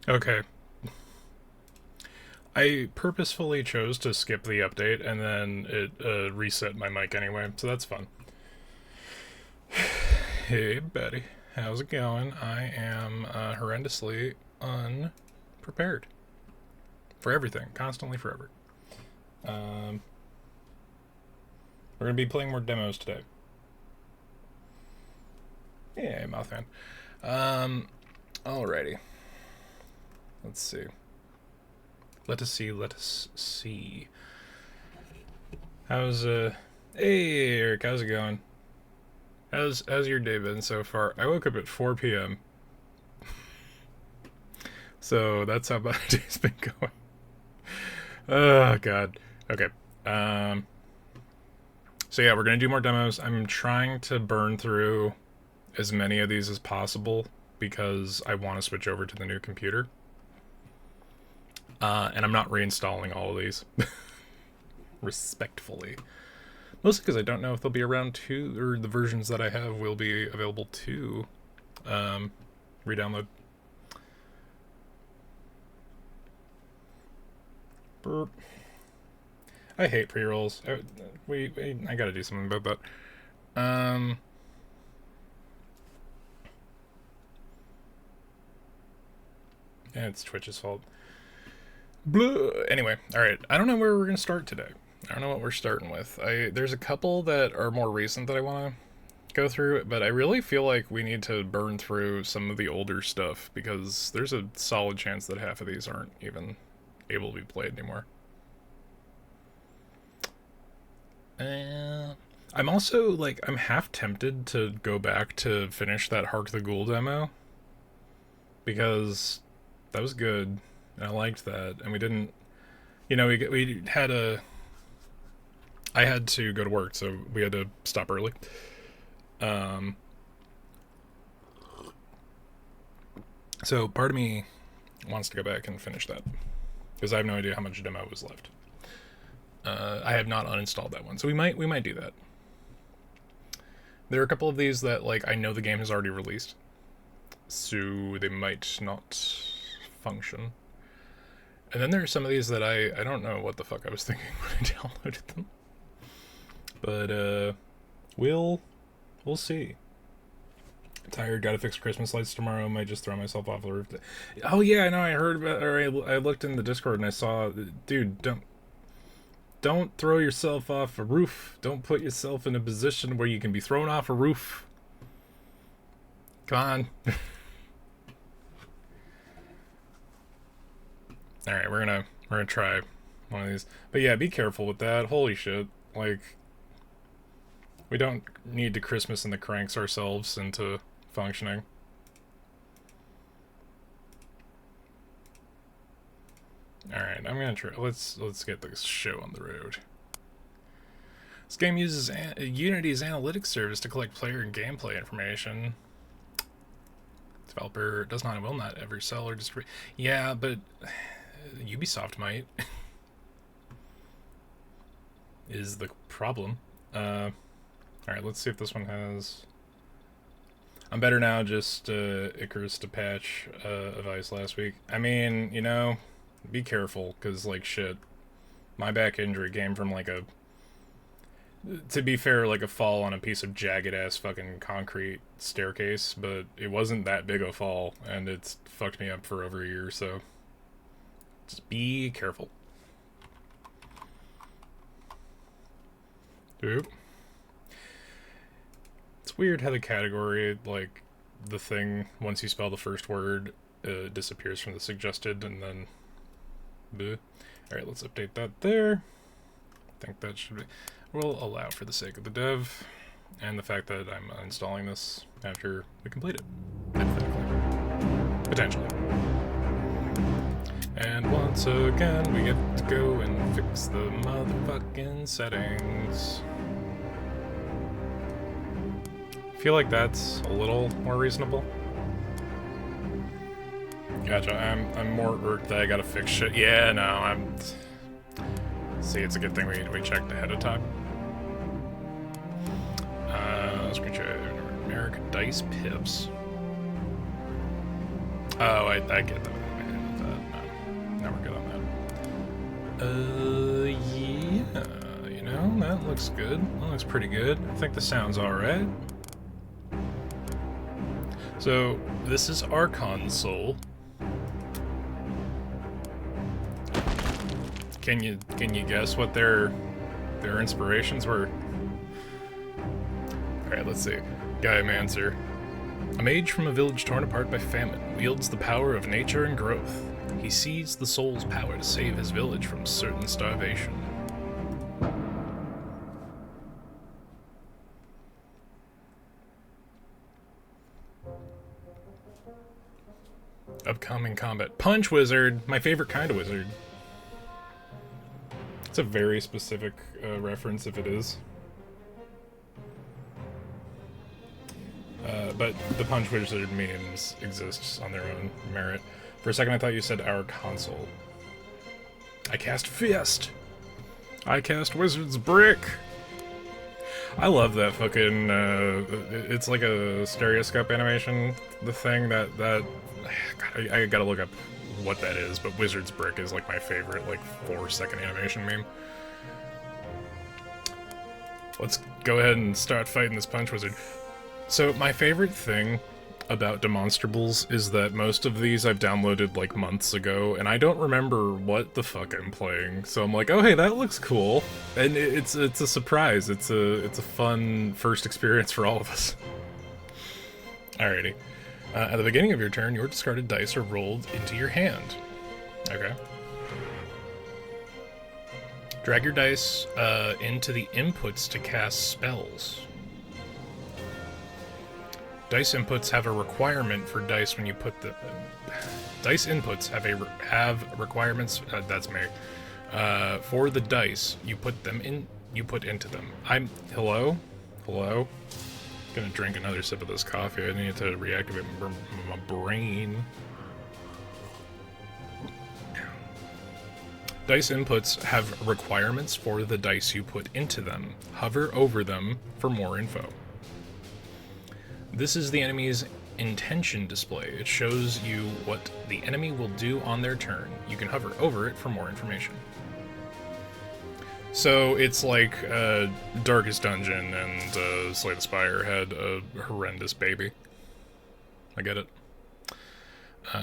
Okay. I purposefully chose to skip the update and then it reset my mic anyway, so that's fun. Hey, Betty. How's it going? I am horrendously unprepared for everything, constantly, forever. Um, we're gonna be playing more demos today. Yeah, Mouthfan. Um, alrighty. Let's see. Let us see. Let us see. How's Hey, Eric. How's it going? How's your day been so far? I woke up at 4 p.m. So that's how my day's been going. Oh god. Okay. Um. So yeah, we're gonna do more demos. I'm trying to burn through as many of these as possible because I want to switch over to the new computer. And I'm not reinstalling all of these. Respectfully. Mostly because I don't know if they'll be around to, or the versions that I have will be available to re-download. Burp. I hate pre-rolls. I gotta do something about that. Yeah, it's Twitch's fault. Blah. Anyway, alright. I don't know where we're gonna start today. I don't know what we're starting with. There's a couple that are more recent that I want to go through, but I really feel like we need to burn through some of the older stuff because there's a solid chance that half of these aren't even able to be played anymore. I'm also, like, I'm half tempted to go back to finish that Hark the Ghoul demo because that was good and I liked that, and we didn't, we had a I had to go to work, so we had to stop early. Um, so part of me wants to go back and finish that because I have no idea how much demo was left. I have not uninstalled that one, so we might do that. There are a couple of these that like I know the game has already released, so they might not function. And then there are some of these that I don't know what the fuck I was thinking when I downloaded them. But we'll see. Tired, gotta fix Christmas lights tomorrow. Might just throw myself off the roof. Oh yeah, I know. I heard about, or I looked in the Discord and I saw, dude, don't throw yourself off a roof. Don't put yourself in a position where you can be thrown off a roof. Come on. All right, we're gonna try one of these. But yeah, be careful with that. Holy shit! Like, we don't need to Christmas in the cranks ourselves into functioning. Alright, I'm gonna try. Let's get this show on the road. This game uses Unity's analytics service to collect player and gameplay information. Developer does not and will not ever sell or distribute. Yeah, but Ubisoft might. Is the problem. Alright, let's see if this one has... I'm better now, just Icarus to patch of ice last week. I mean, be careful, because, like, shit. My back injury came from, like, to be fair, like a fall on a piece of jagged-ass fucking concrete staircase, but it wasn't that big a fall, and it's fucked me up for over a year, so just be careful. Oop. It's weird how the category, like, the thing, once you spell the first word, disappears from the suggested, and then... Bleh. Alright, let's update that there. I think that should be... We'll allow for the sake of the dev, and the fact that I'm installing this after we complete it. Potentially. And once again, we get to go and fix the motherfucking settings. I feel like that's a little more reasonable. Gotcha, I'm more irked that I gotta fix shit. Yeah, no, See, it's a good thing we checked ahead of time. American Dice Pips. Oh, I get that. now we're good on that. Yeah, you know, that looks good. That looks pretty good. I think the sound's alright. So, this is Archon Soul. Can you guess what their inspirations were? Alright, let's see. Gaiamancer. A mage from a village torn apart by famine wields the power of nature and growth. He seized the soul's power to save his village from certain starvation. Upcoming combat. Punch Wizard! My favorite kind of wizard. It's a very specific reference if it is. But the Punch Wizard memes exist on their own merit. For a second I thought you said Archon Soul. I cast Fist! I cast Wizard's Brick! I love that fucking, it's like a stereoscope animation, the thing that God, I gotta look up what that is, but Wizard's Brick is like my favorite, like, 4-second animation meme. Let's go ahead and start fighting this Punch Wizard. So, my favorite thing about Demonstables is that most of these I've downloaded like months ago, and I don't remember what the fuck I'm playing. So I'm like, oh hey, that looks cool, and it's a surprise. It's a fun first experience for all of us. Alrighty. At the beginning of your turn, your discarded dice are rolled into your hand. Okay. Drag your dice into the inputs to cast spells. Dice inputs have a requirement for dice when you put the... dice inputs have requirements... that's me. For the dice, you put them in... you put into them. Hello? Hello? Gonna drink another sip of this coffee. I need to reactivate my brain. Dice inputs have requirements for the dice you put into them. Hover over them for more info. This is the enemy's intention display. It shows you what the enemy will do on their turn. You can hover over it for more information. So it's like Darkest Dungeon and Slay the Spire had a horrendous baby. I get it.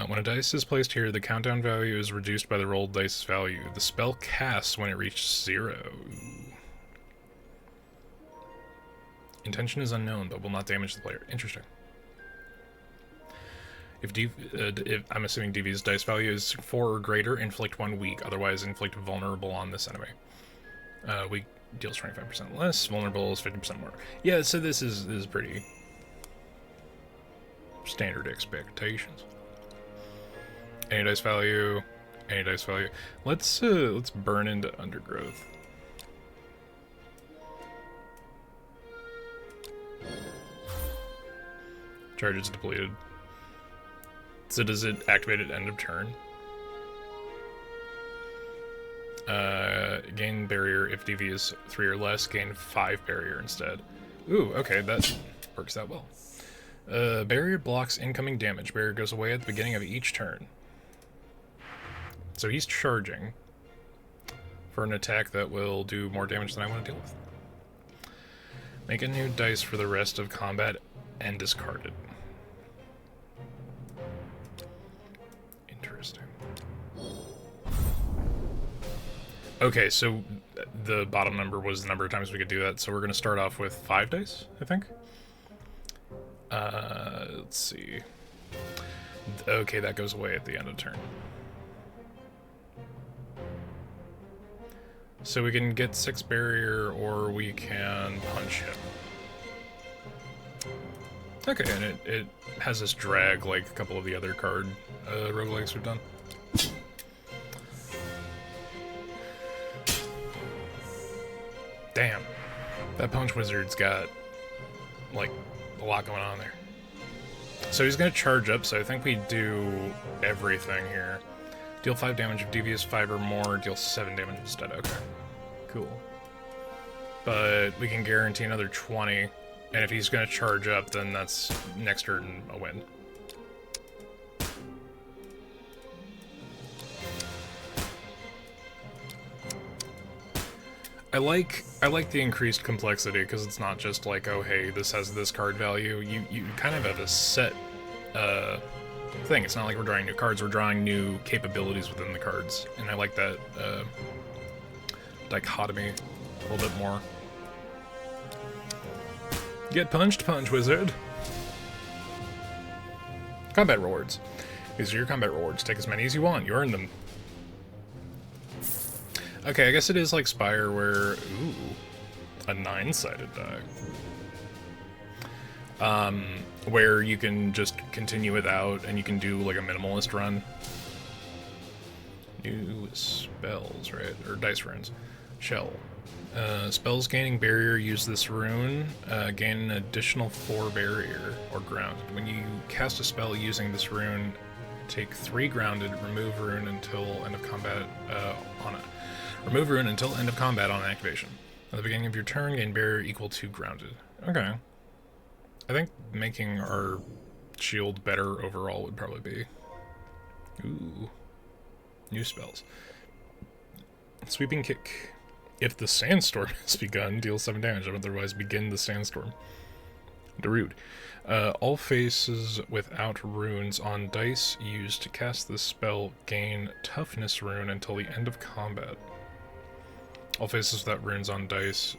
When a dice is placed here, the countdown value is reduced by the rolled dice's value. The spell casts when it reaches 0. Intention is unknown, but will not damage the player. Interesting. If I'm assuming DV's dice value is 4 or greater, inflict 1 weak. Otherwise, inflict vulnerable on this enemy. Weak deals 25% less. Vulnerable is 50% more. Yeah, so this is pretty standard expectations. Any dice value. Any dice value. Let's burn into Undergrowth. Charge is depleted. So does it activate at end of turn? Gain barrier if DV is 3 or less. Gain 5 barrier instead. Ooh, okay, that works out well. Barrier blocks incoming damage. Barrier goes away at the beginning of each turn. So he's charging for an attack that will do more damage than I want to deal with. Make a new dice for the rest of combat and discard it. Interesting. Okay, so the bottom number was the number of times we could do that, so we're going to start off with 5 dice, I think. Let's see. Okay, that goes away at the end of turn. So we can get 6 barrier, or we can punch him. Okay, and it has us drag like a couple of the other card roguelikes we've done. Damn, that Punch Wizard's got like a lot going on there. So he's gonna charge up, so I think we do everything here. Deal 5 damage if DV is 5 or more, deal 7 damage instead. Okay, cool. But we can guarantee another 20. And if he's going to charge up, then that's next turn a win. I like the increased complexity because it's not just like, oh hey, this has this card value. You kind of have a set thing. It's not like we're drawing new cards. We're drawing new capabilities within the cards, and I like that dichotomy a little bit more. Get punched, punch wizard. Combat rewards. These are your combat rewards. Take as many as you want. You earn them. Okay, I guess it is like Spire where... Ooh. A 9-sided die. Where you can just continue without, and you can do like a minimalist run. New spells, right? Or dice runes. Shell. Spells gaining barrier, use this rune. Gain an additional 4 barrier, or grounded. When you cast a spell using this rune, take 3 grounded, remove rune until end of combat on it. Remove rune until end of combat on activation. At the beginning of your turn, gain barrier equal to grounded. Okay. I think making our shield better overall would probably be... Ooh. New spells. Sweeping kick. If the sandstorm has begun, deal 7 damage. Otherwise, begin the sandstorm. Darude. All faces without runes on dice used to cast this spell gain toughness rune until the end of combat. All faces without runes on dice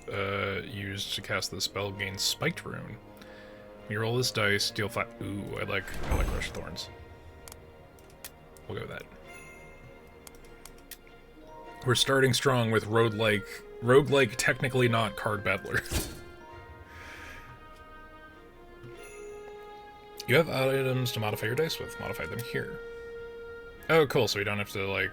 used to cast this spell gain spiked rune. When you roll this dice, deal 5. Ooh, I like Rush of Thorns. We'll go with that. We're starting strong with roguelike, technically not card battler. You have items to modify your dice with. Modify them here. Oh, cool, so we don't have to, like...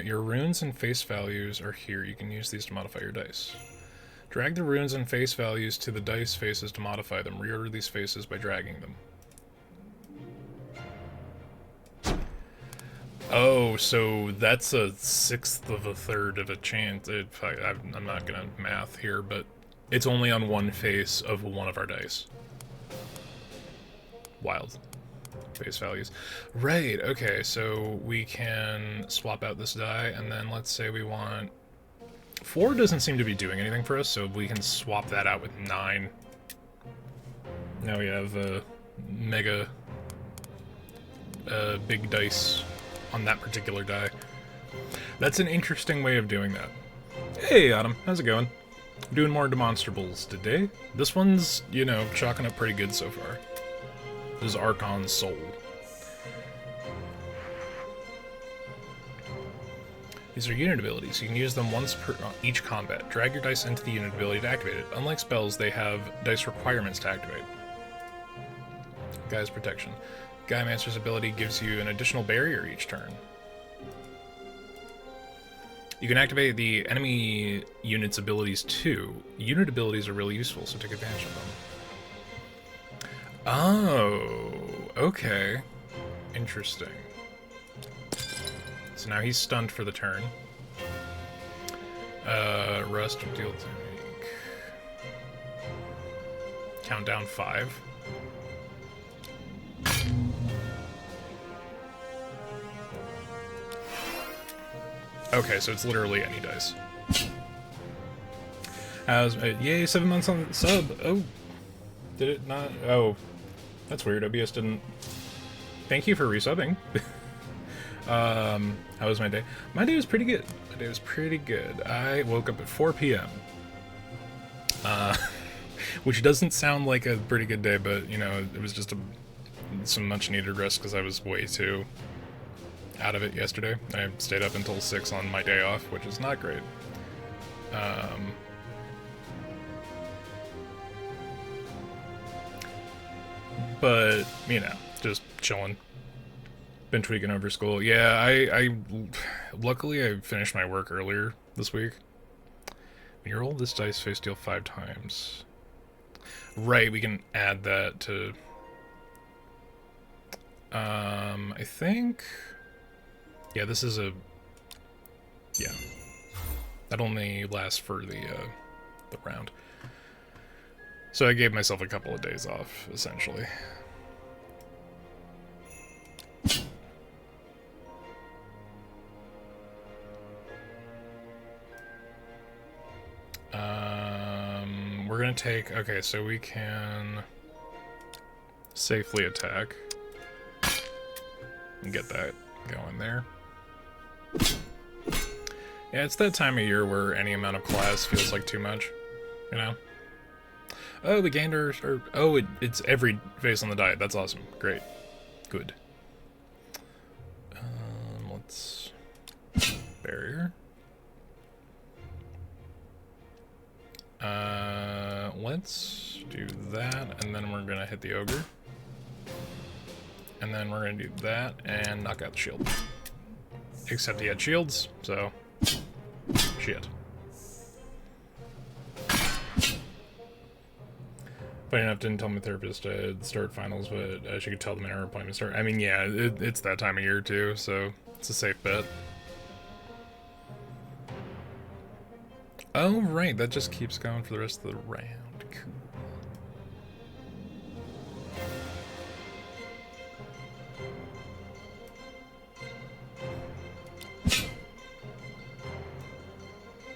your runes and face values are here. You can use these to modify your dice. Drag the runes and face values to the dice faces to modify them. Reorder these faces by dragging them. Oh, so that's a 1/6 of a third of a chance. I'm not gonna math here, but it's only on one face of one of our dice. Wild. Face values. Right, okay, so we can swap out this die, and then let's say we want... 4 doesn't seem to be doing anything for us, so we can swap that out with 9. Now we have a mega big dice on that particular die. That's an interesting way of doing that. Hey, Autumn, how's it going? Doing more Demonstables today. This one's, you know, chalking up pretty good so far. This is Archon Soul. These are unit abilities. You can use them once per each combat. Drag your dice into the unit ability to activate it. Unlike spells, they have dice requirements to activate. Guy's Protection. Guymaster's ability gives you an additional barrier each turn. You can activate the enemy unit's abilities too. Unit abilities are really useful, so take advantage of them. Oh, okay. Interesting. So now he's stunned for the turn. Rust will deal to countdown 5. Okay, so it's literally any dice. Yay, 7 months on the sub. Oh, did it not? Oh, that's weird. OBS didn't. Thank you for resubbing. How was my day? My day was pretty good. My day was pretty good. I woke up at 4 p.m. Which doesn't sound like a pretty good day, but, you know, it was just some much-needed rest because I was way too out of it yesterday. I stayed up until 6 on my day off, which is not great. But, you know, just chilling. Been tweaking over school. Yeah, I luckily I finished my work earlier this week. When you roll this dice face, deal 5 times. Right, we can add that to... I think... Yeah, this is a... Yeah. That only lasts for the round. So I gave myself a couple of days off, essentially. take... Okay, so we can safely attack. And get that going there. Yeah, it's that time of year where any amount of class feels like too much, you know? Oh, the gainers are... Oh, it's every face on the diet. That's awesome. Great. Good. Let's... Barrier. Let's do that, and then we're gonna hit the ogre. And then we're gonna do that, and knock out the shield. Except he had shields, so... Shit. Funny enough, didn't tell my therapist I'd start finals, but she could tell them at her appointment start. I mean, yeah, it's that time of year too, so it's a safe bet. Oh, right, that just keeps going for the rest of the round. Cool.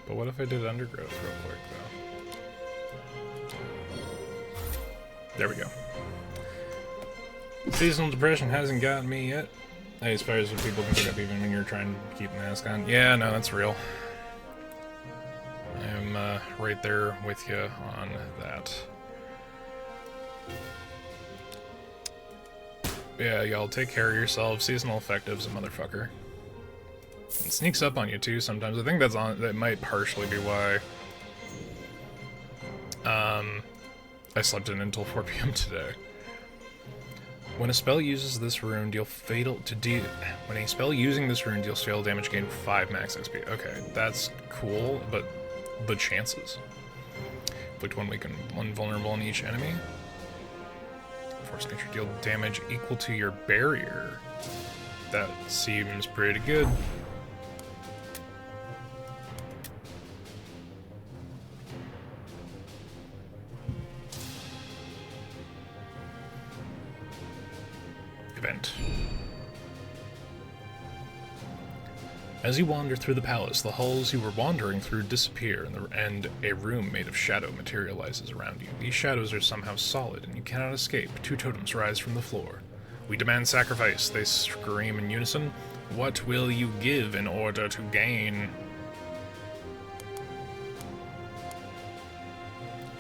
But what if I did undergrowth real quick, though? There we go. Seasonal depression hasn't gotten me yet. I suppose what people can pick up even when you're trying to keep the mask on. Yeah, no, that's real. I'm right there with you on that. Yeah, y'all take care of yourselves. Seasonal affective's a motherfucker. It sneaks up on you too sometimes. I think that might partially be why I slept in until 4 p.m. today. When a spell uses this rune, deal fatal to deal. When a spell using this rune deals fatal damage, gain 5 max XP. Okay, that's cool, but the chances. Inflict 1 weaken, 1 vulnerable on each enemy. Force nature deal damage equal to your barrier. That seems pretty good. Event. As you wander through the palace, the halls you were wandering through disappear, and a room made of shadow materializes around you. These shadows are somehow solid, and you cannot escape. 2 totems rise from the floor. We demand sacrifice, they scream in unison. What will you give in order to gain?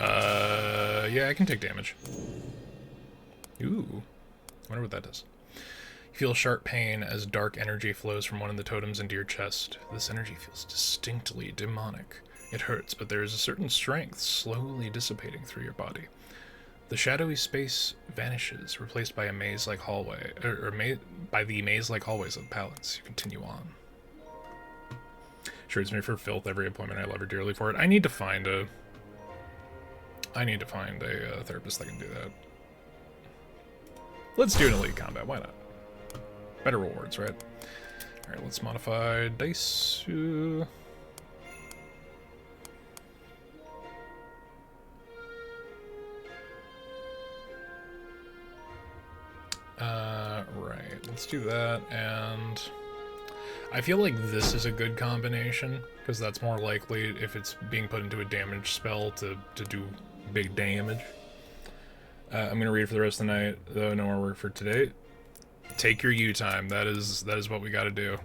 Yeah, I can take damage. Ooh. I wonder what that does. You feel sharp pain as dark energy flows from one of the totems into your chest. This energy feels distinctly demonic. It hurts, but there is a certain strength slowly dissipating through your body. The shadowy space vanishes, replaced by a maze-like hallway, by the maze-like hallways of the palace. You continue on. Shreds me for filth every appointment. I love her dearly for it. I need to find a therapist that can do that. Let's do an elite combat. Why not? Better rewards, right? All right, let's modify dice. Right, let's do that, and I feel like this is a good combination, because that's more likely, if it's being put into a damage spell, to do big damage. I'm going to read for the rest of the night, though no more work for today. Take your U time, that is what we got to do.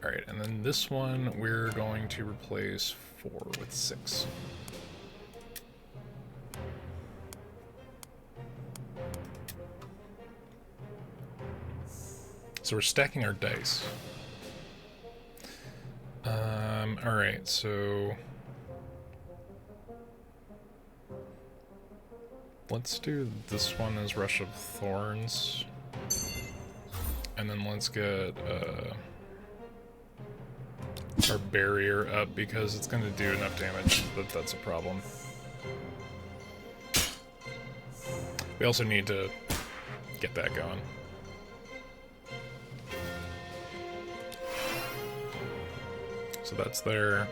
Alright, and then this one, we're going to replace 4 with 6. So we're stacking our dice. Alright, so... let's do this one as Rush of Thorns. And then let's get our barrier up, because it's going to do enough damage that that's a problem. We also need to get that going. So that's there.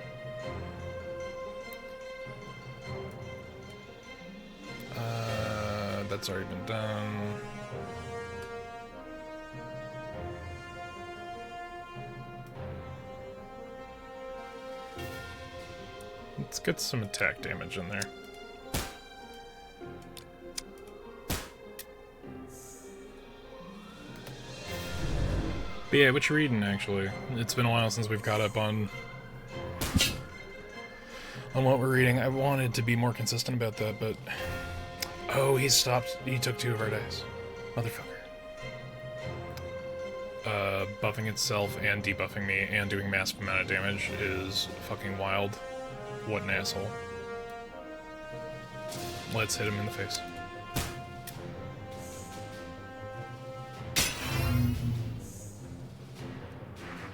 That's already been done. Let's get some attack damage in there. But yeah, what you reading, actually? It's been a while since we've caught up on what we're reading. I wanted to be more consistent about that, but... Oh, he stopped. He took 2 of our dice. Motherfucker. Buffing itself and debuffing me and doing massive amount of damage is fucking wild. What an asshole. Let's hit him in the face.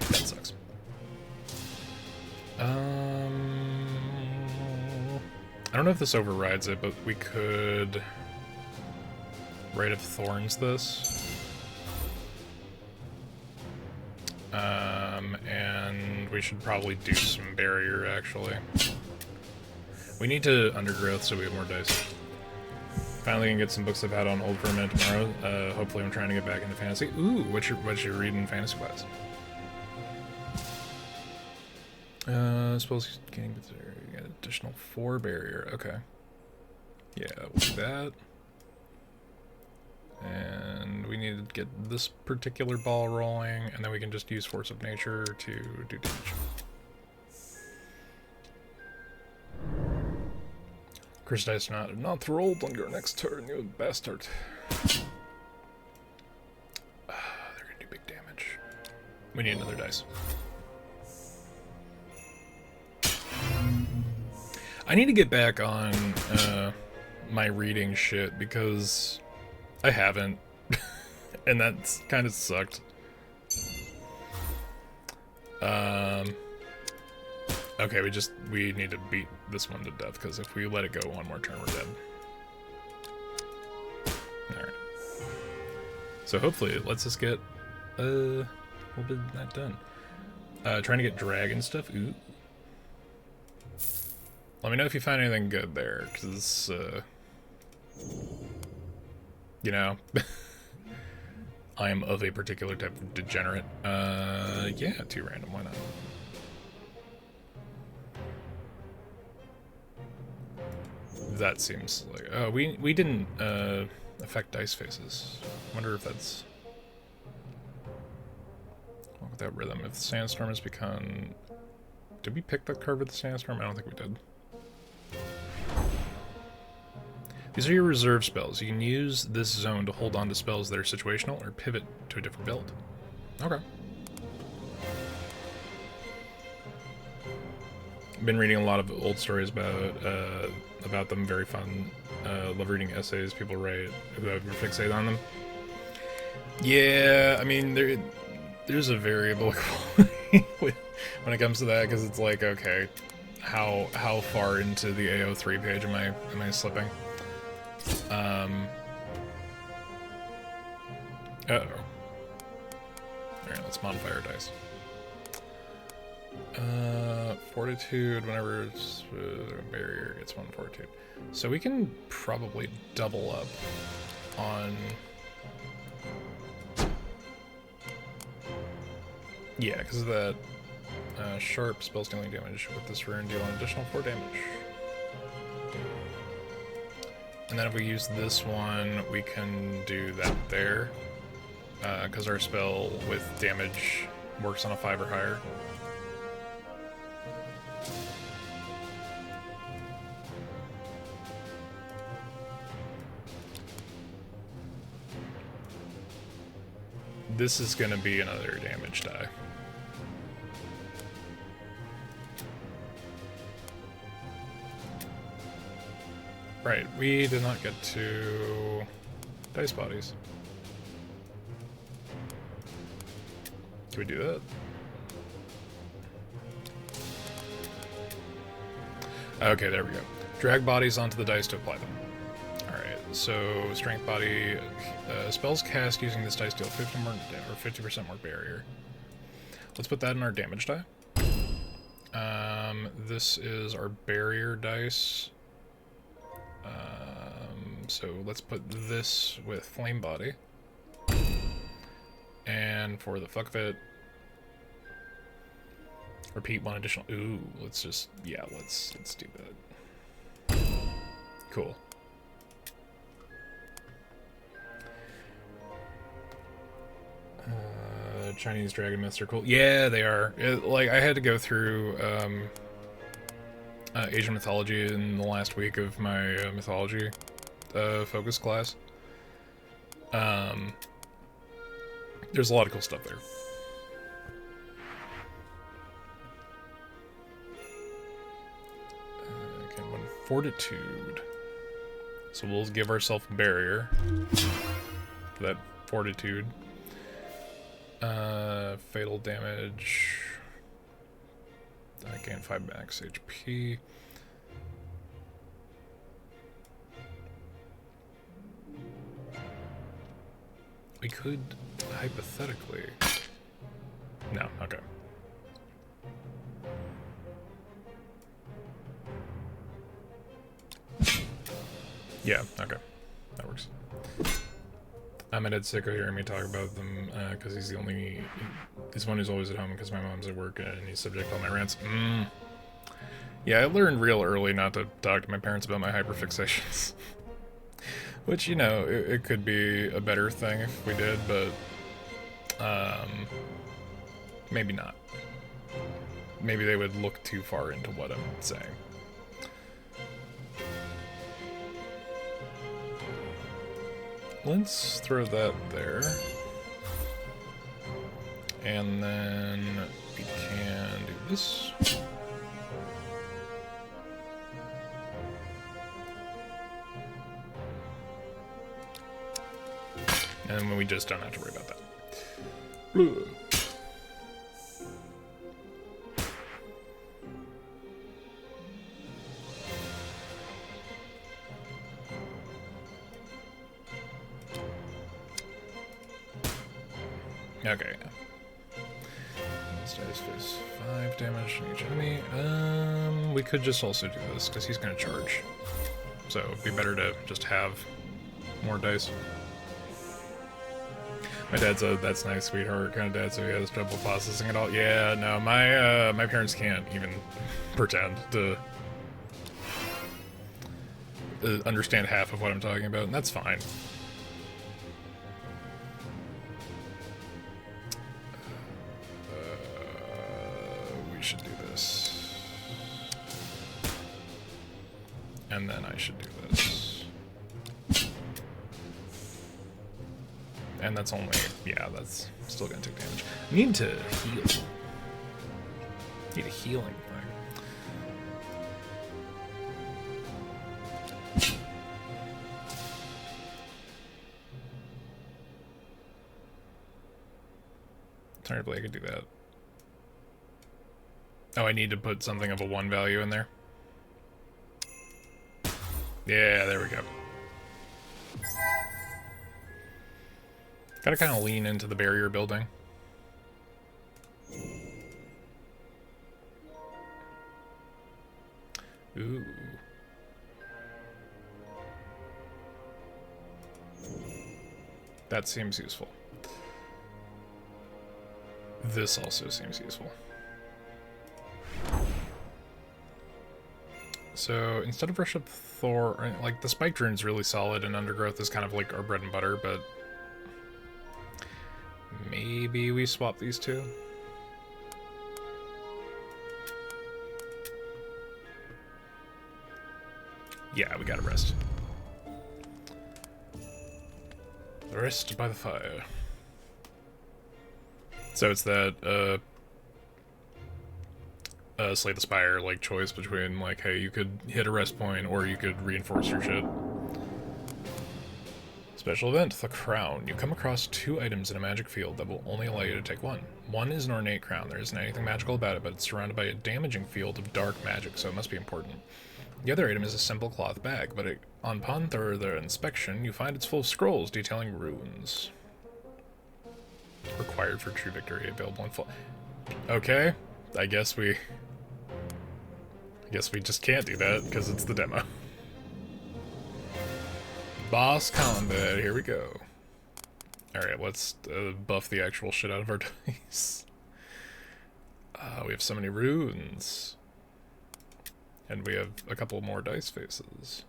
That sucks. I don't know if this overrides it, but we could Rite of Thorns this. And we should probably do some barrier, actually. We need to undergrowth so we have more dice. Finally gonna get some books I've had on hold for a minute tomorrow. Hopefully I'm trying to get back into fantasy. Ooh, what you reading fantasy-wise? Spells gaining additional 4 barrier. Okay. Yeah, we'll do that. And we need to get this particular ball rolling, and then we can just use Force of Nature to do damage. Curse dice not rolled on your next turn, you bastard. They're gonna do big damage. We need another dice. I need to get back on my reading shit because I haven't, and that's kind of sucked. Okay, we need to beat this one to death, because if we let it go one more turn, we're dead. Alright. So hopefully it lets us get a little bit of that done. Trying to get dragon stuff. Ooh. Let me know if you find anything good there, because, you know, I am of a particular type of degenerate. Yeah, 2 random, why not? That seems like... Oh, we didn't, affect dice faces. Wonder if that's... Walk without rhythm. If the sandstorm has become... Did we pick that card with the sandstorm? I don't think we did. These are your reserve spells. You can use this zone to hold on to spells that are situational or pivot to a different build. Okay. I've been reading a lot of old stories about them. Very fun. Love reading essays people write who have fixated on them. Yeah, I mean there's a variable when it comes to that, because it's like, okay, how far into the AO3 page am I slipping? Uh-oh. Alright, let's modify our dice. Fortitude, whenever it's barrier gets 1 fortitude. So we can probably double up on... Yeah, because of that sharp spell stealing damage with this rune, deal an additional 4 damage. And then if we use this one, we can do that there. Because our spell with damage works on a 5 or higher. This is going to be another damage die. Right, we did not get to dice bodies. Can we do that? Okay, there we go. Drag bodies onto the dice to apply them. Alright, so strength body, spells cast using this dice deal 50 more, or 50% more barrier. Let's put that in our damage die. This is our barrier dice. So let's put this with flame body. And for the fuck of it, Repeat one additional. Ooh, let's just, yeah, let's do that. Cool. Chinese dragon myths are cool. Yeah, they are. Like, I had to go through Asian mythology in the last week of my mythology focus class. There's a lot of cool stuff there. Okay, one fortitude. So we'll give ourselves a barrier for that fortitude. Fatal damage. I gain 5 max HP. We could hypothetically. No, okay. Yeah, okay. That works. My dad's sick of hearing me talk about them because he's the one who's always at home because my mom's at work and he's subject to all my rants. Yeah, I learned real early not to talk to my parents about my hyperfixations. Which, you know, it could be a better thing if we did, but maybe not. Maybe they would look too far into what I'm saying. Let's throw that there. And then we can do this. And we just don't have to worry about that. Blue. Okay. This dice face 5 damage on each enemy. We could just also do this because he's going to charge. So it'd be better to just have more dice. My dad's a that's nice, sweetheart kind of dad, so he has trouble processing it all. Yeah, no, my parents can't even pretend to understand half of what I'm talking about, and that's fine. We should do this. And then I should do this. And that's only, yeah, that's still gonna take damage. I need to heal. Need a healing thing. Alternatively, I could do that. Oh, I need to put something of a 1 value in there. Yeah, there we go. Gotta kind of lean into the barrier building. Ooh. That seems useful. This also seems useful. So instead of Rush Up Thor, like the Spike Drune's really solid and Undergrowth is kind of like our bread and butter, but maybe we swap these two? Yeah, we gotta rest. Rest by the fire. So it's that, Slay the Spire, like, choice between, like, hey, you could hit a rest point, or you could reinforce your shit. Special event, the Crown. You come across 2 items in a magic field that will only allow you to take 1. One is an ornate crown. There isn't anything magical about it, but it's surrounded by a damaging field of dark magic, so it must be important. The other item is a simple cloth bag, but upon further inspection, you find it's full of scrolls detailing runes. Required for true victory, available in full. Okay, I guess we just can't do that, because it's the demo. Boss combat, here we go. Alright, let's buff the actual shit out of our dice. We have so many runes. And we have a couple more dice faces.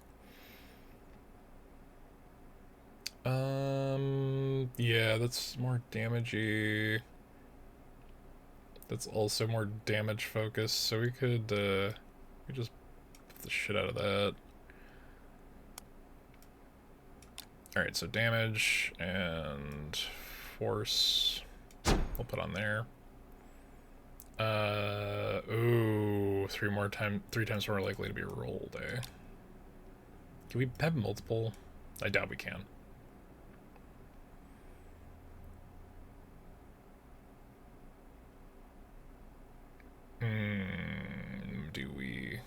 Yeah, that's more damagey. That's also more damage focused, so we could just put the shit out of that. Alright, so damage and force we'll put on there. Ooh, three times more likely to be rolled, eh? Can we have multiple? I doubt we can. Do we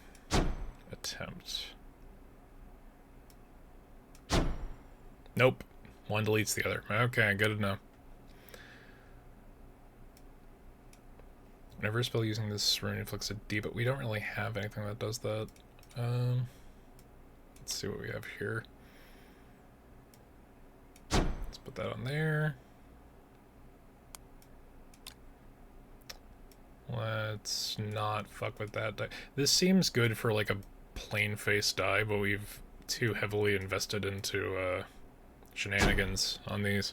attempt? Nope. One deletes the other. Okay, good to know. Whenever a spell using this rune inflicts a D, but we don't really have anything that does that. Let's see what we have here. Let's put that on there. Let's not fuck with that die. This seems good for like a plain face die, but we've too heavily invested into shenanigans on these.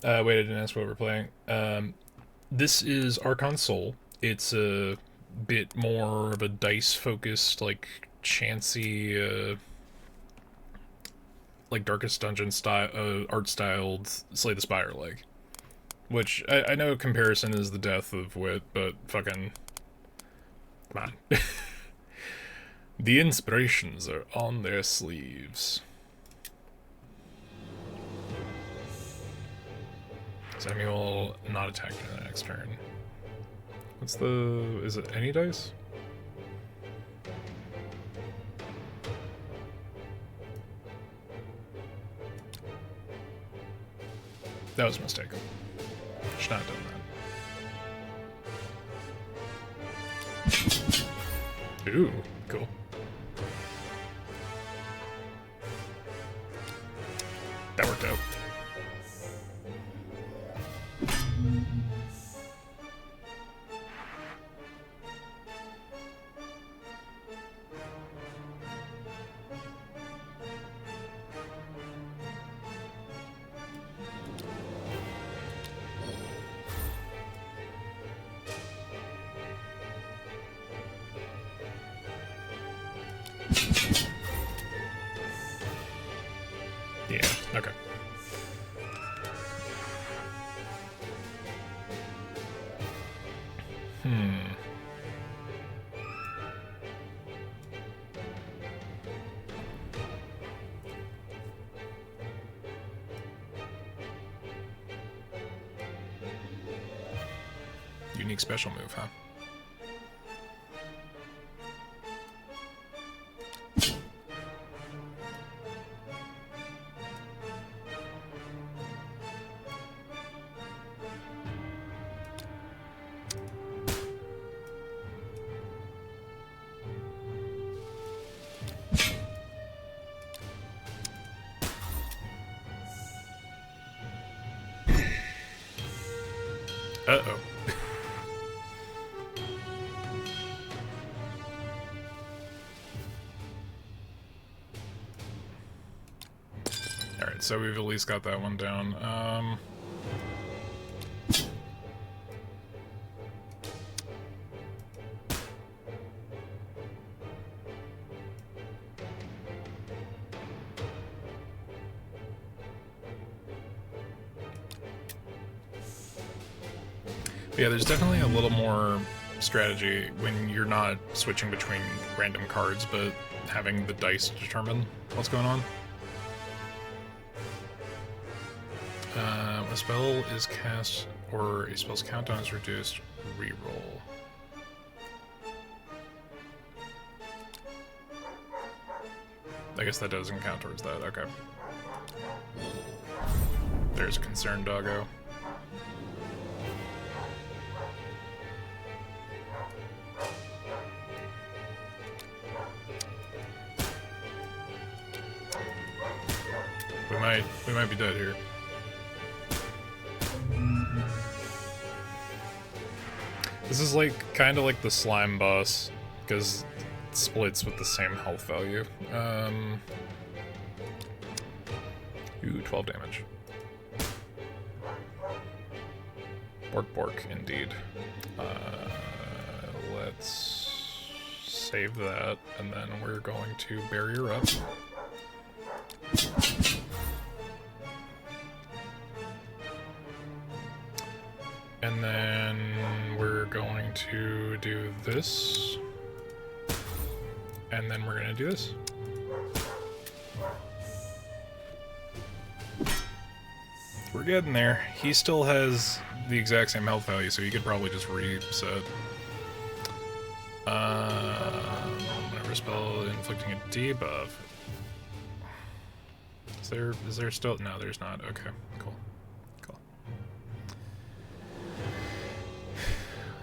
Wait, I didn't ask what we're playing. This is Archon Soul. It's a bit more of a dice-focused, like, chancy, like, Darkest Dungeon style, art-styled Slay the Spire, like. Which, I know comparison is the death of wit, but fucking... Come on. The inspirations are on their sleeves. Samuel not attacked in the next turn. What's the... is it any dice? That was a mistake. Should not have done that. Ooh, cool. That worked out. Yeah, okay. Unique special move, huh? Uh-oh. Alright, so we've at least got that one down. Yeah, there's definitely a little more strategy when you're not switching between random cards, but having the dice determine what's going on. A spell is cast or a spell's countdown is reduced, reroll. I guess that doesn't count towards that, okay. There's Concerned Doggo. We might be dead here. This is like kind of like the slime boss, because it splits with the same health value. Ooh, 12 damage. Bork bork, indeed. Let's save that, and then we're going to barrier up. And then we're going to do this. And then we're going to do this. We're getting there. He still has the exact same health value, so you could probably just reset. Whenever spell inflicting a debuff. Is there still? No, there's not. Okay, cool.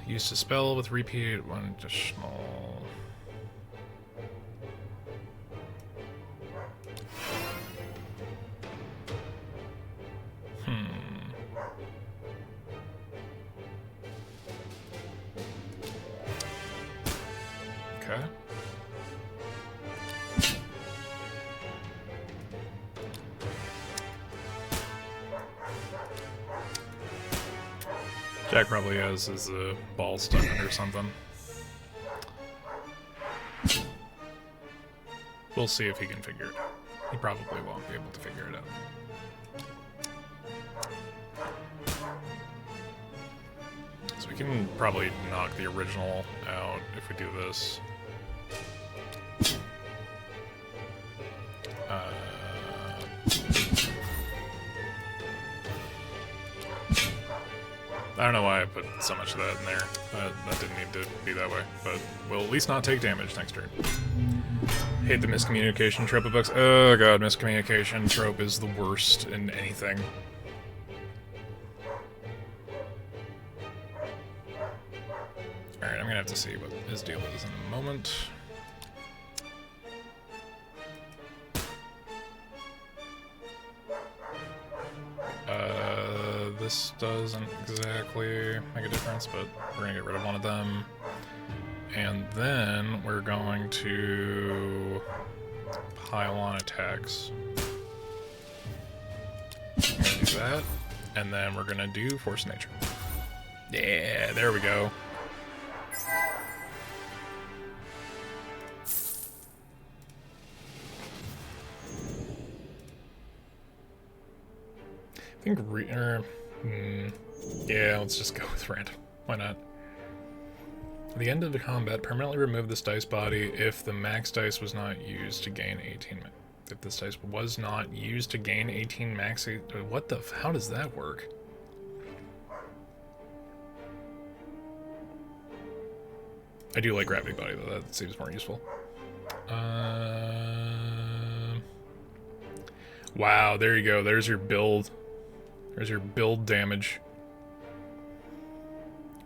Used to spell with repeat one additional. Okay. Jack probably has his ball stuck in or something. We'll see if he can figure it out. He probably won't be able to figure it out. So we can probably knock the original out if we do this. I don't know why I put so much of that in there. That didn't need to be that way, but we'll at least not take damage next turn. Hate the miscommunication trope of books. Oh god, miscommunication trope is the worst in anything. Alright, I'm gonna have to see what his deal is in a moment. This doesn't exactly make a difference, but we're gonna get rid of one of them. And then we're going to pile on attacks. We're gonna do that, and then we're gonna do Force Nature. Yeah, there we go. I think yeah, let's just go with random. Why not? At the end of the combat, permanently remove this dice body if the max dice was not used to gain 18. If this dice was not used to gain 18 max, what the? How does that work? I do like gravity body though. That seems more useful. Wow, there you go. There's your build. There's your build damage.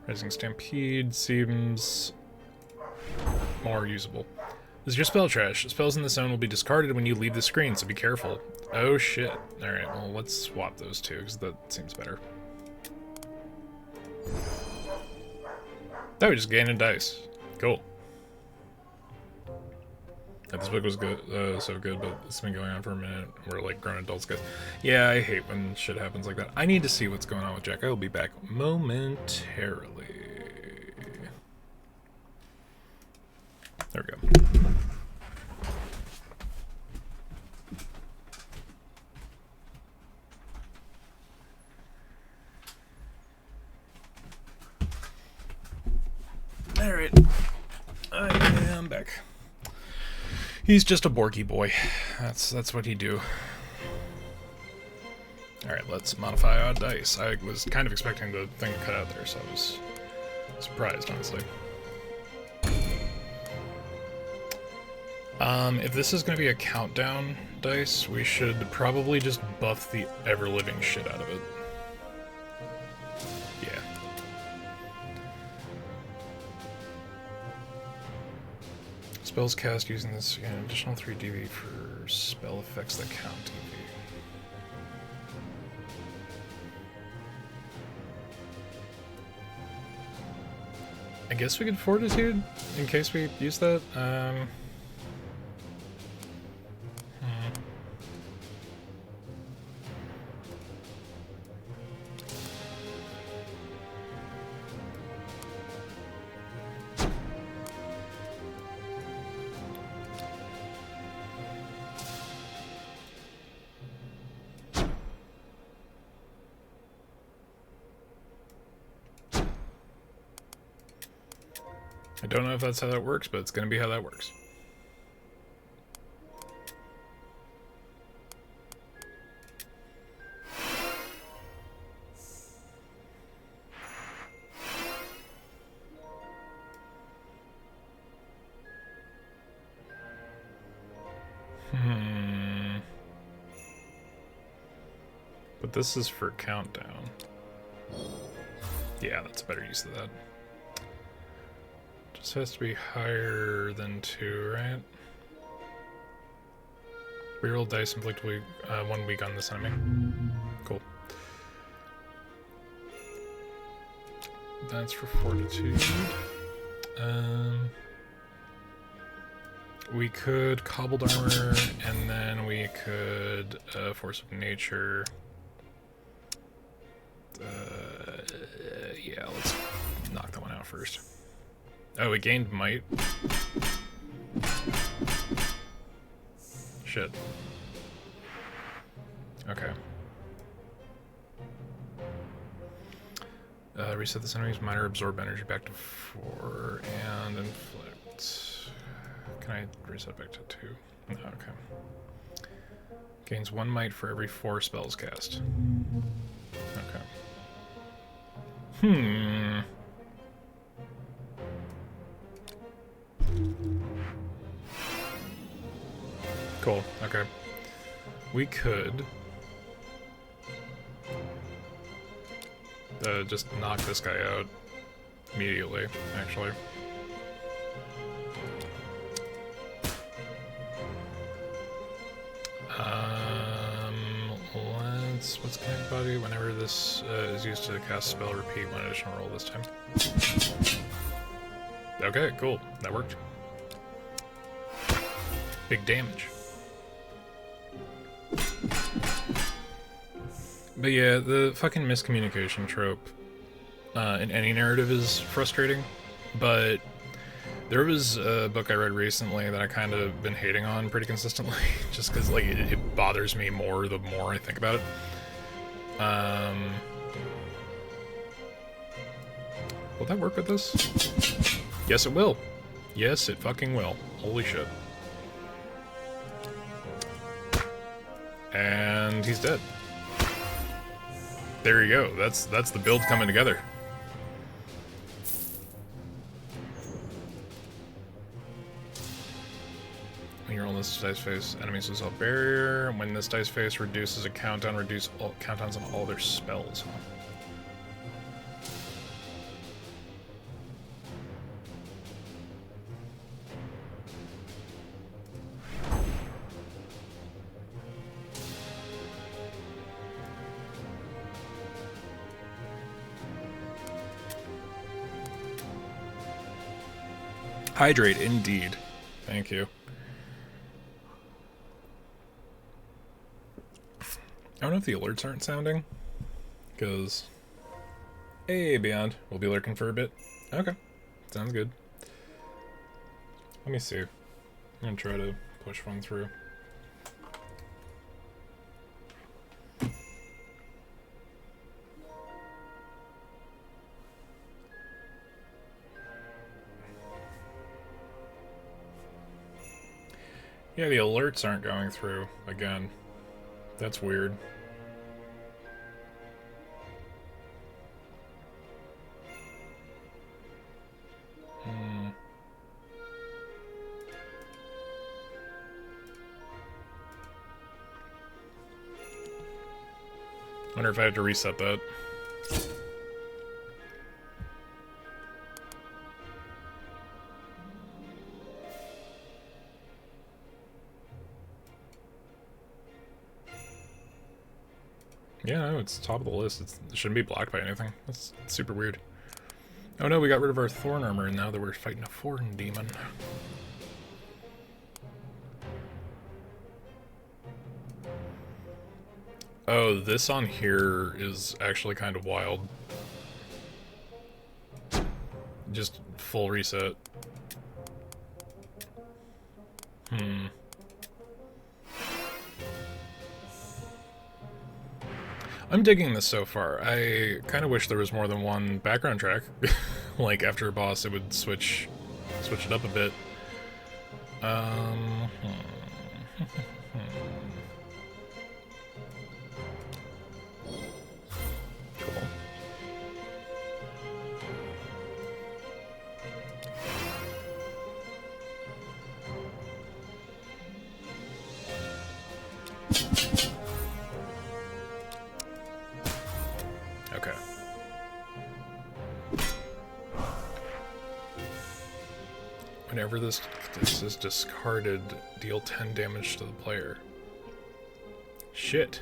Rising Stampede seems more usable. This is your spell trash. Spells in the zone will be discarded when you leave the screen, so be careful. Oh shit. Alright, well let's swap those two, because that seems better. Oh, we just gained a dice. Cool. This book was good, so good, but it's been going on for a minute. We're like grown adults, guys. Yeah, I hate when shit happens like that. I need to see what's going on with Jack. I will be back momentarily. There we go. Alright. I am back. He's just a Borky boy. That's what he do. Alright, let's modify odd dice. I was kind of expecting the thing to cut out there, so I was surprised, honestly. If this is going to be a countdown dice, we should probably just buff the ever-living shit out of it. Yeah. Spells cast using this again, additional 3 DV for spell effects that count DV. I guess we could Fortitude in case we use that. I don't know if that's how that works, but it's going to be how that works. But this is for countdown. Yeah, that's a better use of that. Just has to be higher than 2, right? Reroll dice inflict 1 week on this enemy. Cool. That's for Fortitude. We could Cobbled Armor, and then we could Force of Nature. Yeah, let's knock that one out first. Oh, we gained Might. Shit. Okay. Reset this enemy's minor absorb energy back to 4 and inflict. Can I reset back to 2? No, okay. Gains 1 might for every 4 spells cast. Okay. Cool, okay. We could just knock this guy out immediately, actually. What's Connect Body? Whenever this is used to cast spell, repeat one additional roll this time. Okay, cool. That worked. Big damage. But yeah, the fucking miscommunication trope in any narrative is frustrating, but there was a book I read recently that I kind of been hating on pretty consistently, just because like it bothers me more the more I think about it. Will that work with this? Yes, it will. Yes, it fucking will. Holy shit. And he's dead. There you go. That's the build coming together. When you roll this dice face, enemies lose all barrier. When this dice face reduces a countdown, reduce all countdowns on all their spells. Hydrate, indeed. Thank you. I don't know if the alerts aren't sounding, because... Hey, Beyond. We'll be lurking for a bit. Okay. Sounds good. Let me see. I'm gonna try to push one through. Yeah, the alerts aren't going through again. That's weird. Wonder if I have to reset that. Yeah, no, it's top of the list. It shouldn't be blocked by anything. That's super weird. Oh no, we got rid of our thorn armor and now that we're fighting a foreign demon. Oh, this on here is actually kind of wild. Just full reset. I'm digging this so far. I kind of wish there was more than one background track. Like after a boss, it would switch it up a bit. Cool. Okay. Whenever this is discarded, deal 10 damage to the player. Shit.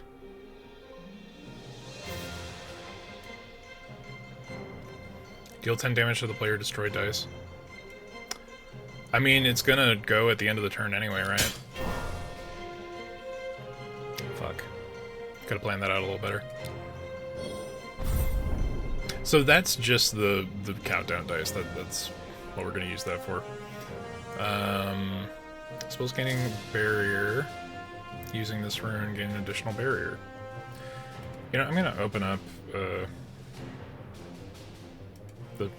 Deal 10 damage to the player, destroy dice. I mean, it's gonna go at the end of the turn anyway, right? Fuck. Could've planned that out a little better. So that's just the countdown dice. That's what we're gonna use that for. Suppose gaining barrier. Using this rune, gain an additional barrier. You know, I'm gonna open up the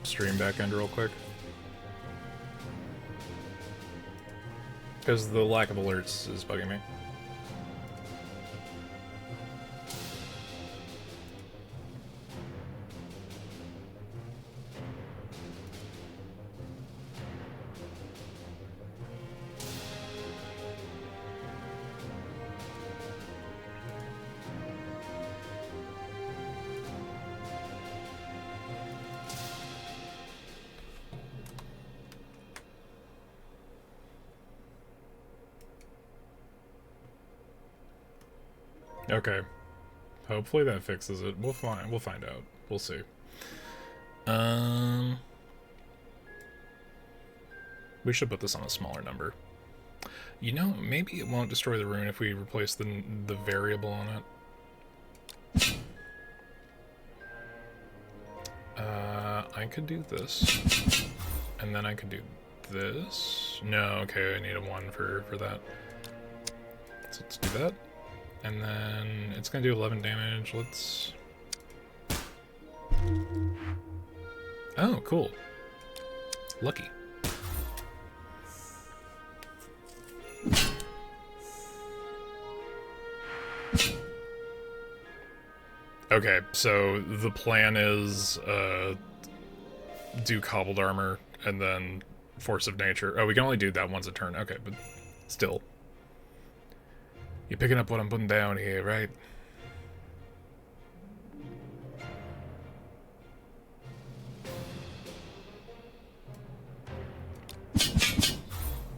stream backend real quick. Because the lack of alerts is bugging me. Okay. Hopefully that fixes it. We'll find out. We'll see. We should put this on a smaller number. You know, maybe it won't destroy the rune if we replace the variable on it. I could do this. And then I could do this. No, okay, I need a 1 for that. So let's do that. And then it's gonna do 11 damage. Let's... Oh, cool. Lucky. Okay, so the plan is do cobbled armor and then force of nature. Oh, we can only do that once a turn. Okay, but still. You're picking up what I'm putting down here, right?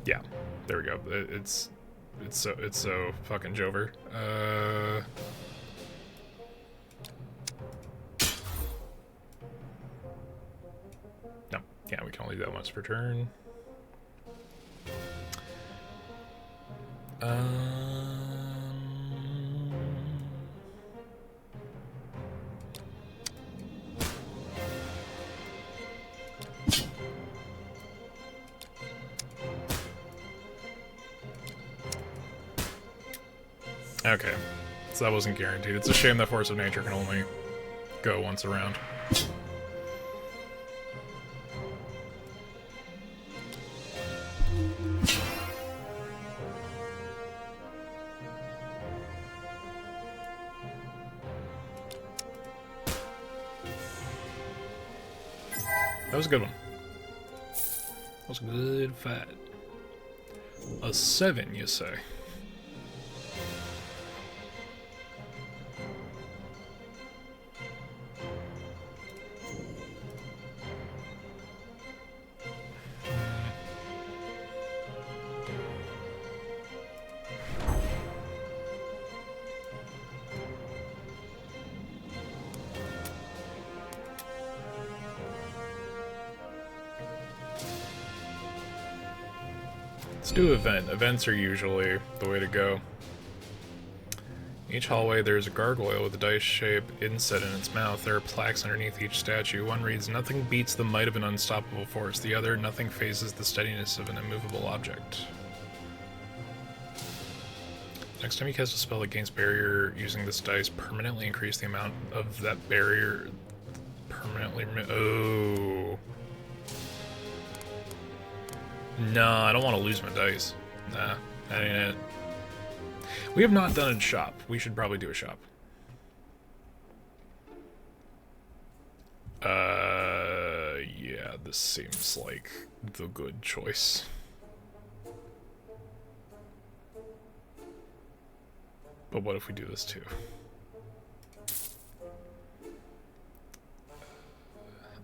Yeah, there we go. It's so fucking Jover. No, yeah, we can only do that once per turn. Okay, so that wasn't guaranteed. It's a shame that Force of Nature can only go once around. That was a good one. That was a good fight. A 7, you say? Let's do event. Events are usually the way to go. Each hallway there's a gargoyle with a dice shape inset in its mouth. There are plaques underneath each statue. One reads, "Nothing beats the might of an unstoppable force." The other, "Nothing phases the steadiness of an immovable object." Next time you cast a spell against barrier using this dice, permanently increase the amount of that barrier. Permanently. Oh. Nah, I don't want to lose my dice. Nah, that ain't it. We have not done a shop. We should probably do a shop. Yeah, this seems like the good choice. But what if we do this too?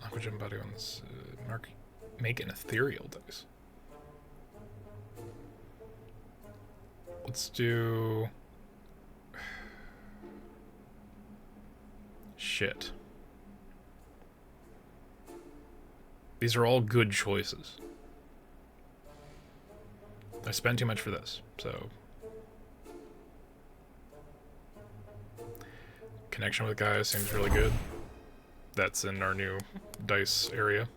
Aqua body on this. Make an ethereal dice. Let's do... Shit. These are all good choices. I spent too much for this, so... Connection with guys seems really good. That's in our new dice area.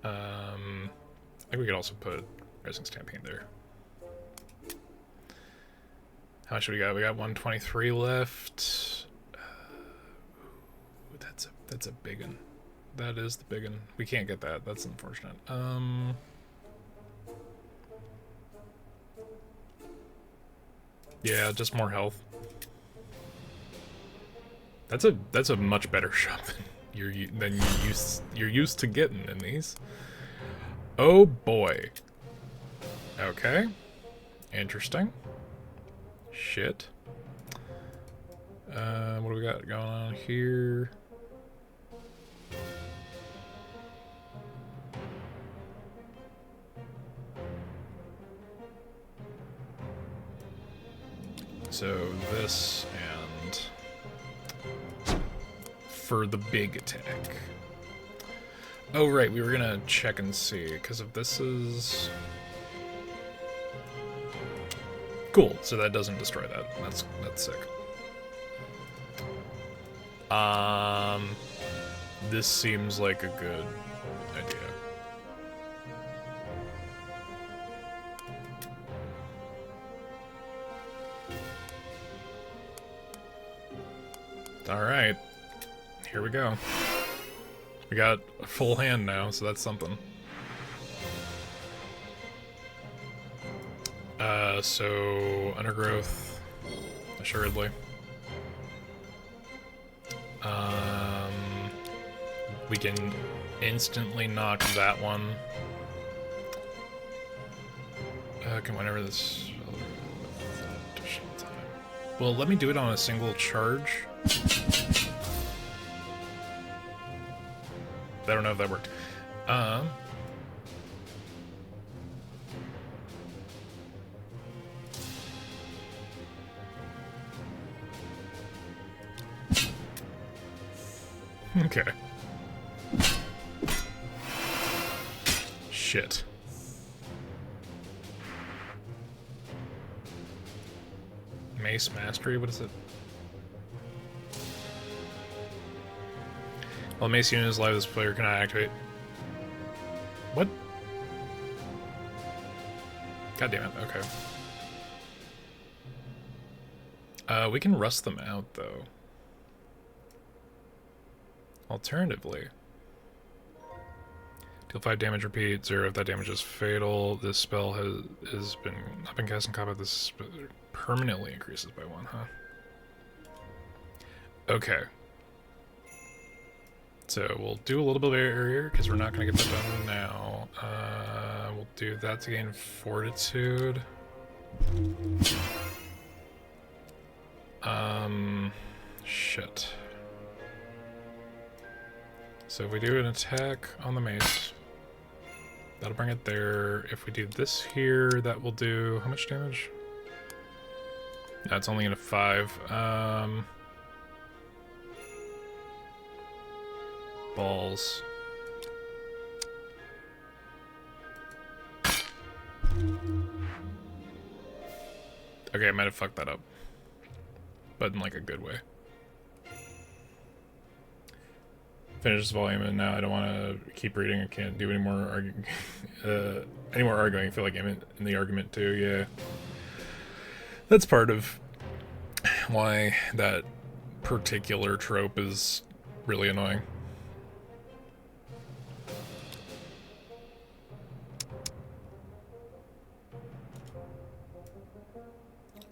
I think we could also put Rising Stampede there. How much do we got? We got 123 left. That's a big one. That is the big one. We can't get that. That's unfortunate. Yeah, just more health. That's a much better shop than you're used to getting in these. Oh boy. Okay. Interesting. Shit. What do we got going on here? So this and for the big attack. Oh right, we were gonna check and see, because if this is... Cool, so that doesn't destroy that. That's sick. This seems like a good idea. Alright. Here we go. We got a full hand now, so that's something. So undergrowth, assuredly. We can instantly knock that one. Can whenever this additional time. Well, let me do it on a single charge. I don't know if that worked. Okay. Shit. Mace Mastery, what is it? While Mace unit is live, this player cannot activate. What? God damn it, okay. We can rust them out, though. Alternatively, deal 5 damage, repeat 0 if that damage is fatal. This spell has not been cast in combat. This permanently increases by 1, huh? Okay. So we'll do a little bit of area because we're not going to get that done now. We'll do that to gain fortitude. Shit. So if we do an attack on the mace, that'll bring it there. If we do this here, that will do how much damage? That's only in a 5. Balls. Okay, I might have fucked that up. But in like a good way. Finish this volume, and now I don't want to keep reading. I can't do any more arguing. I feel like I'm in the argument too. Yeah, that's part of why that particular trope is really annoying.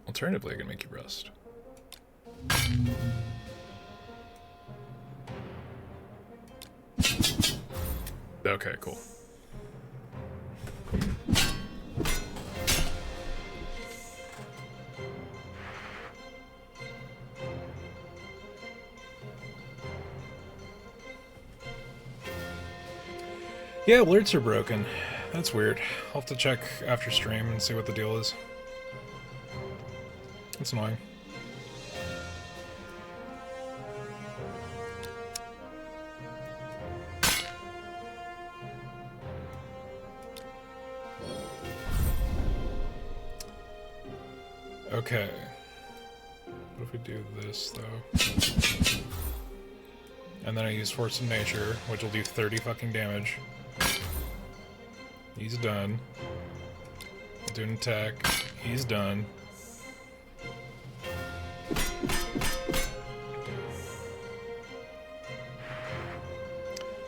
Alternatively, I can make you rest. Okay, cool. Yeah, alerts are broken. That's weird. I'll have to check after stream and see what the deal is. That's annoying. Okay. What if we do this, though? And then I use Force of Nature, which will do 30 fucking damage. He's done. Do an attack. He's done.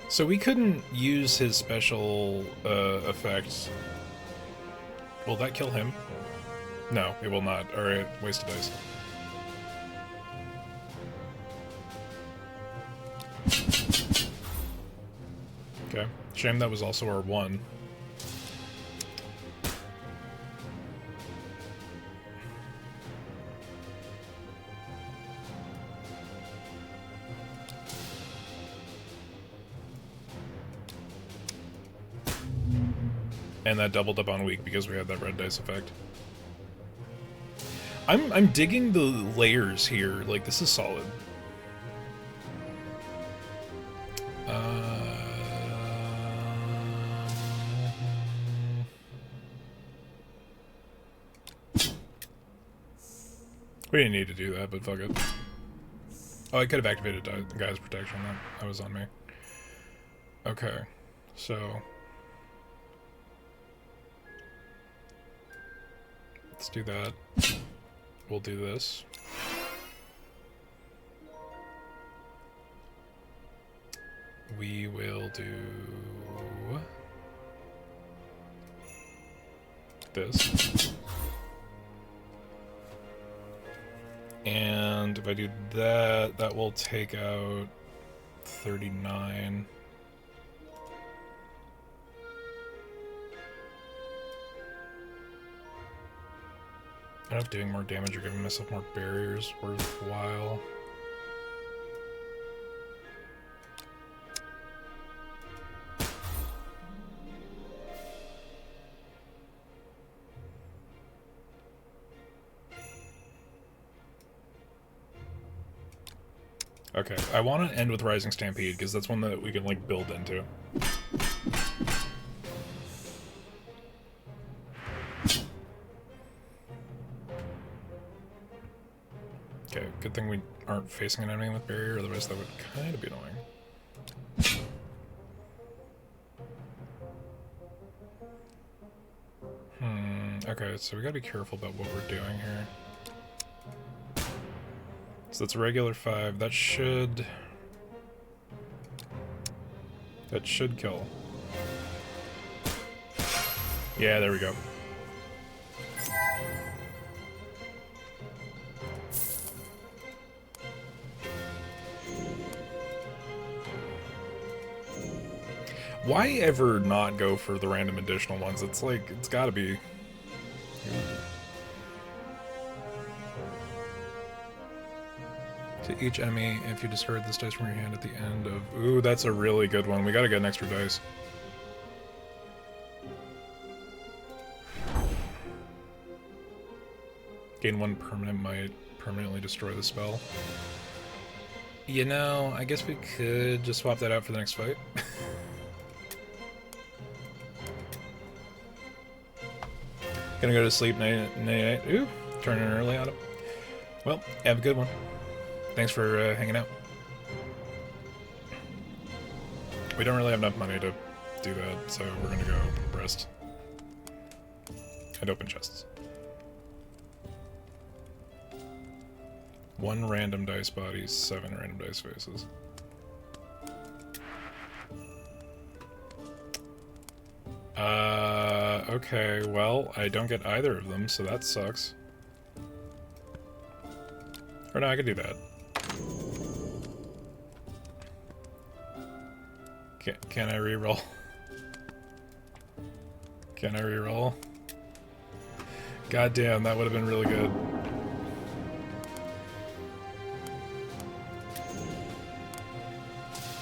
So we couldn't use his special effects. Will that kill him? No, it will not. Alright, wasted dice. Okay. Shame that was also our 1. And that doubled up on weak because we had that red dice effect. I'm digging the layers here. Like, this is solid. We didn't need to do that, but fuck it. Oh, I could have activated Guy's protection. That was on me. Okay, so let's do that. We'll do this. We will do this. And if I do that, that will take out 39. I don't know if doing more damage or giving myself more barriers worthwhile. Okay, I want to end with Rising Stampede, because that's one that we can, like, build into. Okay, good thing we aren't facing an enemy with barrier, otherwise that would kind of be annoying. Okay, so we gotta be careful about what we're doing here. So that's a regular 5. That should kill. Yeah, there we go. Why ever not go for the random additional ones? It's like, it's gotta be... To each enemy, if you discard this dice from your hand at the end of... Ooh, that's a really good one. We gotta get an extra dice. Gain 1 permanent might permanently destroy the spell. You know, I guess we could just swap that out for the next fight. Gonna go to sleep night. Ooh, turning early on it. Well, have a good one. Thanks for hanging out. We don't really have enough money to do that, so we're gonna go rest. And open chests. 1 random dice body, 7 random dice faces. Okay, well, I don't get either of them, so that sucks. Or no, I could do that. Can I reroll? Can I reroll? God damn, that would have been really good.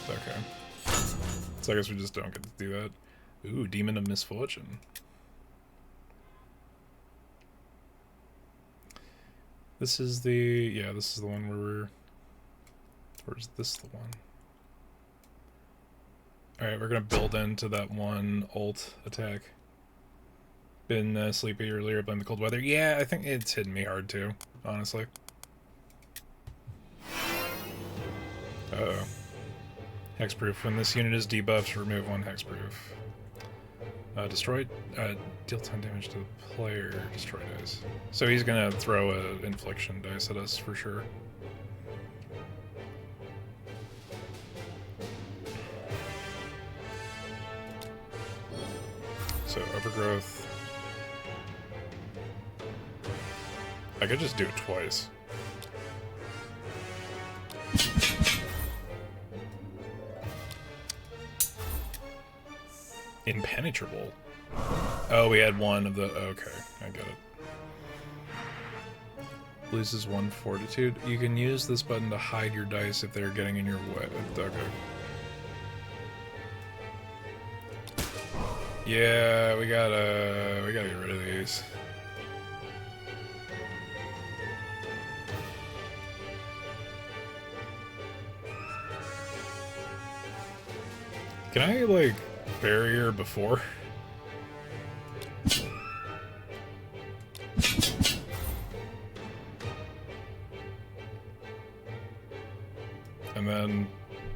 Okay. So I guess we just don't get to do that. Ooh, Demon of Misfortune. This is the... yeah, this is the one where we're... or is this the one? Alright, we're gonna build into that one ult attack. Been sleepy earlier, blame the cold weather. Yeah, I think it's hitting me hard too, honestly. Uh-oh. Hexproof. When this unit is debuffed, remove 1 hexproof. Destroy... deal 10 damage to the player. Destroy dice. So he's gonna throw a infliction dice at us for sure. So overgrowth. I could just do it twice. Impenetrable. Oh, we had one of the... okay, I get it. Loses 1 fortitude. You can use this button to hide your dice if they're getting in your way. Okay. Yeah, we gotta get rid of these. Can I, like, barrier before? And then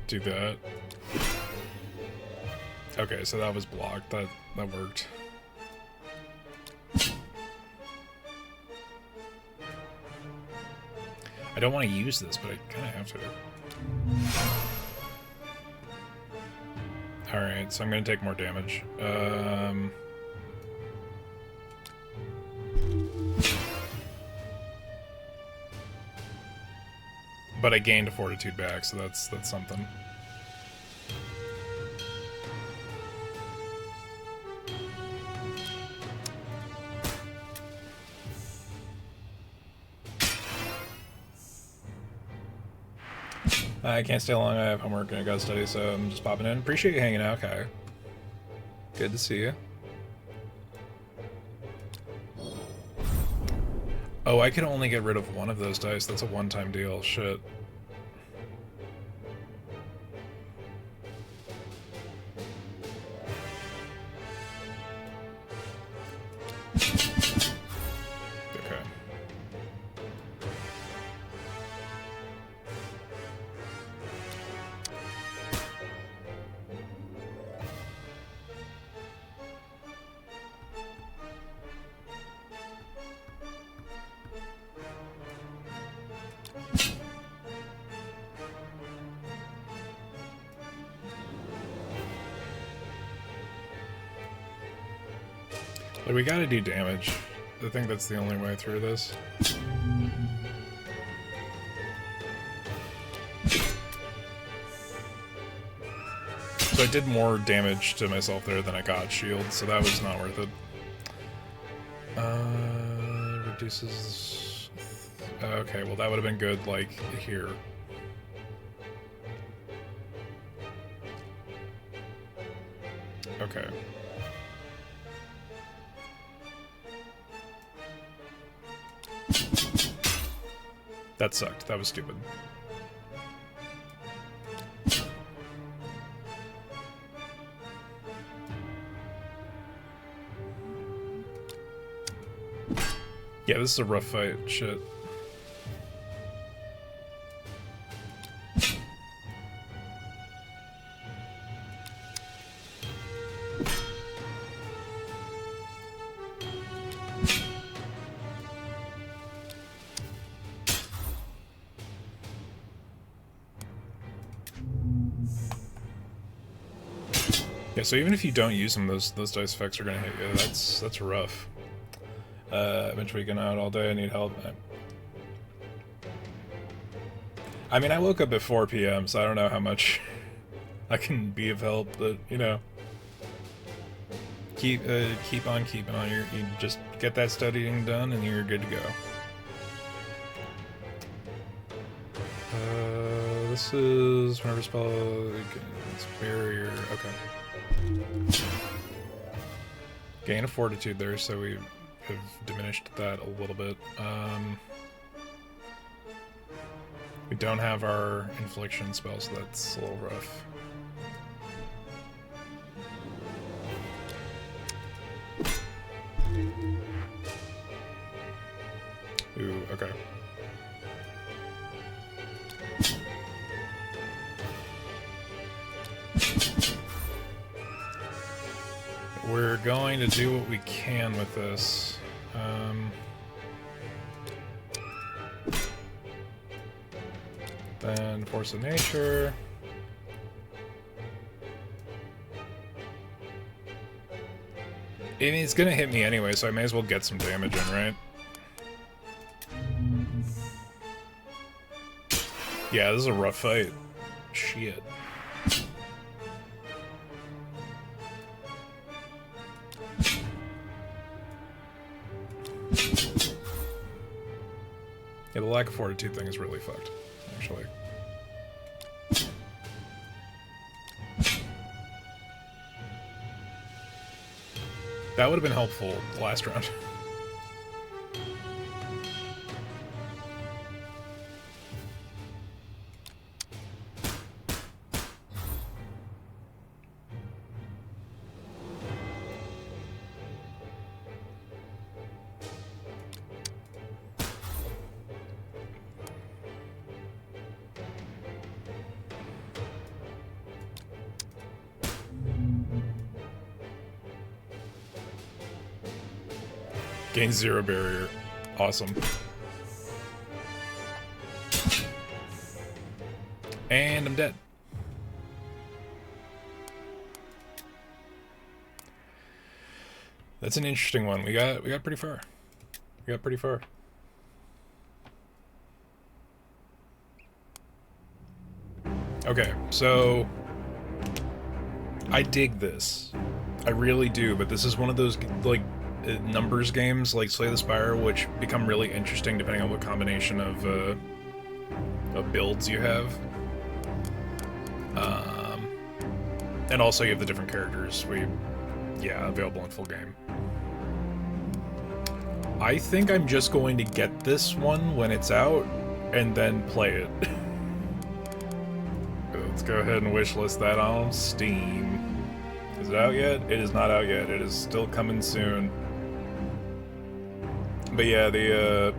do that. Okay, so that was blocked. That worked. I don't want to use this, but I kind of have to. Alright, so I'm going to take more damage. But I gained a fortitude back, so that's something. I can't stay long, I have homework and I gotta study, so I'm just popping in. Appreciate you hanging out, Kai. Good to see you. Oh, I can only get rid of 1 of those dice. That's a one-time deal. Shit. Okay. Like, we gotta do damage. I think that's the only way through this. So I did more damage to myself there than I got shield, so that was not worth it. Reduces... okay, well that would have been good, like, here. Okay. That sucked. That was stupid. Yeah, this is a rough fight. Shit. Yeah, so even if you don't use them, those dice effects are gonna hit you. That's rough. I've been tweaking out all day. I need help. I mean, I woke up at 4 p.m., so I don't know how much I can be of help, but you know, keep on keeping on. You just get that studying done, and you're good to go. This is whenever spell. It's barrier. Okay. Gain of fortitude there, so we have diminished that a little bit. We don't have our infliction spell, so that's a little rough. Ooh, okay. We're going to do what we can with this. Then Force of Nature. It's gonna hit me anyway, so I may as well get some damage in, right? Yeah, this is a rough fight. Shit. Yeah, the lack of fortitude thing is really fucked, actually. That would have been helpful last round. Gain 0 barrier. Awesome. And I'm dead. That's an interesting one. We got pretty far. We got pretty far. Okay, so I dig this. I really do, but this is one of those like numbers games like Slay the Spire, which become really interesting depending on what combination of builds you have. And also you have the different characters available in full game. I think I'm just going to get this one when it's out and then play it. Let's go ahead and wishlist that on Steam. Is it out yet? It is not out yet. It is still coming soon. But yeah, the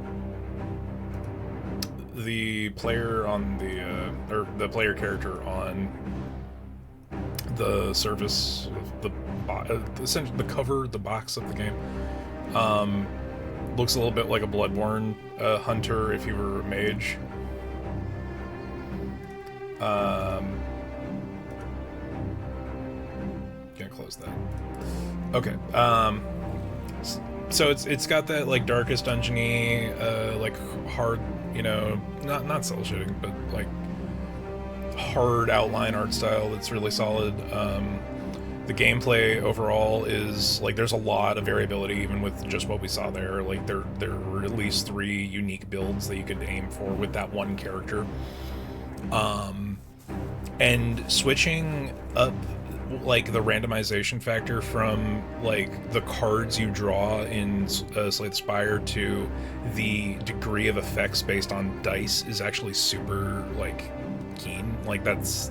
player on the player character on the surface of essentially the cover, the box of the game, looks a little bit like a Bloodborne hunter if you were a mage. Gonna close that. Okay. So it's got that like darkest dungeony, like hard, you know, not cell shading, but like hard outline art style that's really solid. The gameplay overall is like there's a lot of variability even with just what we saw there. Like there were at least 3 unique builds that you could aim for with that one character. And switching up like the randomization factor from like the cards you draw in Slay the Spire to the degree of effects based on dice is actually super like keen. Like that's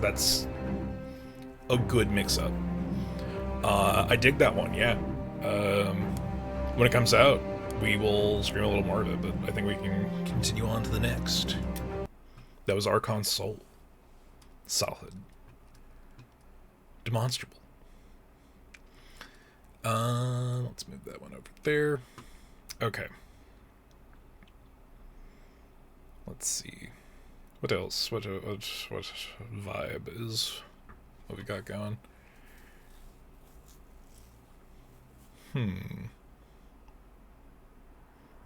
a good mix up. I dig that one, yeah. When it comes out, we will scream a little more of it, but I think we can continue on to the next. That was Archon Soul. Solid. Demonstrable. Let's move that one over there. Okay. Let's see. What else? What vibe is what we got going?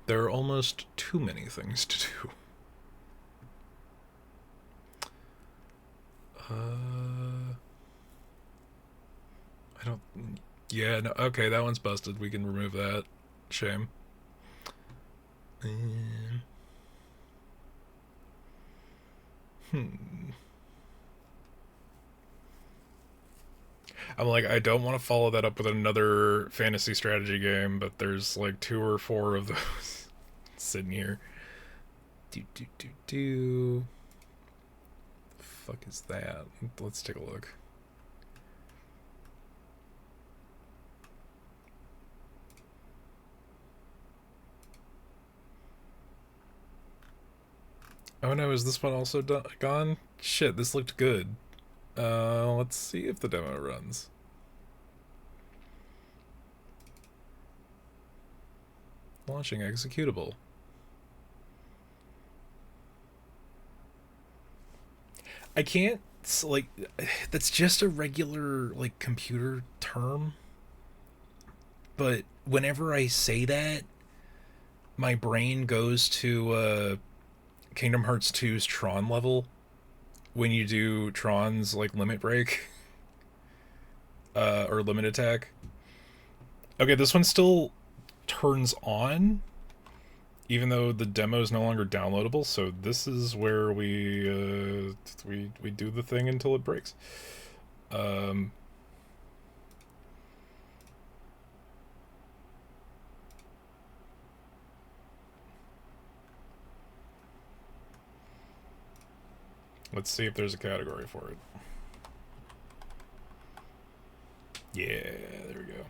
There are almost too many things to do. I don't... Yeah, no, okay, that one's busted. We can remove that. Shame. I'm like, I don't want to follow that up with another fantasy strategy game, but there's like 2 or 4 of those sitting here. The fuck is that? Let's take a look. Oh no, is this one also gone? Shit, this looked good. Let's see if the demo runs. Launching executable. I can't, like, that's just a regular, like, computer term. But whenever I say that, my brain goes to, Kingdom Hearts 2's Tron level. When you do Tron's, like, limit break. Or limit attack. Okay, this one still turns on, even though the demo is no longer downloadable, so this is where we do the thing until it breaks. Let's see if there's a category for it. Yeah, there we go.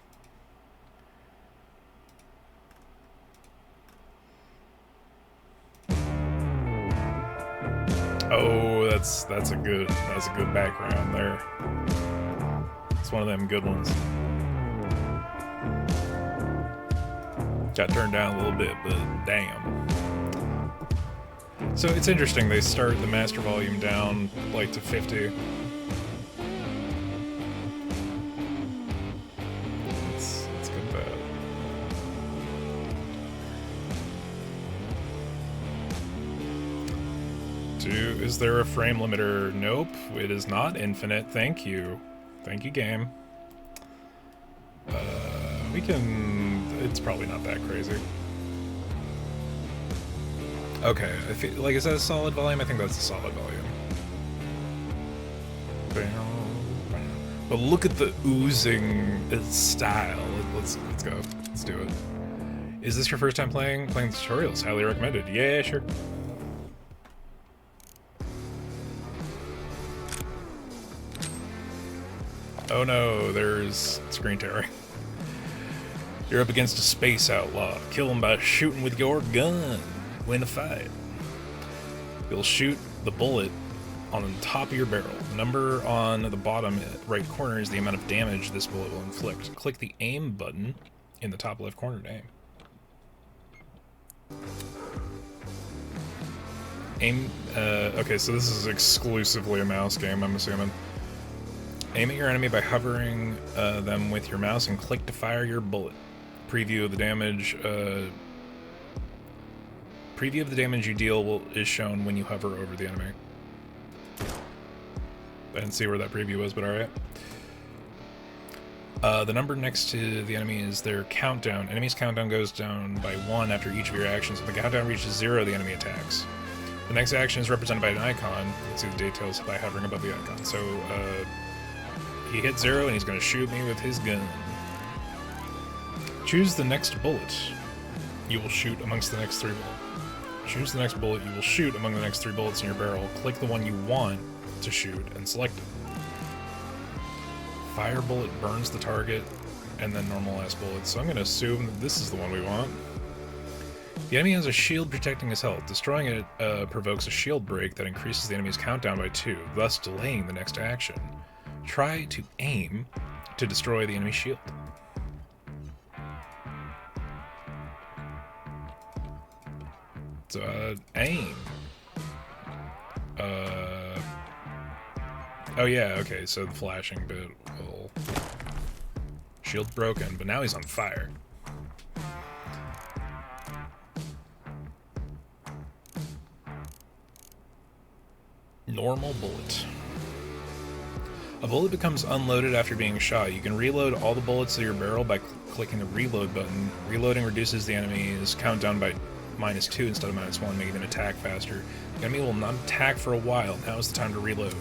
Oh, that's a good background there. It's one of them good ones. Got turned down a little bit, but damn. So it's interesting, they start the master volume down like to 50. It's good bad. Is there a frame limiter? Nope, it is not infinite. Thank you. Thank you, game. We can... It's probably not that crazy. Okay, I feel like, is that a solid volume? I think that's a solid volume. But look at the oozing style. Let's go. Let's do it. Is this your first time playing the tutorials? Highly recommended. Yeah, sure. Oh no, there's screen tearing. You're up against a space outlaw. Kill him by shooting with your gun. Win a fight. You'll shoot the bullet on the top of your barrel. The number on the bottom right corner is the amount of damage this bullet will inflict. Click the aim button in the top left corner to aim. Okay, so this is exclusively a mouse game, I'm assuming. Aim at your enemy by hovering them with your mouse and click to fire your bullet. Preview of the damage you deal is shown when you hover over the enemy. I didn't see where that preview was, but alright. The number next to the enemy is their countdown. Enemy's countdown goes down by 1 after each of your actions. If the countdown reaches 0, the enemy attacks. The next action is represented by an icon. You can see the details by hovering above the icon. So, he hit 0 and he's going to shoot me with his gun. Choose the next bullet. You will shoot amongst the next 3 bullets. Choose the next bullet. You will shoot among the next 3 bullets in your barrel. Click the one you want to shoot and select it. Fire bullet burns the target, and then normal ass bullets. So I'm going to assume that this is the one we want. The enemy has a shield protecting his health. Destroying it provokes a shield break that increases the enemy's countdown by 2, thus delaying the next action. Try to aim to destroy the enemy shield. So, aim. Oh yeah, okay, so the flashing bit will... Shield broken, but now he's on fire. Normal bullet. A bullet becomes unloaded after being shot. You can reload all the bullets to your barrel by clicking the reload button. Reloading reduces the enemy's countdown by -2 instead of -1, making them attack faster. The enemy will not attack for a while. Now is the time to reload.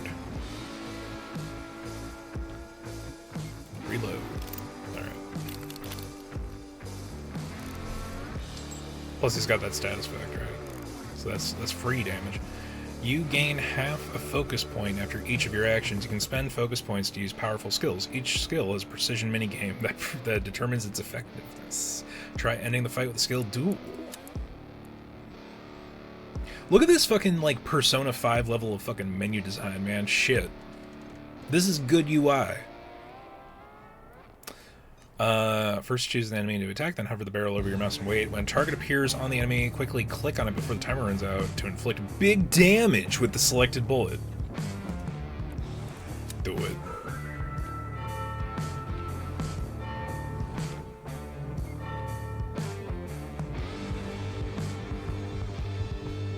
Reload. Alright. Plus he's got that status effect, right? So that's free damage. You gain half a focus point after each of your actions. You can spend focus points to use powerful skills. Each skill is a precision minigame that determines its effectiveness. Try ending the fight with a skill duel. Look at this fucking, like, Persona 5 level of fucking menu design, man. Shit. This is good UI. First choose an enemy to attack, then hover the barrel over your mouse and wait. When a target appears on the enemy, quickly click on it before the timer runs out to inflict big damage with the selected bullet. Do it.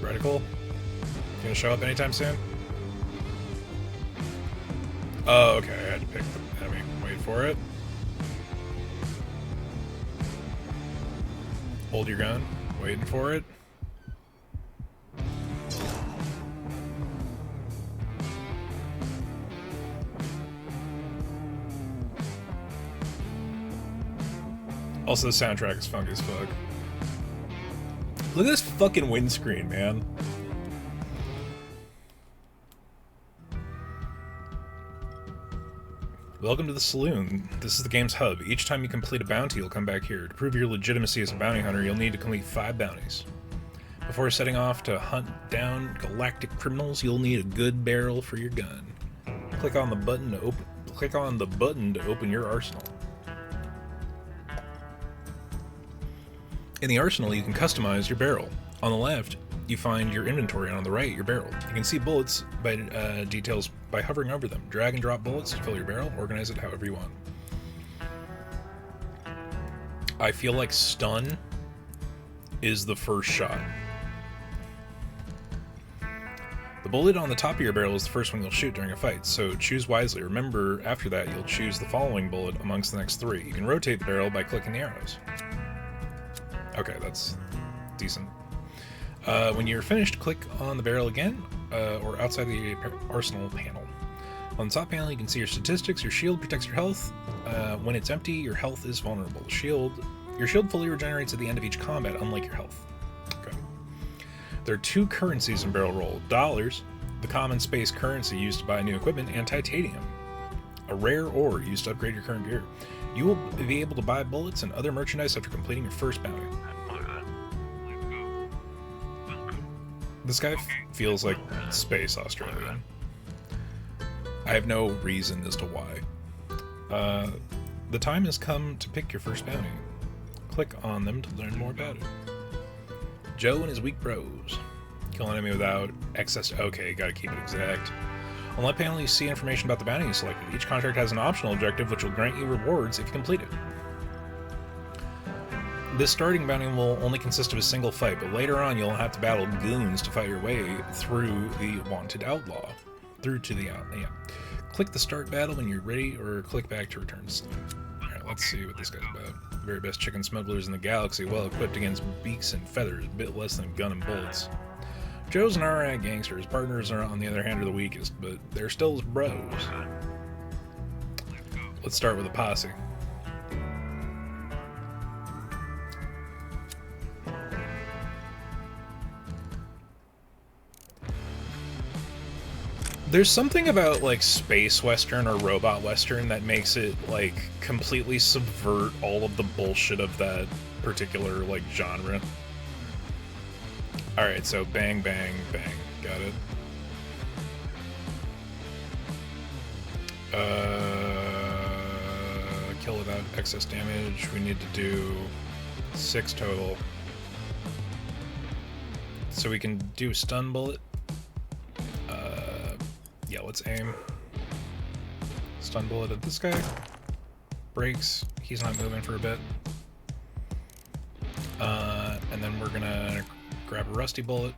Reticle? Gonna show up anytime soon? Oh, okay, I had to pick the enemy. Wait for it. Hold your gun, waiting for it. Also, the soundtrack is funky as fuck. Look at this fucking windscreen, man. Welcome to the saloon. This is the game's hub. Each time you complete a bounty, you'll come back here. To prove your legitimacy as a bounty hunter, you'll need to complete 5 bounties. Before setting off to hunt down galactic criminals, you'll need a good barrel for your gun. Click on the button to open your arsenal. In the arsenal, you can customize your barrel. On the left, you find your inventory, and on the right, your barrel. You can see bullets by details by hovering over them. Drag and drop bullets to fill your barrel. Organize it however you want. I feel like stun is the first shot. The bullet on the top of your barrel is the first one you'll shoot during a fight, so choose wisely. Remember, after that, you'll choose the following bullet amongst the next 3. You can rotate the barrel by clicking the arrows. Okay, that's decent. When you're finished, click on the barrel again, or outside the arsenal panel. On the top panel, you can see your statistics. Your shield protects your health. When it's empty, your health is vulnerable. Your shield fully regenerates at the end of each combat, unlike your health. Okay. There are 2 currencies in Barrel Roll. Dollars, the common space currency used to buy new equipment, and titanium, a rare ore used to upgrade your current gear. You will be able to buy bullets and other merchandise after completing your first bounty. This guy feels like space Australian. I have no reason as to why. The time has come to pick your first bounty. Click on them to learn more about it. Joe and his weak bros. Kill an enemy without excess... Okay, gotta keep it exact. On the left panel, you see information about the bounty you selected. Each contract has an optional objective which will grant you rewards if you complete it. This starting bounty will only consist of a single fight, but later on you'll have to battle goons to fight your way through the wanted outlaw. Yeah. Click the start battle when you're ready, or click back to return to sleep. Alright, let's see what this guy's about. Very best chicken smugglers in the galaxy, well equipped against beaks and feathers, a bit less than gun and bullets. Joe's an alright gangster. His partners are, on the other hand, are the weakest, but they're still his bros. Let's start with a posse. There's something about, like, space western or robot western that makes it, like, completely subvert all of the bullshit of that particular, like, genre. Alright, so bang, bang, bang. Got it. Kill without excess damage. We need to do 6 total. So we can do stun bullet. Yeah, let's aim. Stun bullet at this guy. Breaks. He's not moving for a bit. And then we're gonna grab a rusty bullet.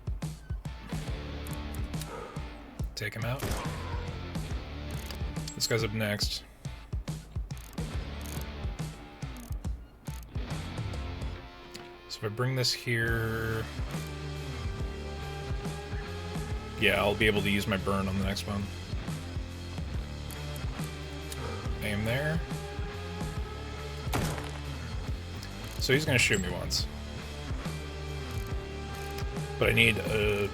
Take him out. This guy's up next. So if I bring this here... Yeah, I'll be able to use my burn on the next one. Aim there. So he's gonna shoot me once. But I need a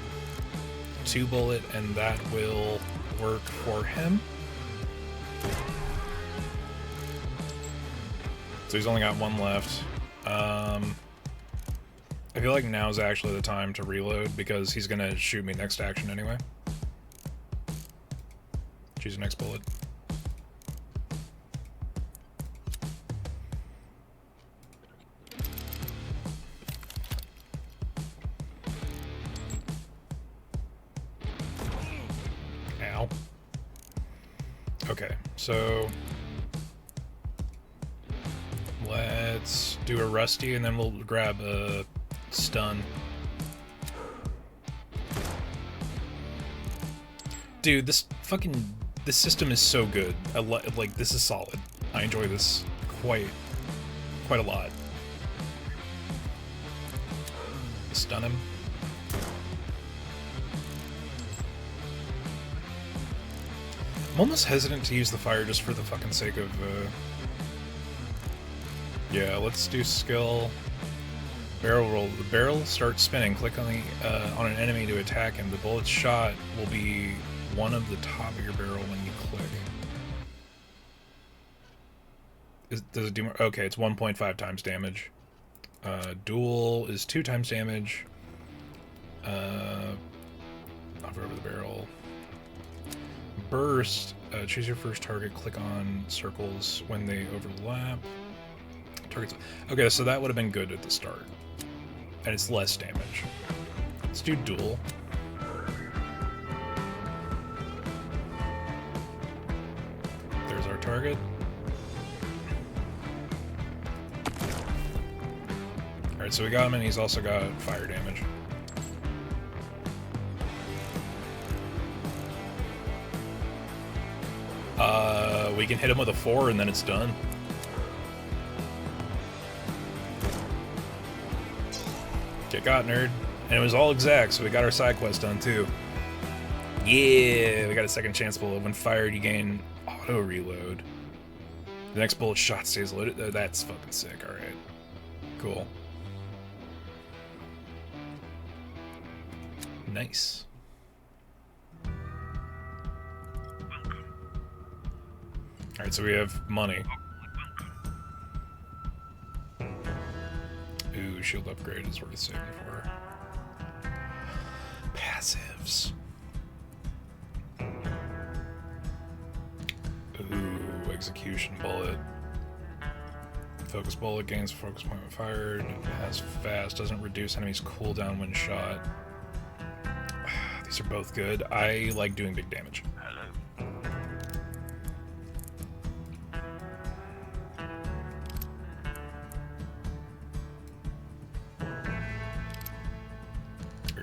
2 bullet, and that will work for him. So he's only got 1 left. I feel like now's actually the time to reload, because he's gonna shoot me next action anyway. Choose the next bullet. Ow. Okay, so let's do a rusty, and then we'll grab a stun. Dude, this system is so good. Like, this is solid. I enjoy this quite a lot. Stun him. I'm almost hesitant to use the fire just for the fucking sake of, yeah, let's do skill. Barrel roll. The barrel starts spinning. Click on on an enemy to attack him. The bullet's shot will be one of the top of your barrel when you click. Does it do more? Okay, it's 1.5 times damage. Duel is 2 times damage. Hover over the barrel. Burst. Choose your first target. Click on circles when they overlap. Targets. Okay, so that would have been good at the start. And it's less damage. Let's do duel. There's our target. Alright, so we got him, and he's also got fire damage. We can hit him with a 4 and then it's done. Get got, nerd. And it was all exact, so we got our side quest done too. Yeah, we got a second chance bullet. When fired, you gain auto reload. The next bullet shot stays loaded. That's fucking sick. Alright. Cool. Nice. Alright, so we have money. Ooh, shield upgrade is worth saving for. Passives. Ooh, execution bullet. Focus bullet gains focus point when fired. Has fast, doesn't reduce enemies' cooldown when shot. These are both good. I like doing big damage.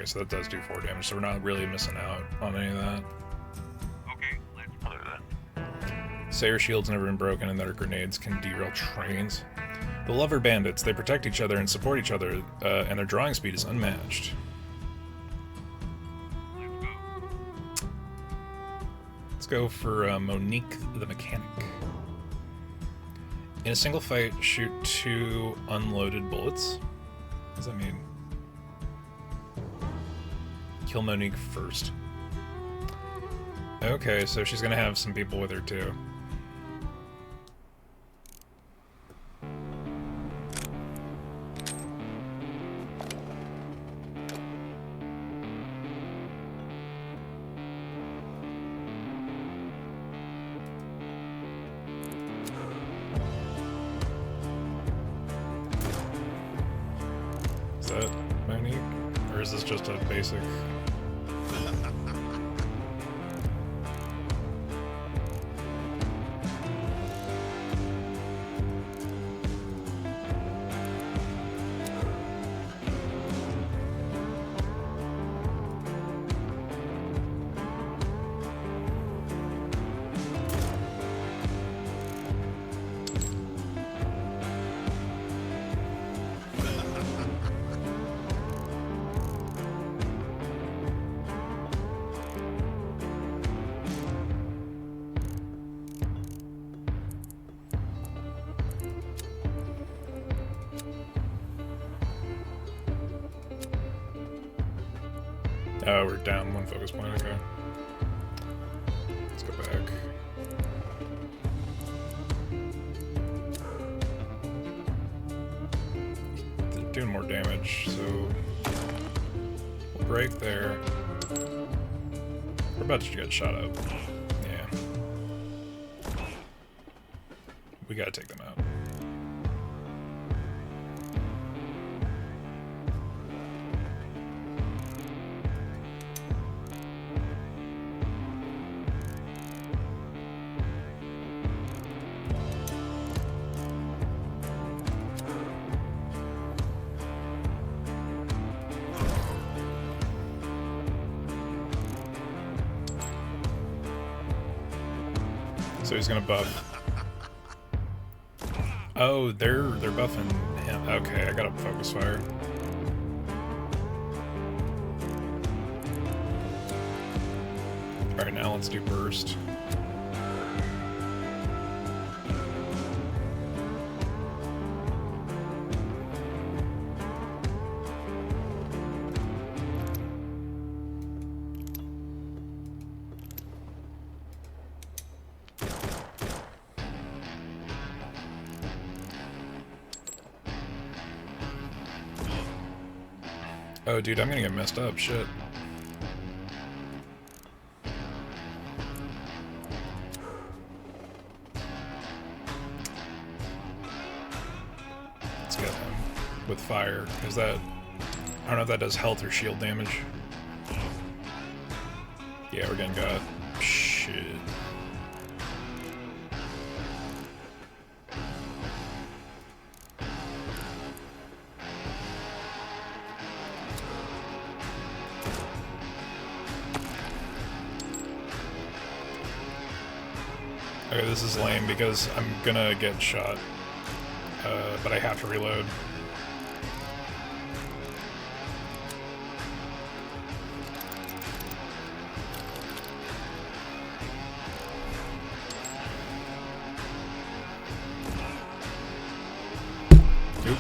So that does do 4 damage, so we're not really missing out on any of that. Okay, let's play that. Sayer shields never been broken, and that our grenades can derail trains. The Lover Bandits, they protect each other and support each other, and their drawing speed is unmatched. Let's go for Monique the Mechanic. In a single fight, shoot 2 unloaded bullets. What does that mean? Kill Monique first. Okay, so she's gonna have some people with her too. just a basic. Oh, we're down one focus point, okay. Let's go back. They're doing more damage, so we'll break there. We're about to get shot up. Yeah. We gotta take them out. So he's gonna buff. Oh, they're buffing him. Okay, I got a focus fire. Alright, now let's do burst. Oh, dude, I'm gonna get messed up. Shit. Let's get him with fire, because that... I don't know if that does health or shield damage. Yeah, we're getting got. Shit. Okay, this is lame because I'm gonna get shot, but I have to reload. Oop.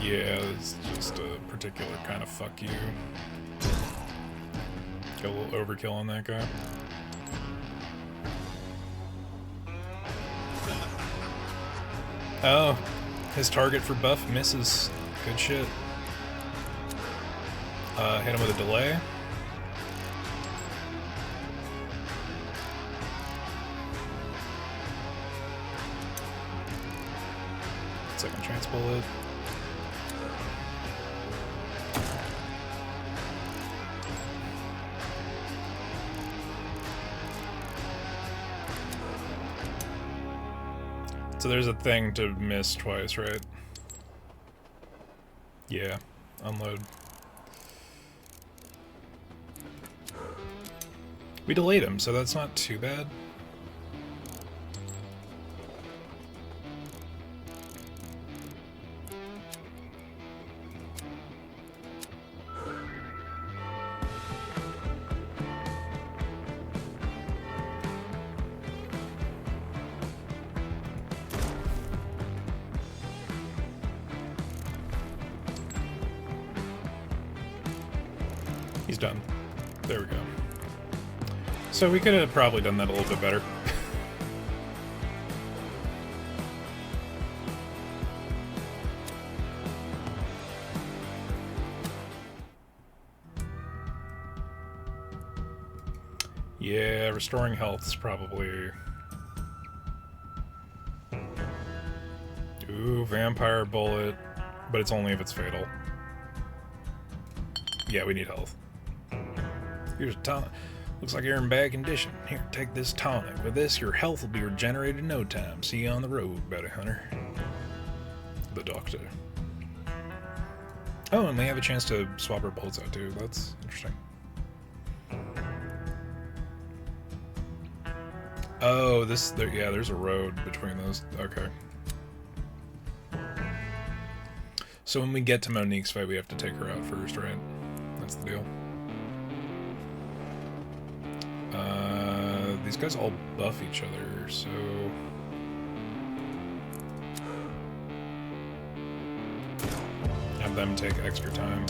Yeah, it's just a particular kind of fuck you. Got a little overkill on that guy. Oh, his target for buff misses. Good shit. Hit him with a delay. Second chance bullet. So there's a thing to miss twice, right? Yeah, unload. We delayed him, so that's not too bad. He's done. There we go. So we could have probably done that a little bit better. Yeah, restoring health is probably... Ooh, vampire bullet. But it's only if it's fatal. Yeah, we need health. Here's a tonic. Looks like you're in bad condition. Here, take this tonic. With this, your health will be regenerated in no time. See you on the road, bounty hunter. The doctor. Oh, and we have a chance to swap our bullets out too. That's interesting. Oh, yeah, there's a road between those. Okay. So when we get to Monique's fight, we have to take her out first, right? That's the deal. These guys all buff each other, so... have them take extra time.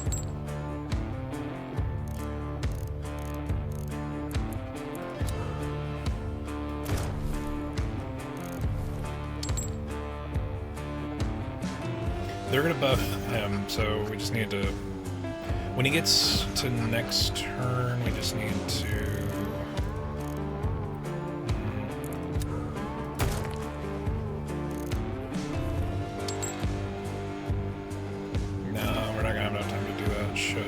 They're gonna buff him, so we just need to... when he gets to next turn, we just need to... no, we're not gonna have enough time to do that. Shit.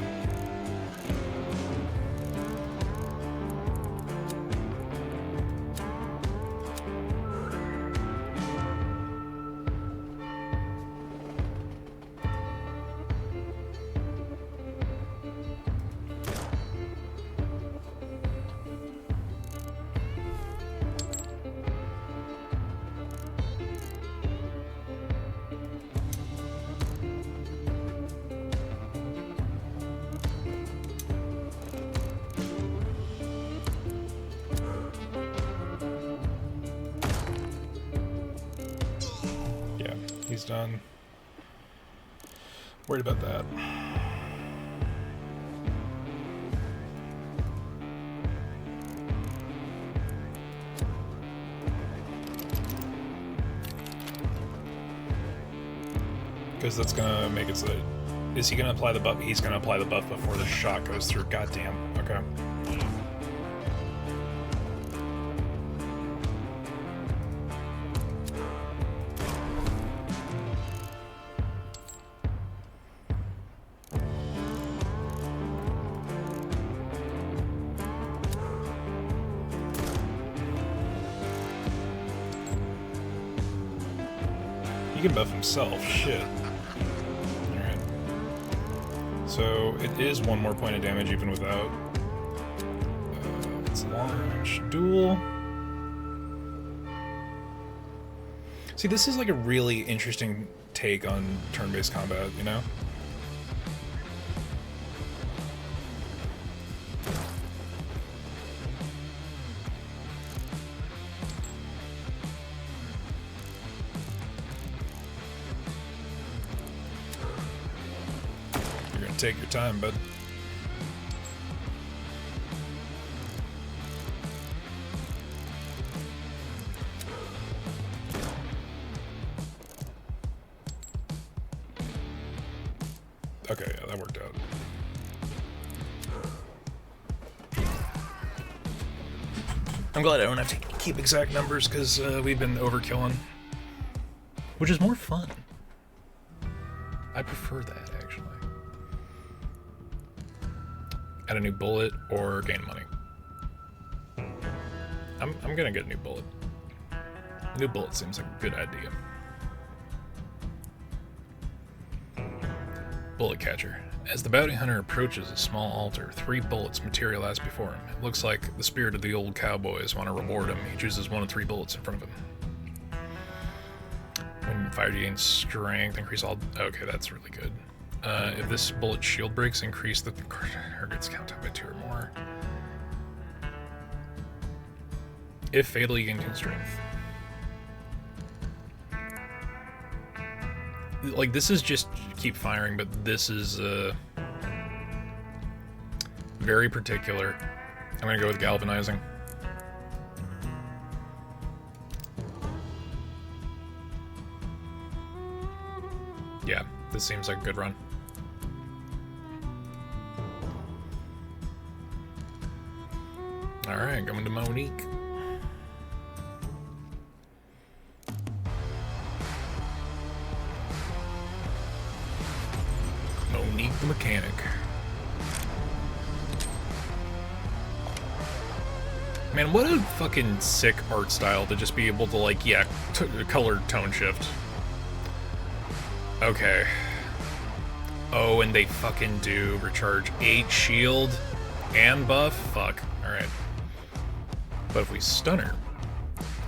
He's done. Worried about that. Because that's gonna make it so that... is he gonna apply the buff? He's gonna apply the buff before the shot goes through. Goddamn. Okay. He can buff himself, shit. Alright. So, it is one more point of damage even without. Let's launch duel. See, this is like a really interesting take on turn-based combat, you know? Take your time, bud. Okay, yeah, that worked out. I'm glad I don't have to keep exact numbers because we've been overkilling. Which is more fun. I prefer that, actually. Add a new bullet or gain money. I'm gonna get a new bullet. A new bullet seems like a good idea. Bullet catcher. As the bounty hunter approaches a small altar, 3 bullets materialize before him. It looks like the spirit of the old cowboys want to reward him. He chooses 1 of 3 bullets in front of him. When fired, you gain strength, increase all... okay, that's really good. If this bullet shield breaks, increase the target's countdown by 2 or more. If fatal, you gain 2 strength. Like, this is just keep firing, but this is very particular. I'm gonna go with galvanizing. Yeah, this seems like a good run. Alright, going to Monique. The mechanic. Man, what a fucking sick art style to just be able to, like, yeah, color tone shift. Okay. Oh, and they fucking do recharge 8 shield and buff? Fuck. Alright. But if we stun her,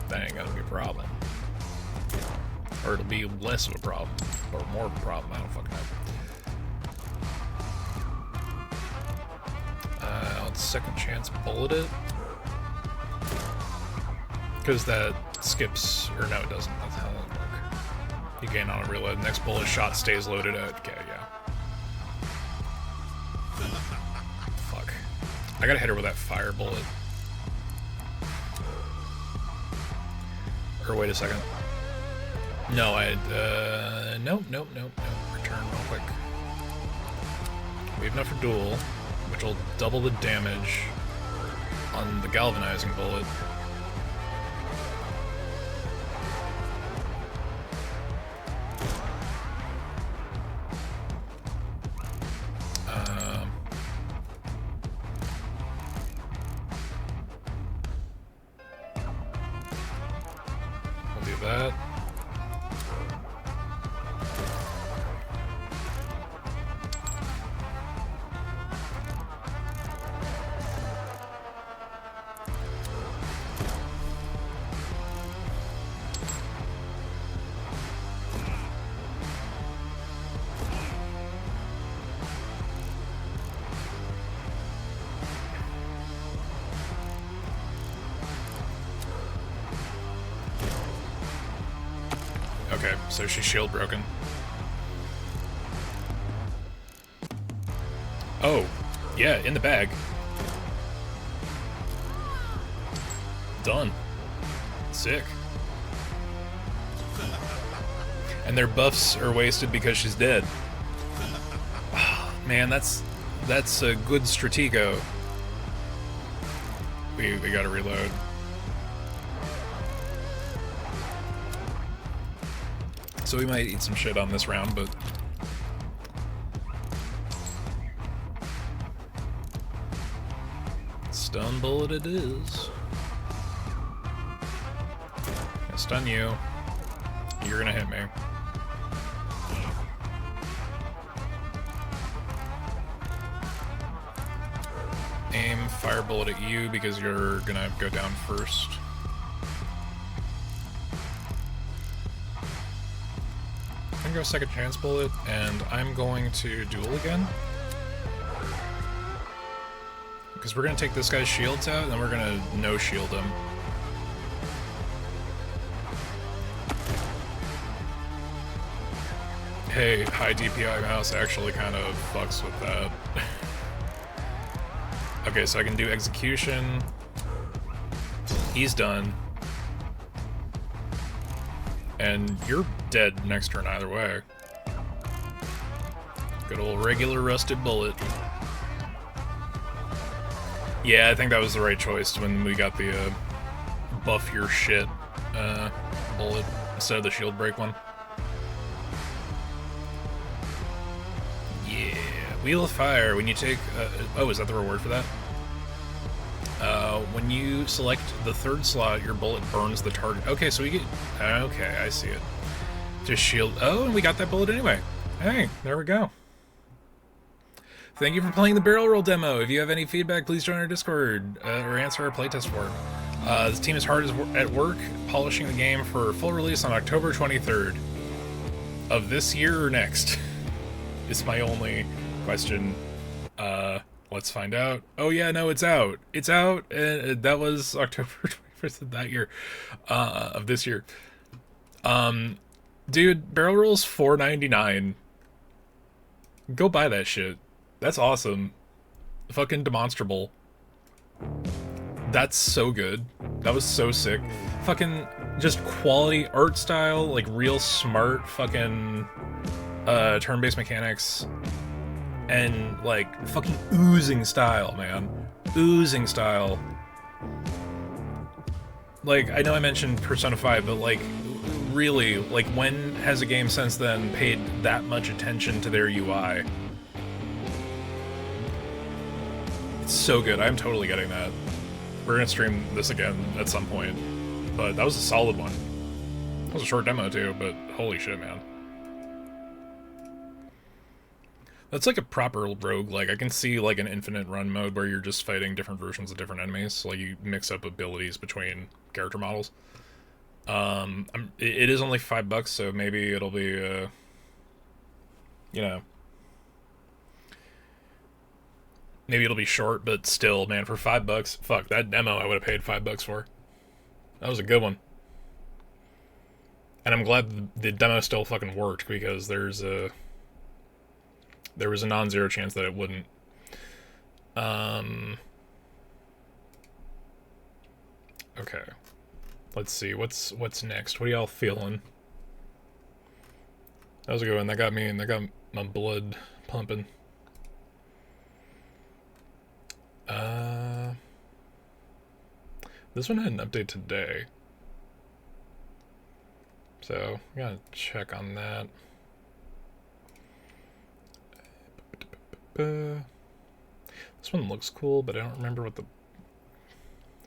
that ain't gonna be a problem. Or it'll be less of a problem. Or more of a problem, I don't fucking know. Let's second chance bullet it. Because that skips, or no it doesn't, that's how that work. You gain on a reload, next bullet shot stays loaded out. Okay, yeah. Fuck. I gotta hit her with that fire bullet. Or wait a second. No, nope. Return real quick. We have enough for duel, which will double the damage on the galvanizing bullet. We'll do that. Okay, so she's shield broken. Oh, yeah, in the bag. Done. Sick. And their buffs are wasted because she's dead. Oh, man, that's a good stratego. We gotta reload. So we might eat some shit on this round, but... Stun bullet it is. I stun you. You're gonna hit me. Aim fire bullet at you because you're gonna go down first. I'm gonna go second chance bullet, and I'm going to duel again. Because we're gonna take this guy's shields out, and then we're gonna no-shield him. Hey, high DPI mouse actually kind of fucks with that. Okay, so I can do execution. He's done. And you're dead next turn either way. Good old regular rusted bullet. Yeah, I think that was the right choice when we got the buff your shit bullet instead of the shield break one. Yeah, Wheel of Fire. When you take... oh, is that the reward for that? When you select the third slot, your bullet burns the target. Okay, so we get... Okay, I see it. Just shield... Oh, and we got that bullet anyway. Hey, there we go. Thank you for playing the barrel roll demo. If you have any feedback, please join our Discord or answer our playtest form. This team is hard at work polishing the game for full release on October 23rd of this year or next. It's my only question. Let's find out. Oh yeah, no, it's out. It's out. That was October 21st of that year, of this year. Dude, barrel roll's $4.99. Go buy that shit. That's awesome. Fucking Demonstrable. That's so good. That was so sick. Fucking just quality art style, like real smart fucking turn-based mechanics. And like fucking oozing style, man. Oozing style. Like, I know I mentioned Persona 5, but like really, like when has a game since then paid that much attention to their UI? So good. I'm totally getting that. We're gonna stream this again at some point. But that was a solid one. That was a short demo too, but holy shit, man. That's like a proper rogue. Like I can see like an infinite run mode where you're just fighting different versions of different enemies. So, like you mix up abilities between character models. It is only $5, so maybe it'll be, you know, maybe it'll be short, but still, man, for $5, fuck that demo I would have paid $5 for. That was a good one. And I'm glad the demo still fucking worked because there was a non-zero chance that it wouldn't. Okay. Let's see, what's next? What are y'all feeling? That was a good one. That got my blood pumping. This one had an update today. So, I gotta check on that. This one looks cool, but I don't remember what the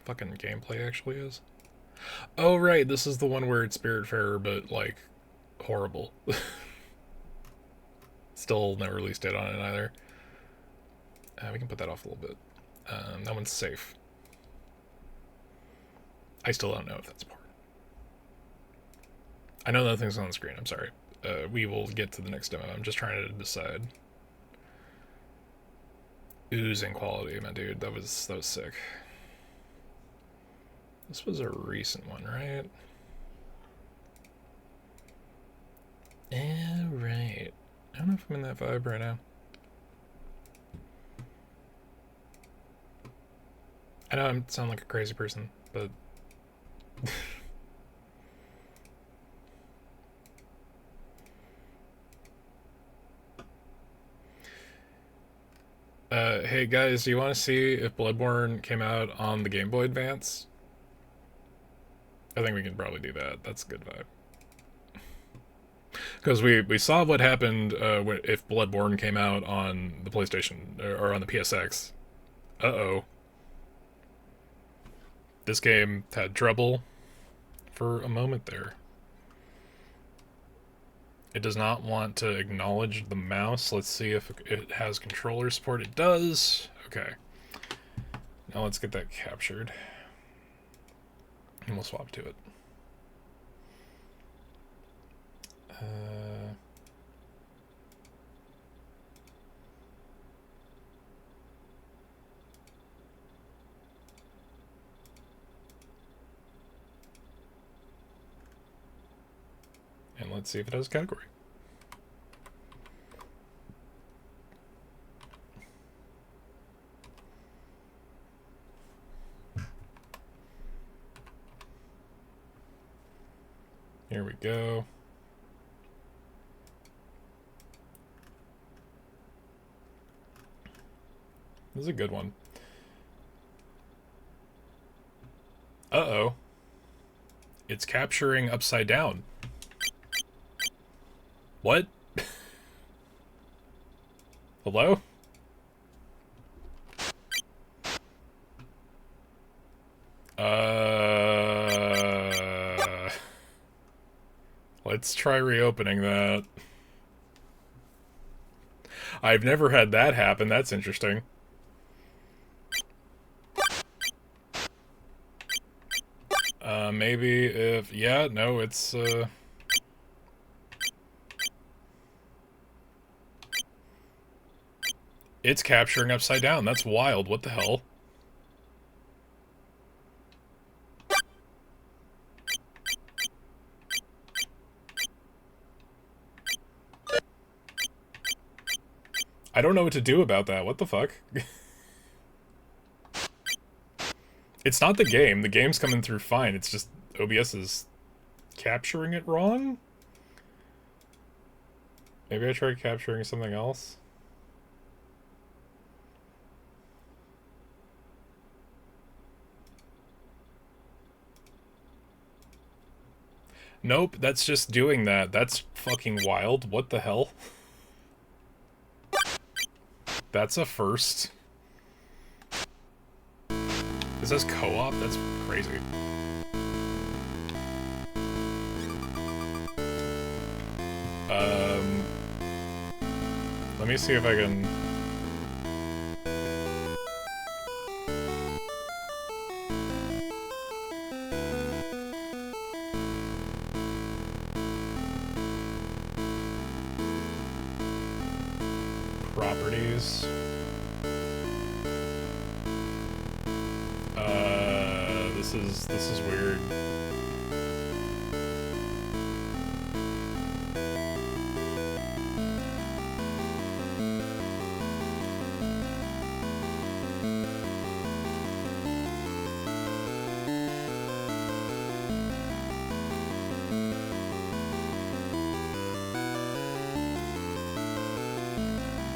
fucking gameplay actually is. Oh, right, this is the one where it's Spiritfarer, but, like, horrible. Still no release date on it either. We can put that off a little bit. That one's safe. I still don't know if that's part. I know nothing's on the screen, I'm sorry. We will get to the next demo. I'm just trying to decide. Oozing quality, my dude. That was sick. This was a recent one, right? Right. I don't know if I'm in that vibe right now. I know I sound like a crazy person, but... hey guys, do you want to see if Bloodborne came out on the Game Boy Advance? I think we can probably do that. That's a good vibe. Because we saw what happened if Bloodborne came out on the PlayStation, or on the PSX. Uh-oh. This game had trouble for a moment there. It does not want to acknowledge the mouse. Let's see if it has controller support. It does. Okay. Now let's get that captured. And we'll swap to it. And let's see if it has a category. Here we go. This is a good one. Uh-oh. It's capturing upside down. What? Hello? Let's try reopening that. I've never had that happen. That's interesting. Maybe if... Yeah, no, it's... It's capturing upside down. That's wild. What the hell? I don't know what to do about that. What the fuck? It's not the game. The game's coming through fine. It's just OBS is capturing it wrong? Maybe I tried capturing something else? Nope, that's just doing that. That's fucking wild. What the hell? That's a first. It says co-op? That's crazy. Let me see if I can... Properties. This is weird.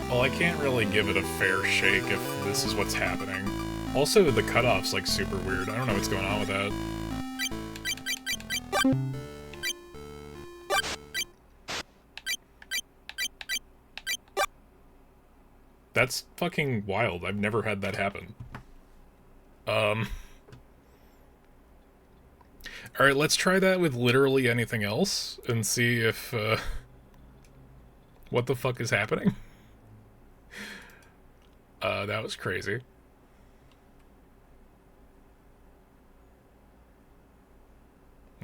Well, I can't really give it a fair shake if this is what's happening. Also, the cutoff's like super weird. I don't know what's going on with that. That's fucking wild. I've never had that happen. Alright, let's try that with literally anything else and see if, what the fuck is happening? That was crazy.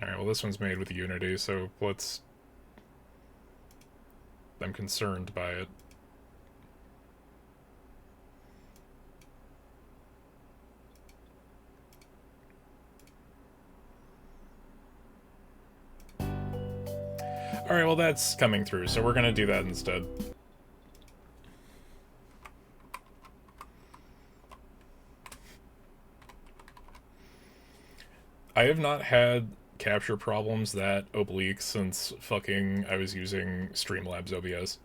Alright, well this one's made with Unity, so let's... I'm concerned by it. Alright, well that's coming through, so we're gonna do that instead. I have not had capture problems that oblique since fucking I was using Streamlabs OBS.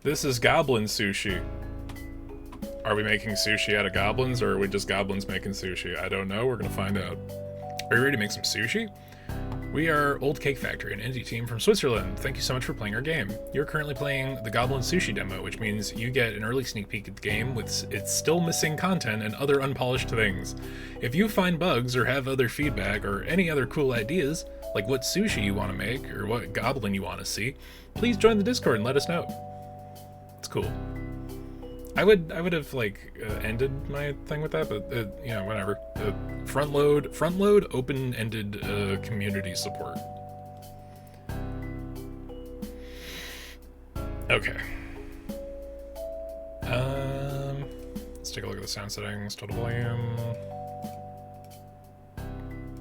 This is Goblin Sushi. Are we making sushi out of goblins, or are we just goblins making sushi? I don't know, we're gonna find out. Are you ready to make some sushi? We are Old Cake Factory, an indie team from Switzerland. Thank you so much for playing our game. You're currently playing the Goblin Sushi demo, which means you get an early sneak peek at the game with its still missing content and other unpolished things. If you find bugs or have other feedback or any other cool ideas, like what sushi you want to make or what goblin you want to see, please join the Discord and let us know. It's cool. I would have like ended my thing with that, but you know, whatever. Front load, open-ended community support. Okay. Let's take a look at the sound settings. Total volume.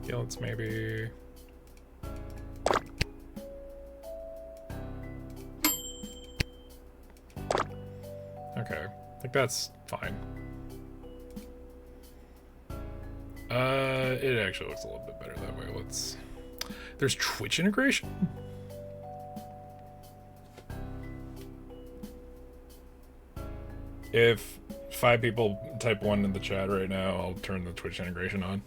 Yeah, let's maybe. Okay. I think that's fine. It actually looks a little bit better that way. Let's... There's Twitch integration? If 5 people type 1 in the chat right now, I'll turn the Twitch integration on.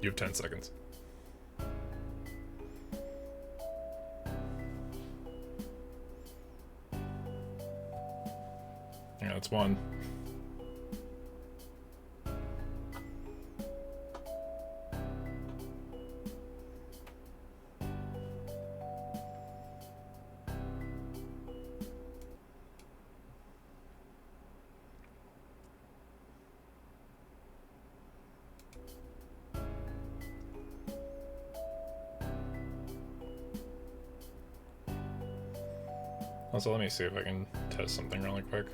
You have 10 seconds. Yeah, that's 1. Also, let me see if I can test something really quick.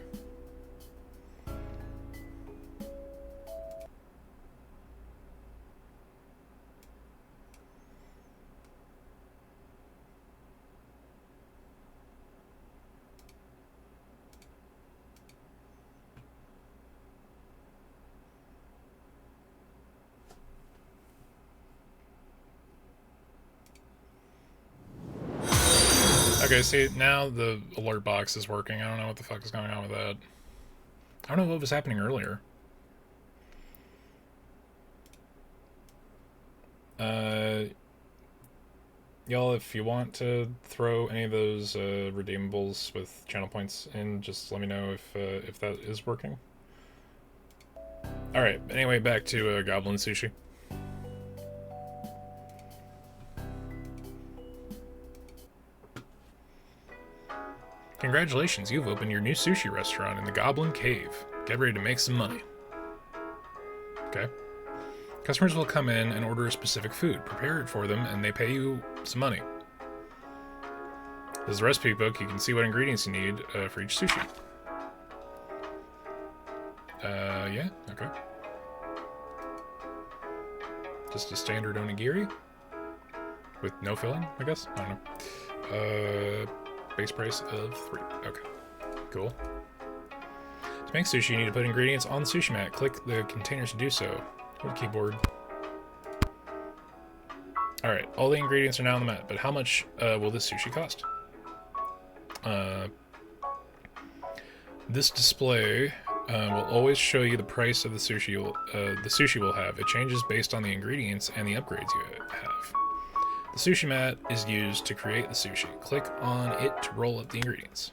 Okay, see, now the alert box is working. I don't know what the fuck is going on with that. I don't know what was happening earlier. Y'all, if you want to throw any of those redeemables with channel points in, just let me know if that is working. Alright, anyway, back to Goblin Sushi. Congratulations, you've opened your new sushi restaurant in the Goblin Cave. Get ready to make some money. Okay. Customers will come in and order a specific food. Prepare it for them, and they pay you some money. This is the recipe book. You can see what ingredients you need for each sushi. Yeah, okay. Just a standard onigiri? With no filling, I guess? I don't know. Base price of 3. Okay. Cool. To make sushi, you need to put ingredients on the sushi mat. Click the containers to do so. Or keyboard. Alright, all the ingredients are now on the mat, but how much will this sushi cost? This display will always show you the price of the sushi will have. It changes based on the ingredients and the upgrades you have. The sushi mat is used to create the sushi. Click on it to roll up the ingredients.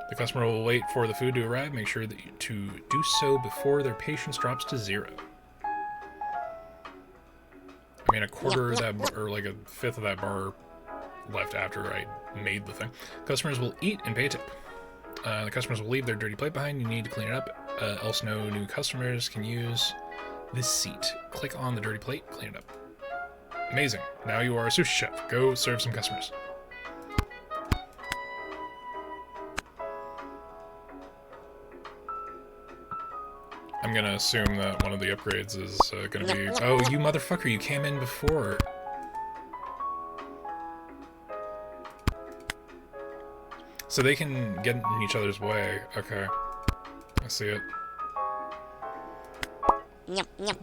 The customer will wait for the food to arrive. Make sure to do so before their patience drops to 0. I mean, a quarter of that, or like a fifth of that bar left after I made the thing. Customers will eat and pay a tip. The customers will leave their dirty plate behind. You need to clean it up, else no new customers can use this seat. Click on the dirty plate, clean it up. Amazing. Now you are a sushi chef. Go serve some customers. I'm gonna assume that one of the upgrades is gonna be... Oh, you motherfucker, you came in before. So they can get in each other's way. Okay. I see it.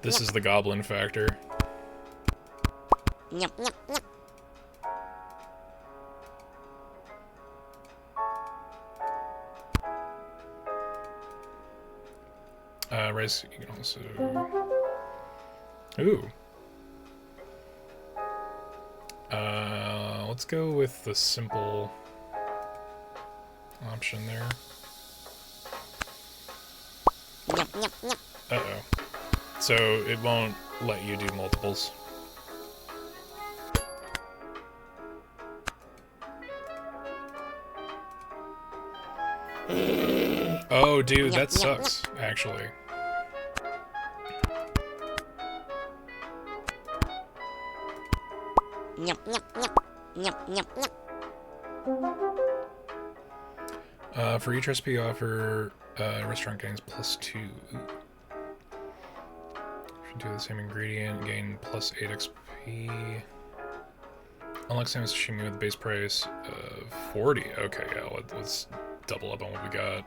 This is the goblin factor. Rice, you can also... Ooh. Let's go with the simple option there. Uh-oh. So it won't let you do multiples. Oh, dude, that sucks, actually. For each recipe, offer restaurant gains +2. Ooh. If you do the same ingredient, gain +8 XP. Unlock salmon sashimi with a base price of 40. Okay, yeah, let's double up on what we got.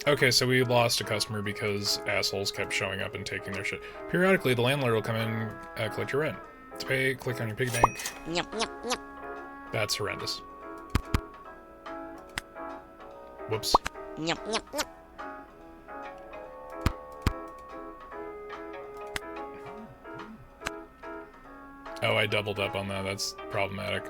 Okay, so we lost a customer because assholes kept showing up and taking their shit. Periodically, the landlord will come in and collect your rent. To pay, click on your piggy bank. That's horrendous. Whoops. Oh, I doubled up on that. That's problematic.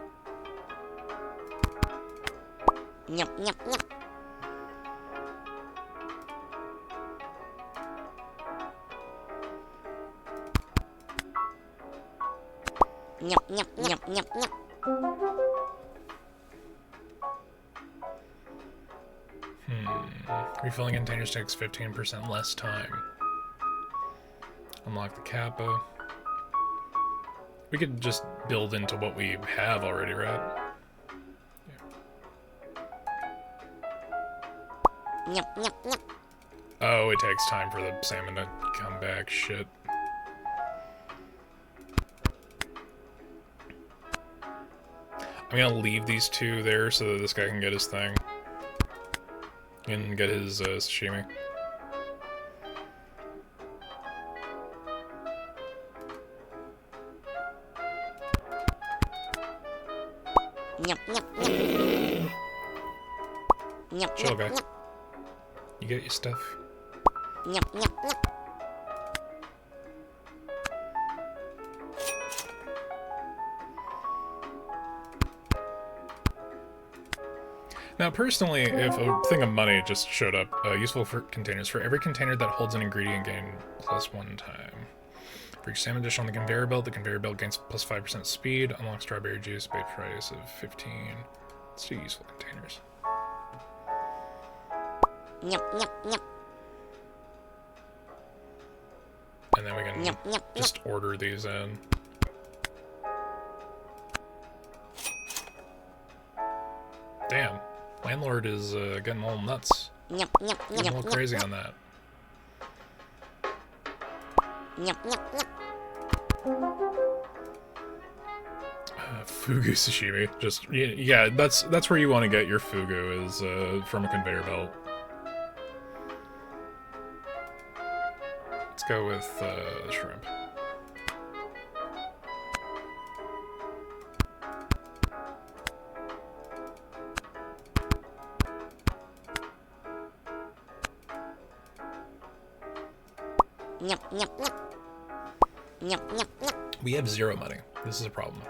Refilling containers takes 15% less time. Unlock the kappa. We could just build into what we have already, right? Yeah. Oh, it takes time for the salmon to come back. Shit. I'm gonna leave these two there so that this guy can get his thing. And get his sashimi. Chill, guy. You get your stuff. Now, personally, if a thing of money just showed up, useful for containers. For every container that holds an ingredient, gain +1 time. For each salmon dish on the conveyor belt gains +5% speed. Unlock strawberry juice, bait price of 15. Let's do useful containers. And then we can just order these in. Damn, landlord is getting all nuts. Getting a little crazy on that. Fugu sashimi. Just yeah, that's where you want to get your fugu is from a conveyor belt. Let's go with shrimp. We have 0 money. This is a problem.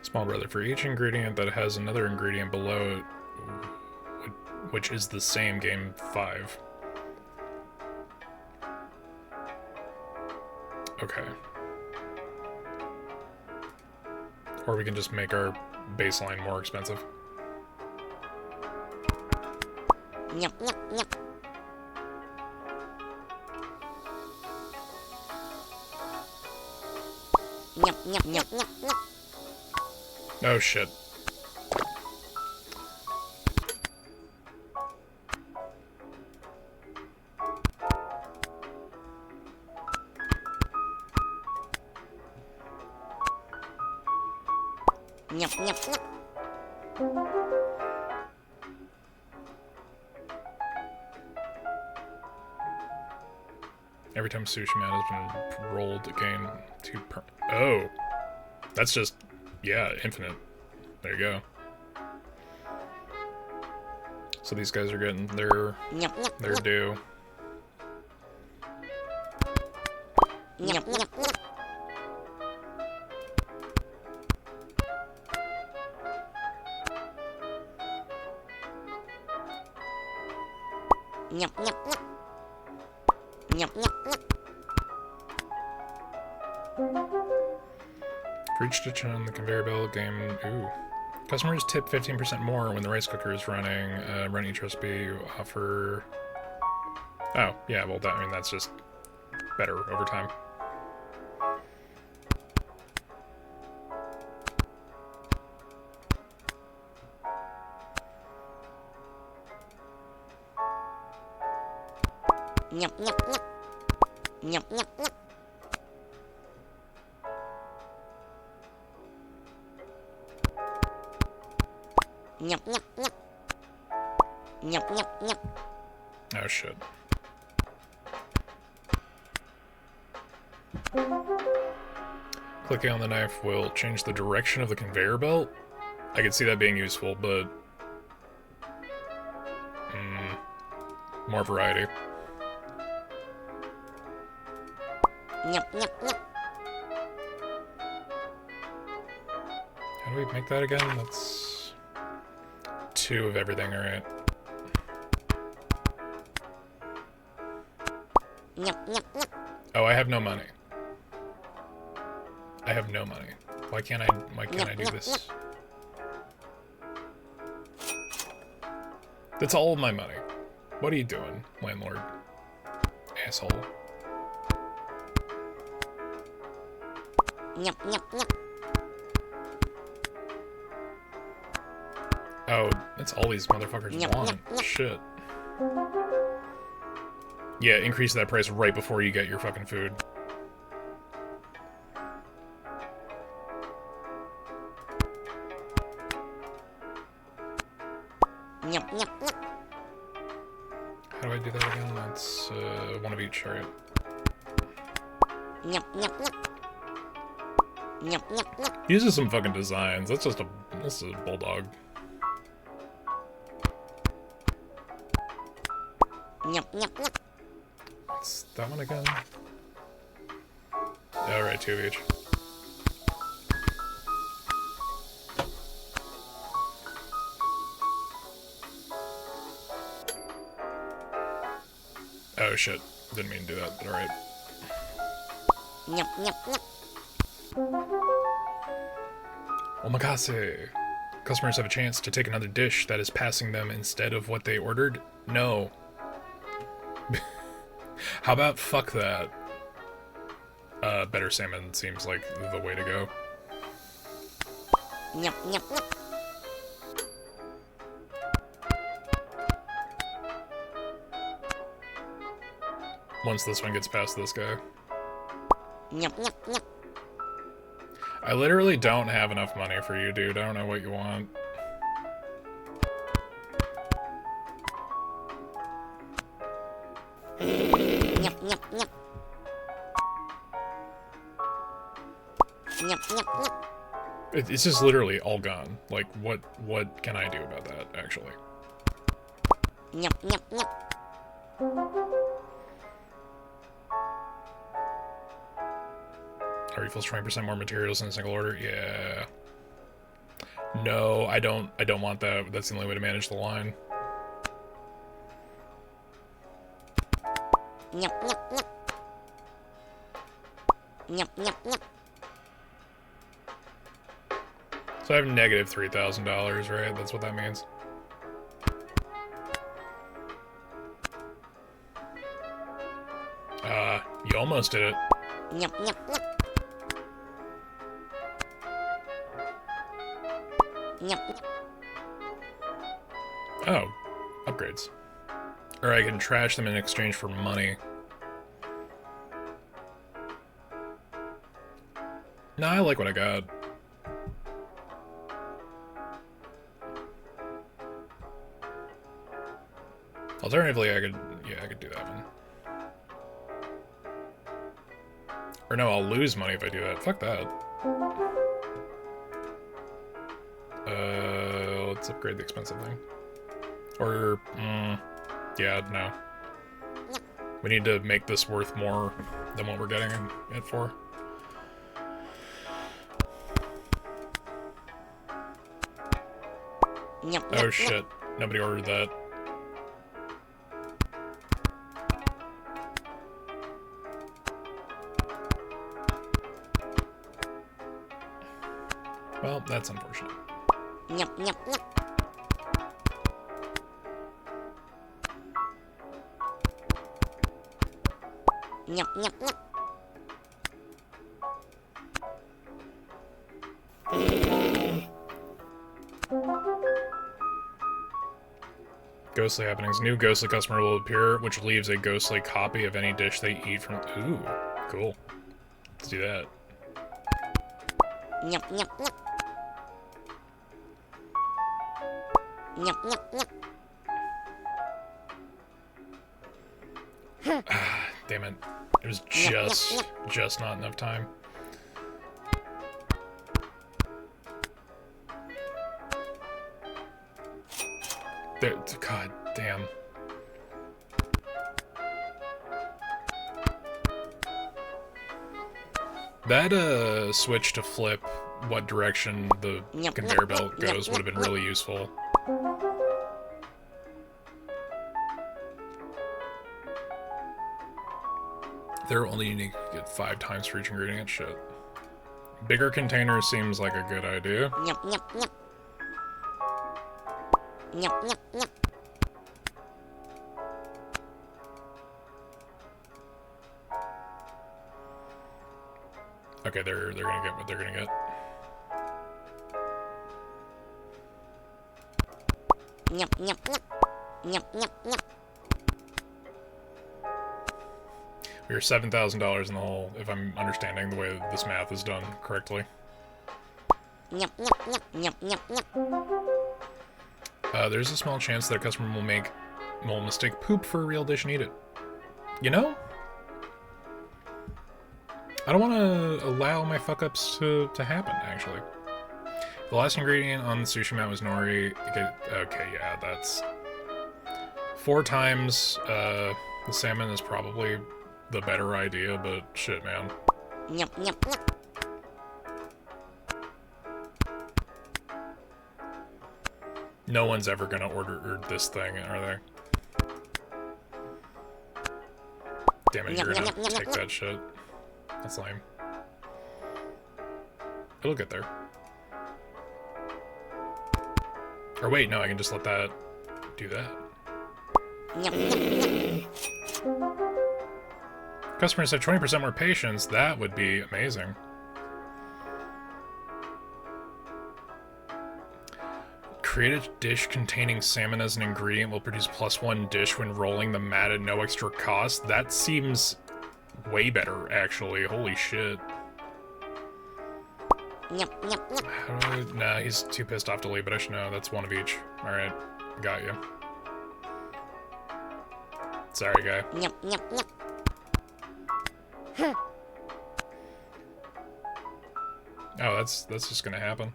Small brother, for each ingredient that has another ingredient below it, which is the same, game 5. Okay. Or we can just make our baseline more expensive. Oh shit. Every time Sushi Man has been rolled, gain 2 per... Oh! That's just... yeah, infinite. There you go. So these guys are getting their due. For each stitch on the conveyor belt game, ooh. Customers tip 15% more when the rice cooker is running. Run each recipe, you offer... Oh, yeah, well, I mean, that's just better over time. Oh shit. Clicking on the knife will change the direction of the conveyor belt. I could see that being useful, but more variety. How do we make that again? That's 2 of everything, alright. Oh, I have no money. I have no money. Why can't I do this? That's all of my money. What are you doing, landlord? Asshole. Oh, that's all these motherfuckers want. Shit. Yeah, increase that price right before you get your fucking food. How do I do that again? That's 1 of each, alright. These are some fucking designs. This is a bulldog. What's that one again? Alright, 2 of each. Oh shit. Didn't mean to do that, but alright. Omakase! Customers have a chance to take another dish that is passing them instead of what they ordered? No. How about fuck that? Better salmon seems like the way to go. Once this one gets past this guy. I literally don't have enough money for you, dude. I don't know what you want. It's just literally all gone. Like, what can I do about that, actually? Refills 20% more materials in a single order. Yeah. No, I don't want that. That's the only way to manage the line. So I have negative $3,000, right? That's what that means. You almost did it. Oh, upgrades. Or I can trash them in exchange for money. No, I like what I got. Alternatively, I could do that one. Or no, I'll lose money if I do that. Fuck that. Let's upgrade the expensive thing. Or, yeah, no. We need to make this worth more than what we're getting it for. Oh shit, nobody ordered that. Well, that's unfortunate. Ghostly happenings. New ghostly customer will appear, which leaves a ghostly copy of any dish they eat from... Ooh, cool. Let's do that. Damn it. It was just not enough time. There, God damn. That switch to flip what direction the conveyor belt goes would have been really useful. They're only unique to get 5 times for each ingredient. Shit. Bigger container seems like a good idea. Okay, they're gonna get what they're gonna get. We're $7,000 in the hole, if I'm understanding the way this math is done correctly. There's a small chance that a customer will mistake poop for a real dish and eat it. You know? I don't want to allow my fuck-ups to happen, actually. The last ingredient on the sushi mat was nori. Okay, yeah, that's... 4 times the salmon is probably the better idea, but shit, man. Yep, yep, yep. No one's ever gonna order this thing, are they? Damn it, you're gonna take that shit. That's lame. It'll get there. Or wait, no, I can just let that do that. Customers have 20% more patience. That would be amazing. Create a dish containing salmon as an ingredient will produce +1 dish when rolling the mat at no extra cost. That seems way better, actually. Holy shit. How do I... Nah, he's too pissed off to leave, but I should know. That's 1 of each. Alright, got you. Sorry, guy. Oh, that's just gonna happen.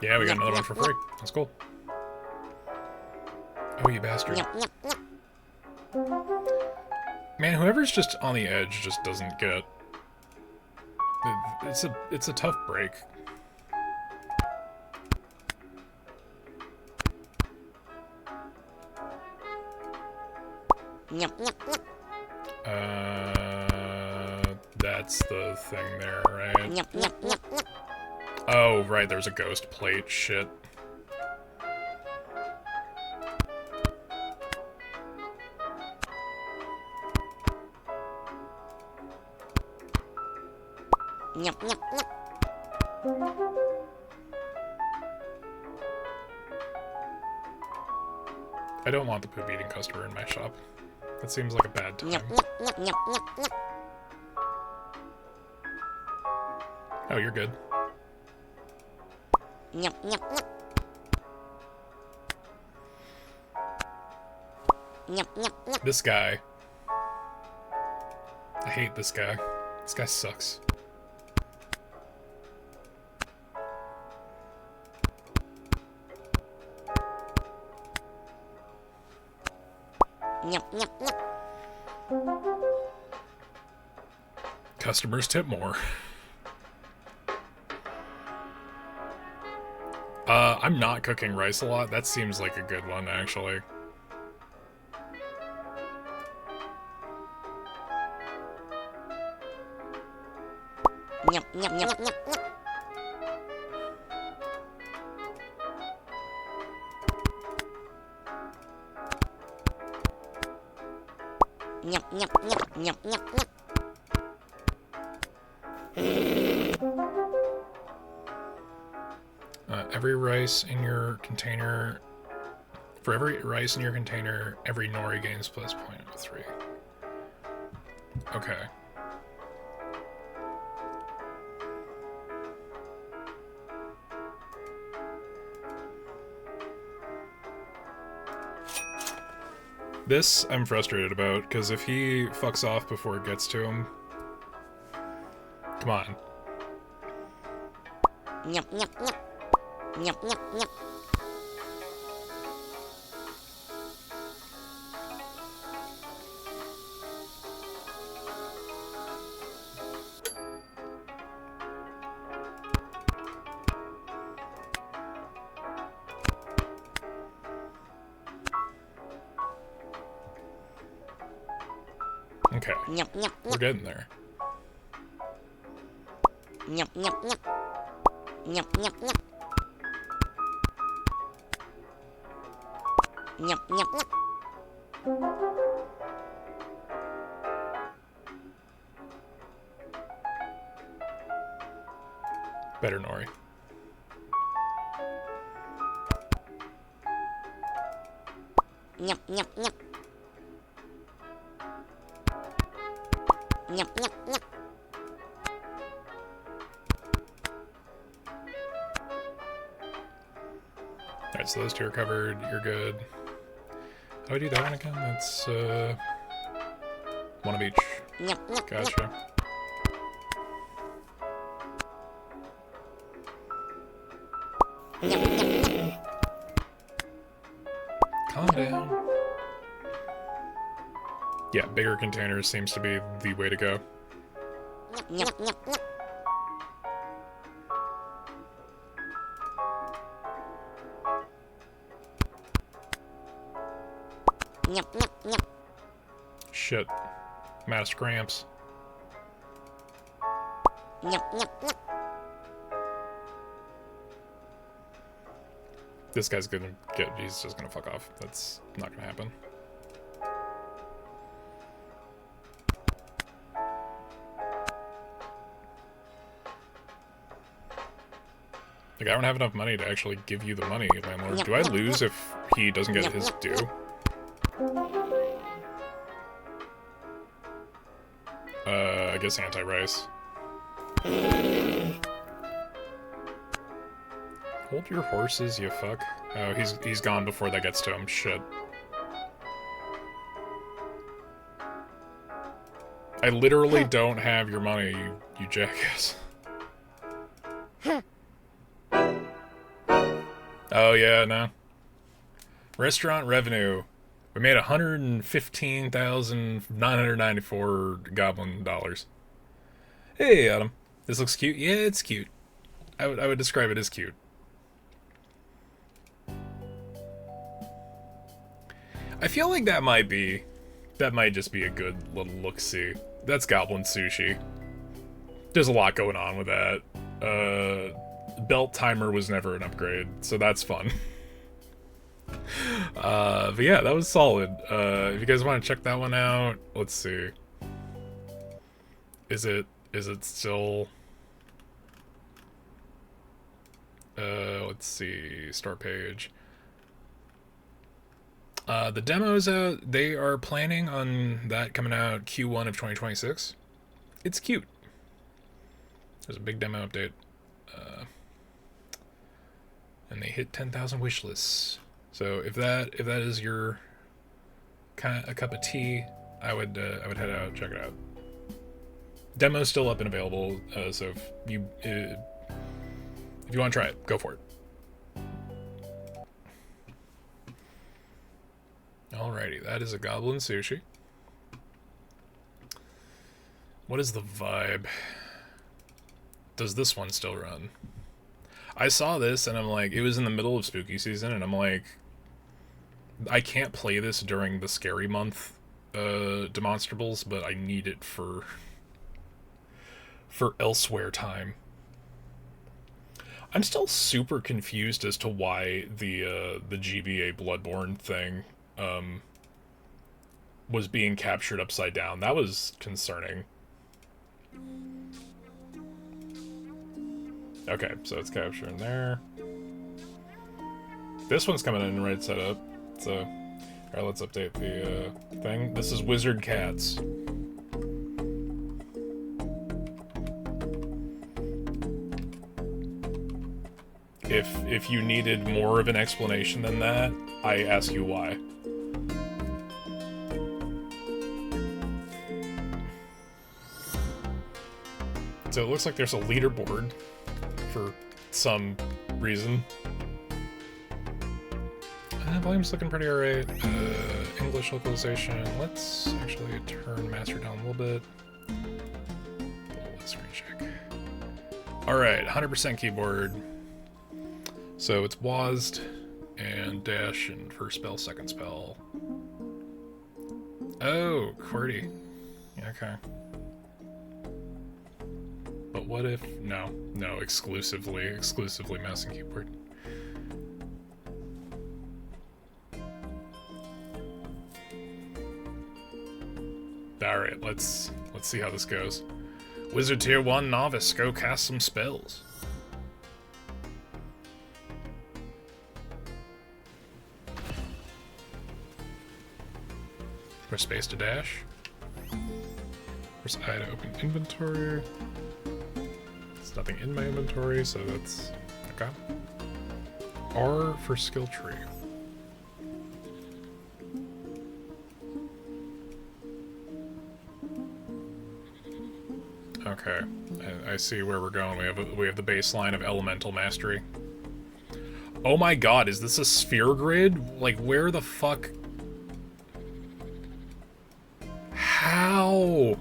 Yeah, we got another one for free. That's cool. Oh, you bastard. Man, whoever's just on the edge just doesn't get... It's a tough break. That's the thing there, right? Oh, right, there's a ghost plate. Shit. I don't want the poop eating customer in my shop. That seems like a bad time. Oh, you're good. This guy. I hate this guy. This guy sucks. Customers tip more. I'm not cooking rice a lot. That seems like a good one, actually. Every rice in your container... For every rice in your container, every nori gains plus 0.03. Okay. This I'm frustrated about, because if he fucks off before it gets to him... Come on. Okay, we're getting there. Better nori. Alright, so those two are covered. You're good. How do I do that one again? That's, 1 of each. Gotcha. Calm down. Yeah, bigger containers seems to be the way to go. Shit. Mass cramps. This guy's gonna he's just gonna fuck off. That's not gonna happen. Like, I don't have enough money to actually give you the money, landlord. Do I lose if he doesn't get his due? I guess anti-rice. Hold your horses, you fuck. Oh, he's gone before that gets to him. Shit. I literally don't have your money, you jackass. Oh yeah, no. Restaurant revenue. We made 115,994 goblin dollars. Hey, Adam. This looks cute. Yeah, it's cute. I would describe it as cute. I feel like that might just be a good little look-see. That's Goblin Sushi. There's a lot going on with that. Belt timer was never an upgrade, so that's fun. But yeah, that was solid. If you guys want to check that one out, let's see. Is it still... let's see, start page. The demo's out. They are planning on that coming out Q1 of 2026. It's cute. There's a big demo update. And they hit 10,000 wish lists. So if that is your kind of a cup of tea, I would head out and check it out. Demo's still up and available, so if you want to try it, go for it. Alrighty, that is a Goblin Sushi. What is the vibe? Does this one still run? I saw this and I'm like, it was in the middle of spooky season and I'm like, I can't play this during the scary month Demonstables, but I need it for elsewhere time. I'm still super confused as to why the GBA Bloodborne thing was being captured upside down. That was concerning. Okay, so it's capturing there. This one's coming in right setup. So, alright, let's update the thing. This is Wizard Cats. If you needed more of an explanation than that, I ask you why. So it looks like there's a leaderboard for some reason. Volume's looking pretty alright. English localization. Let's actually turn master down a little bit. Let's screen check. Alright, 100% keyboard. So it's WASD and dash and first spell, second spell. Oh, QWERTY. Okay. But what if... No, exclusively mouse and keyboard. Alright, let's see how this goes. Wizard Tier 1 Novice, go cast some spells. Press space to dash. Press I to open inventory. There's nothing in my inventory, so that's... okay. R for skill tree. Okay, I see where we're going. We have the baseline of elemental mastery. Oh my god, is this a sphere grid? Like, where the fuck? How?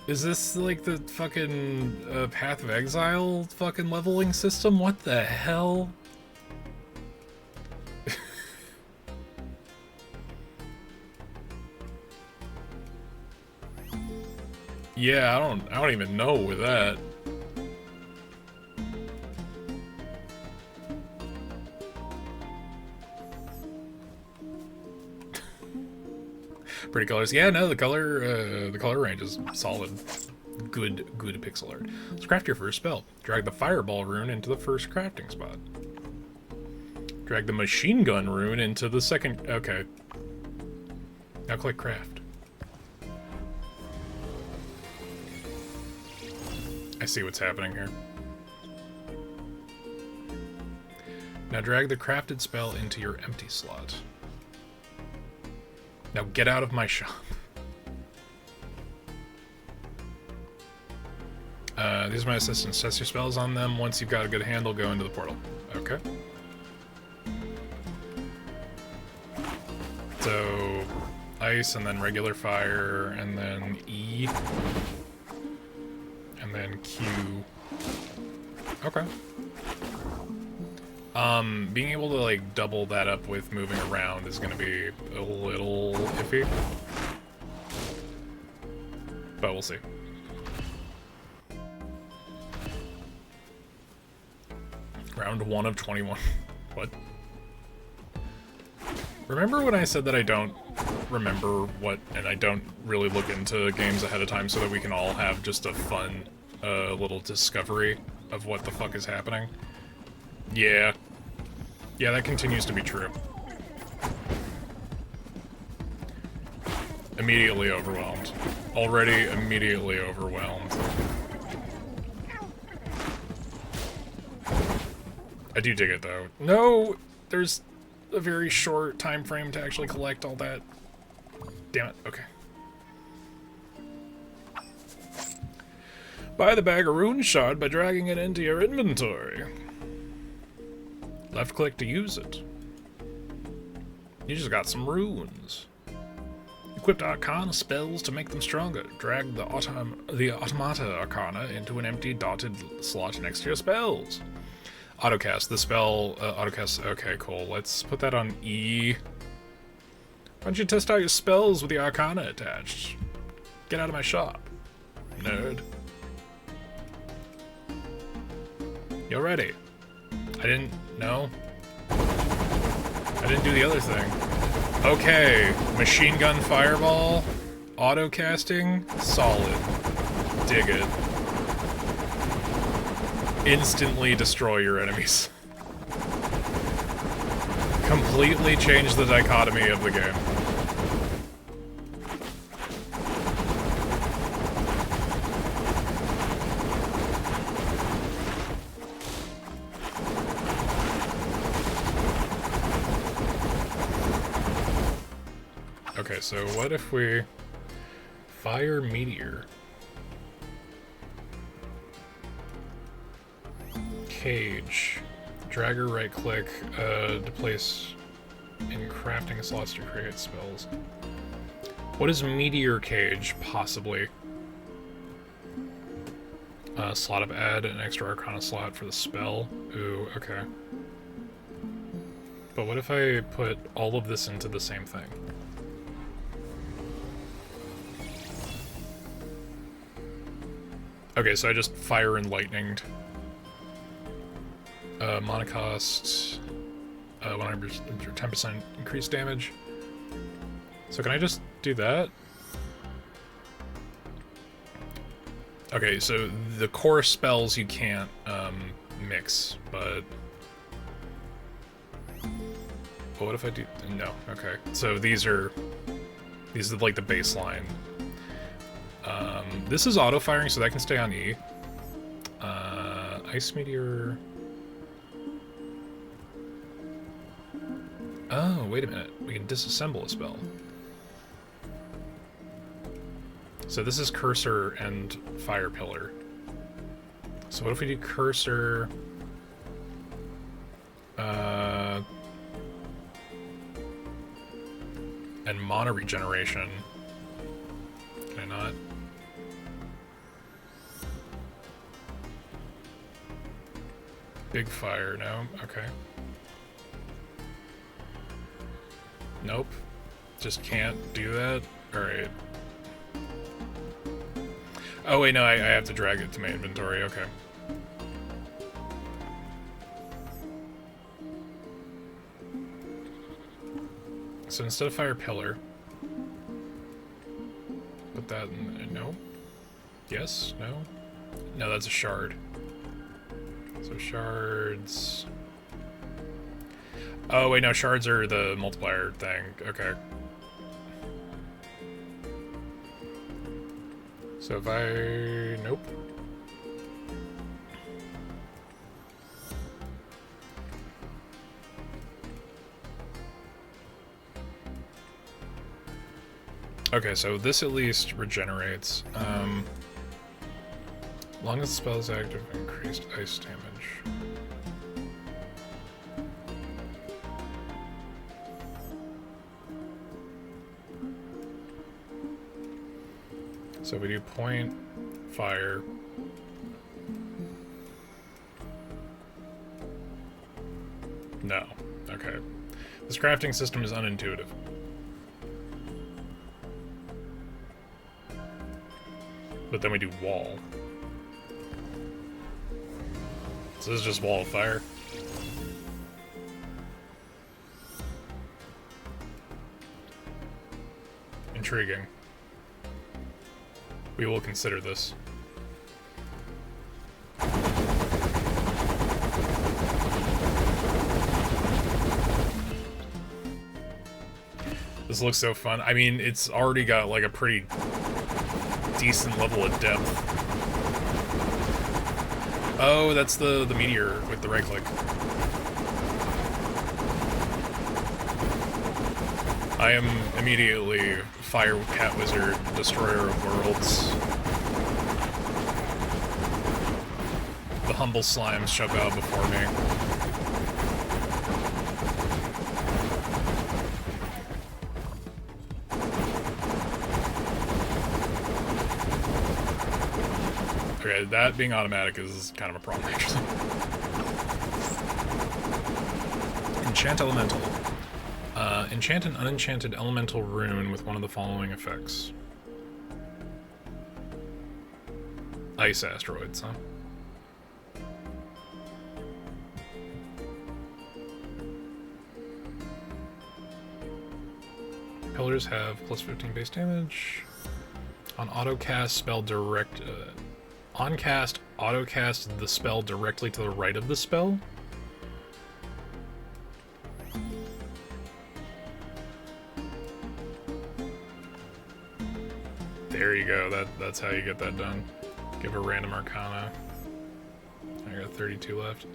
Is this like the fucking Path of Exile fucking leveling system? What the hell? Yeah, I don't even know with that. Pretty colors. Yeah, no, the color range is solid. Good pixel art. Let's craft your first spell. Drag the fireball rune into the first crafting spot. Drag the machine gun rune into the second. Okay. Now click craft. I see what's happening here. Now drag the crafted spell into your empty slot. Now get out of my shop. These are my assistants. Test your spells on them. Once you've got a good handle, go into the portal. Okay. So, ice, and then regular fire, and then E. And then Q. Okay. Being able to, like, double that up with moving around is gonna be a little iffy. But we'll see. Round 1 of 21. What? Remember when I said that I don't remember what, and I don't really look into games ahead of time so that we can all have just a fun, little discovery of what the fuck is happening? Yeah. Yeah, that continues to be true. Immediately overwhelmed. Already immediately overwhelmed. I do dig it, though. No! There's a very short time frame to actually collect all that. Damn it. Okay. Buy the bag of rune shard by dragging it into your inventory. Left click to use it. You just got some runes. Equip Arcana spells to make them stronger. Drag the Automata Arcana into an empty dotted slot next to your spells. Autocast. The spell, autocast. Okay, cool. Let's put that on E. Why don't you test out your spells with the Arcana attached? Get out of my shop, nerd. You're ready. I didn't know. I didn't do the other thing. Okay, machine gun fireball, auto casting, solid. Dig it. Instantly destroy your enemies. Completely change the dichotomy of the game. Okay, so what if we fire meteor? Cage. Drag or right click to place in crafting slots to create spells. What is meteor cage, possibly? Slot of add an extra arcana slot for the spell. Ooh, okay. But what if I put all of this into the same thing? Okay, so I just fire and lightninged. Monocost, 10% increased damage. So can I just do that? Okay, so the core spells you can't mix, but what if I do? No. Okay, so these are like the baseline. This is auto firing, so that can stay on E. Ice meteor. Oh, wait a minute. We can disassemble a spell. So this is cursor and fire pillar. So what if we do cursor? And mana regeneration. Can I not? Big fire, no? Okay. Nope. Just can't do that? Alright. Oh wait, no, I have to drag it to my inventory, okay. So instead of fire pillar, put that in, no? Yes? No? No, that's a shard. So shards... Oh wait, no, shards are the multiplier thing, okay. So if I... nope. Okay, so this at least regenerates. Long as the spell is active, increased ice damage. So we do point, fire. No. Okay. This crafting system is unintuitive. But then we do wall. So this is just wall of fire. Intriguing. We will consider this. This looks so fun. I mean, it's already got like a pretty decent level of depth. Oh, that's the meteor with the right click. I am immediately Fire Cat Wizard, Destroyer of Worlds. The humble slimes shall bow before me. Okay, that being automatic is kind of a problem, actually. Enchant Elemental. Enchant an unenchanted elemental rune with one of the following effects. Ice asteroids, huh? Pillars have plus 15 base damage. On autocast, spell direct... on cast, autocast the spell directly to the right of the spell. There you go, that's how you get that done. Give a random arcana. I got 32 left.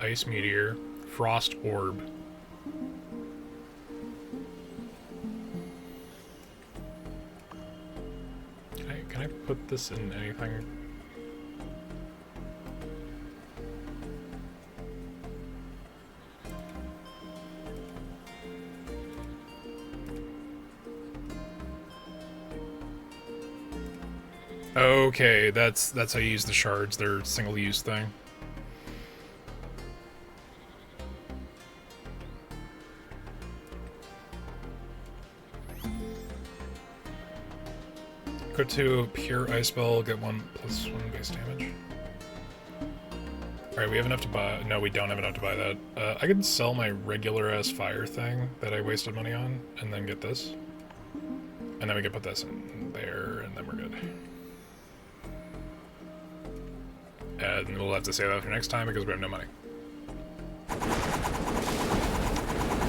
Ice Meteor. Frost Orb. Can I put this in anything? Okay, that's how you use the shards. They're single-use thing. Go to pure ice spell, get 1 plus 1 base damage. Alright, we have enough to buy. No, we don't have enough to buy that. I can sell my regular ass fire thing that I wasted money on, and then get this. And then we can put this in there, and then we're good. And we'll have to save that for next time because we have no money.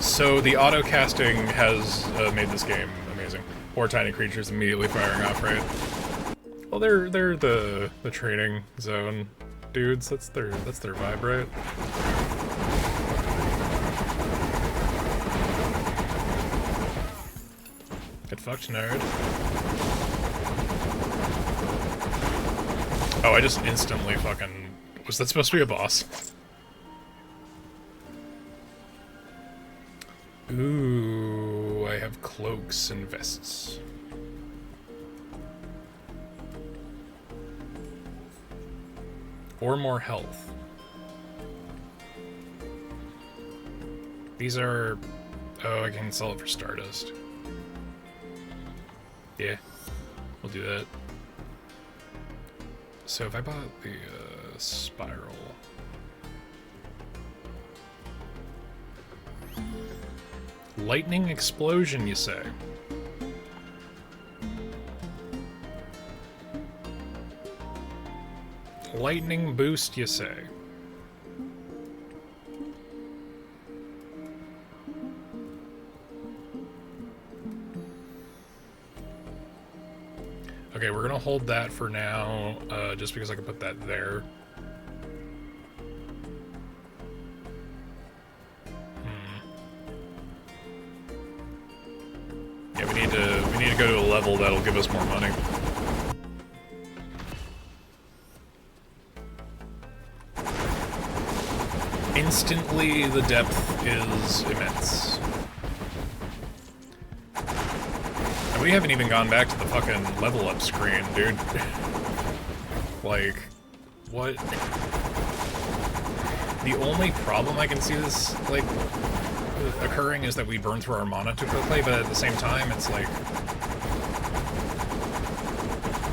So the auto casting has made this game amazing. 4 tiny creatures immediately firing off, right? Well, they're the training zone dudes. That's their vibe, right? Get fucked, nerd. Oh, I just instantly fucking... Was that supposed to be a boss? Ooh, I have cloaks and vests. Or more health. These are... Oh, I can sell it for Stardust. Yeah, we'll do that. So if I bought the spiral... Lightning explosion, you say? Lightning boost, you say? Okay, we're gonna hold that for now, just because I can put that there. Yeah, we need to go to a level that'll give us more money. Instantly, the depth is immense. And we haven't even gone back to the fucking level up screen, dude. Like, what? The only problem I can see this, like, occurring is that we burn through our mana too quickly, but at the same time, it's like...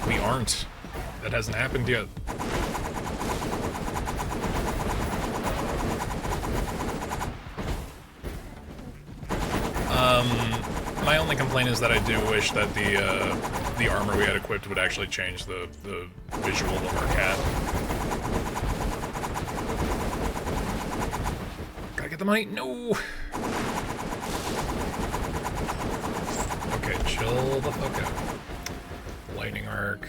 We aren't. That hasn't happened yet. My only complaint is that I do wish that the armor we had equipped would actually change the visual of our cat. Gotta get the money. No. Okay, chill the fuck out. Lightning arc.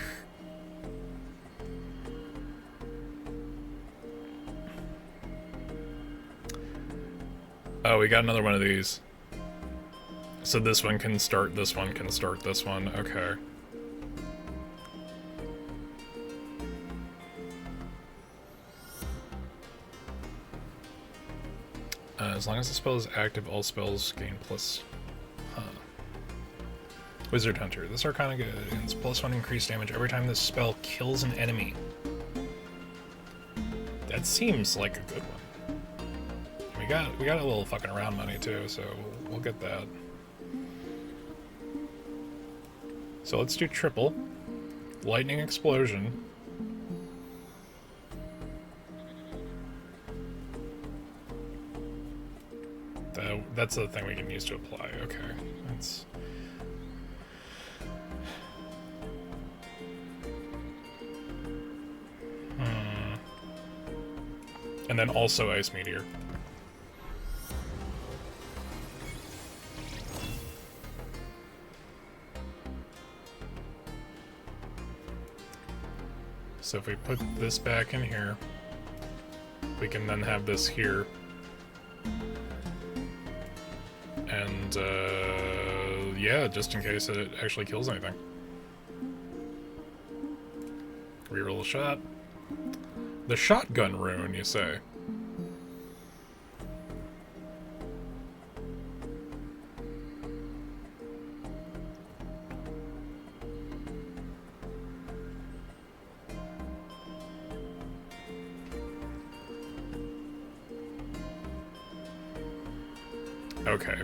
Oh, we got another one of these. So this one can start this one, can start this one. Okay. As long as the spell is active, all spells gain plus... Huh. Wizard Hunter. This Arcana gains +1 increased damage every time this spell kills an enemy. That seems like a good one. We got a little fucking around money too, so we'll get that. So let's do triple. Lightning explosion. That's the thing we can use to apply. Okay, that's... And then also Ice Meteor. So if we put this back in here, we can then have this here. And, yeah, just in case it actually kills anything. Reroll a shot. The shotgun rune, you say? Okay.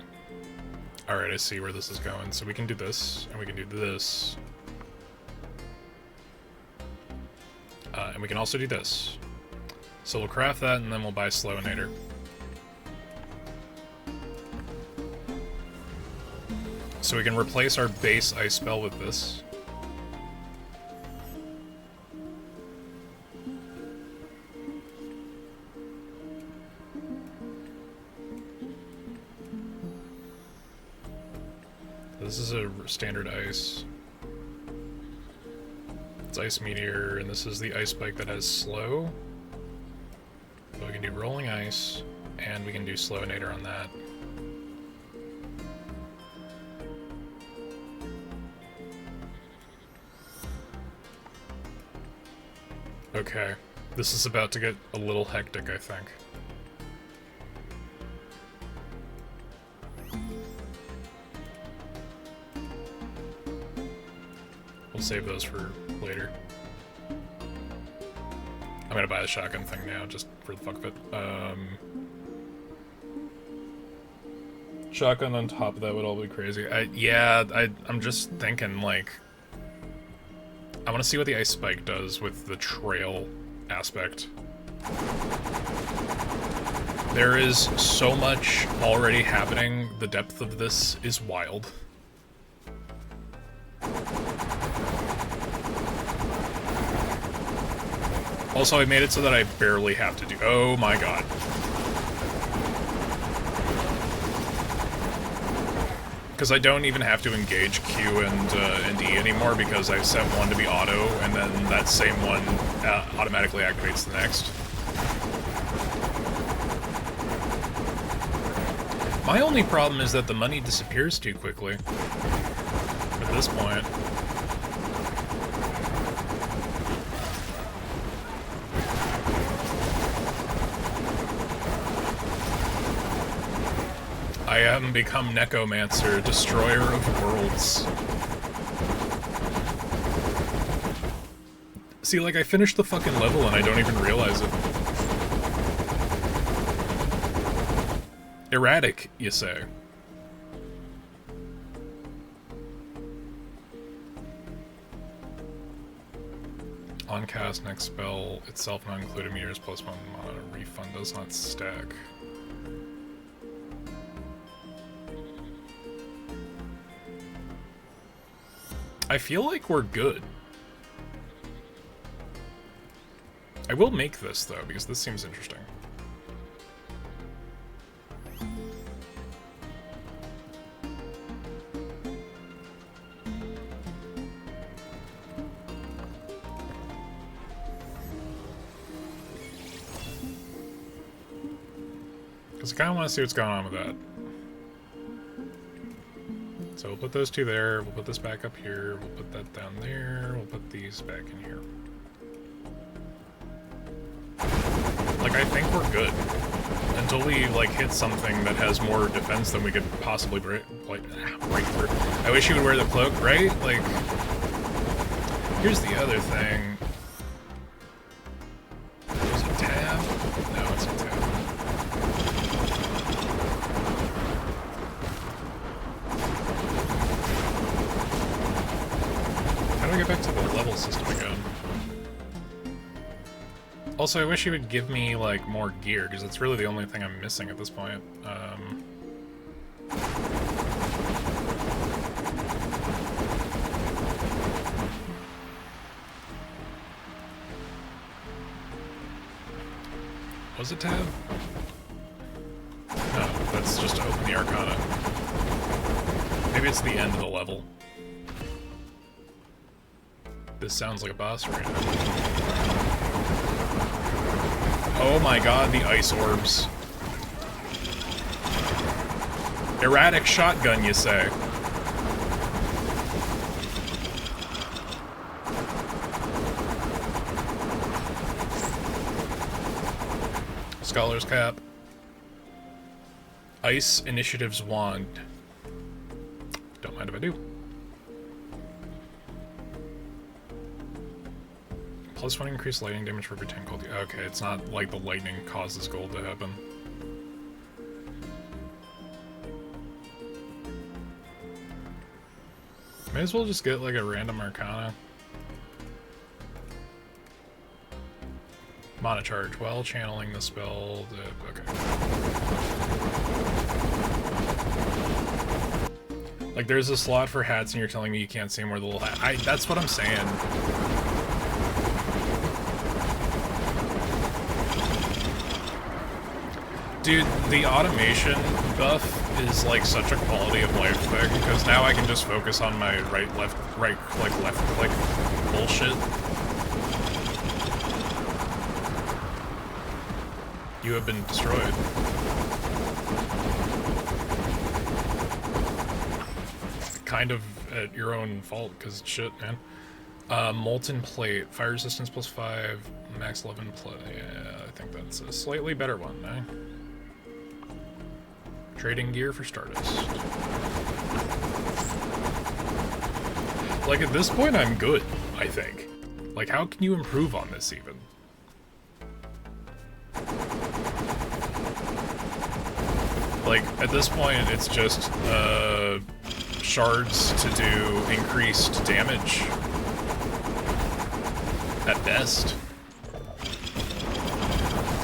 Alright, I see where this is going. So we can do this, and we can do this. And we can also do this. So we'll craft that, and then we'll buy Slowinator. So we can replace our base ice spell with this. This is a standard ice. It's Ice Meteor, and this is the ice spike that has slow. So we can do rolling ice, and we can do Slowinator on that. Okay. This is about to get a little hectic, I think. We'll save those for later. I'm gonna buy the shotgun thing now, just for the fuck of it. Shotgun on top of that would all be crazy. I'm just thinking, like... I want to see what the ice spike does with the trail aspect. There is so much already happening. The depth of this is wild. Also, I made it so that I barely have to do... Oh my god. Because I don't even have to engage Q and E anymore because I've set one to be auto, and then that same one automatically activates the next. My only problem is that the money disappears too quickly. At this point. I have become Necromancer, Destroyer of Worlds. See, like, I finished the fucking level and I don't even realize it. Erratic, you say? On cast, next spell itself not included meters plus 1 mana. Refund does not stack. I feel like we're good. I will make this, though, because this seems interesting. Because I kind of want to see what's going on with that. So we'll put those two there, we'll put this back up here, we'll put that down there, we'll put these back in here. Like, I think we're good. Until we, like, hit something that has more defense than we could possibly break through. I wish you would wear the cloak, right? Like, here's the other thing. Is it tab? No, it's a tab. How do I get back to the level system again? Also, I wish you would give me, like, more gear, because it's really the only thing I'm missing at this point. Was it tab? No, that's just to open the Arcana. Maybe it's the end of the level. This sounds like a boss right now. Oh my god, the ice orbs. Erratic shotgun, you say? Scholar's Cap. Ice Initiative's Wand. Don't mind if I do. Plus 1 increased lightning damage for every 10 gold. Okay, it's not like the lightning causes gold to happen. May as well just get like a random Arcana. Mana charge while channeling the spell. Okay. Like, there's a slot for hats and you're telling me you can't see them where the little hat. That's what I'm saying. Dude, the automation buff is like such a quality of life thing, because now I can just focus on my right click bullshit. You have been destroyed. Kind of at your own fault, because shit, man. Molten Plate. Fire resistance +5. Max 11 plus. Yeah, I think that's a slightly better one, eh? Trading gear for Stardust. Like, at this point, I'm good, I think. Like, how can you improve on this, even? Like, at this point, it's just, shards to do increased damage. At best.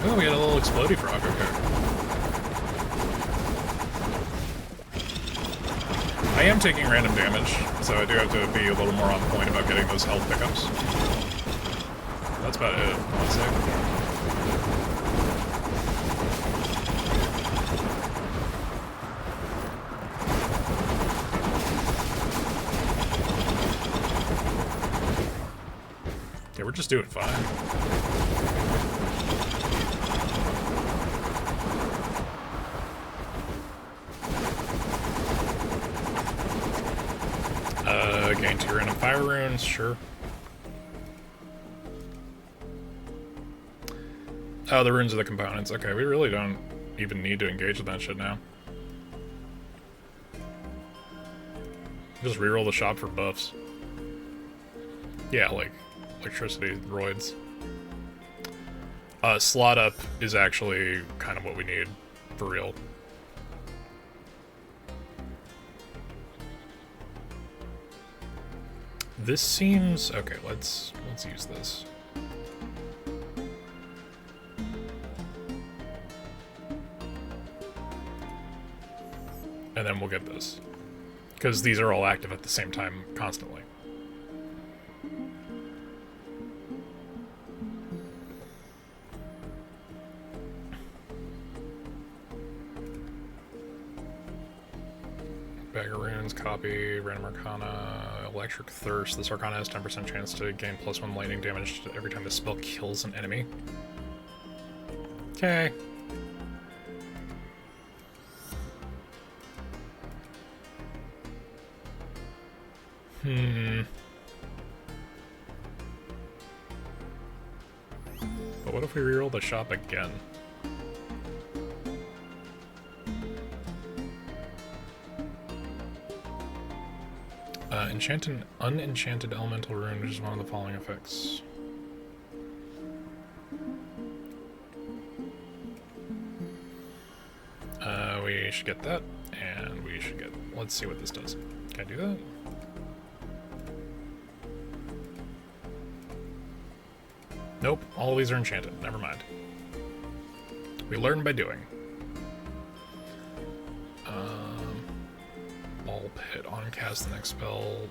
Oh, we got a little explodey frog, okay. I am taking random damage, so I do have to be a little more on point about getting those health pickups. That's about it, I'd say. Yeah, we're just doing fine. Gain 2 random fire runes, sure. Oh, the runes are the components. Okay, we really don't even need to engage with that shit now. Just reroll the shop for buffs. Yeah, like electricity, roids. Slot up is actually kind of what we need, for real. This seems okay. Let's use this. And then we'll get this, because these are all active at the same time constantly. Bag of runes, copy, random arcana, electric thirst. This arcana has 10% chance to gain +1 lightning damage every time the spell kills an enemy. Okay. But what if we reroll the shop again? Enchanted unenchanted elemental rune, which is one of the following effects. We should get that, and we should get... Let's see what this does. Can I do that? Nope, all of these are enchanted. Never mind. We learn by doing. Ball pit. On cast the next spell.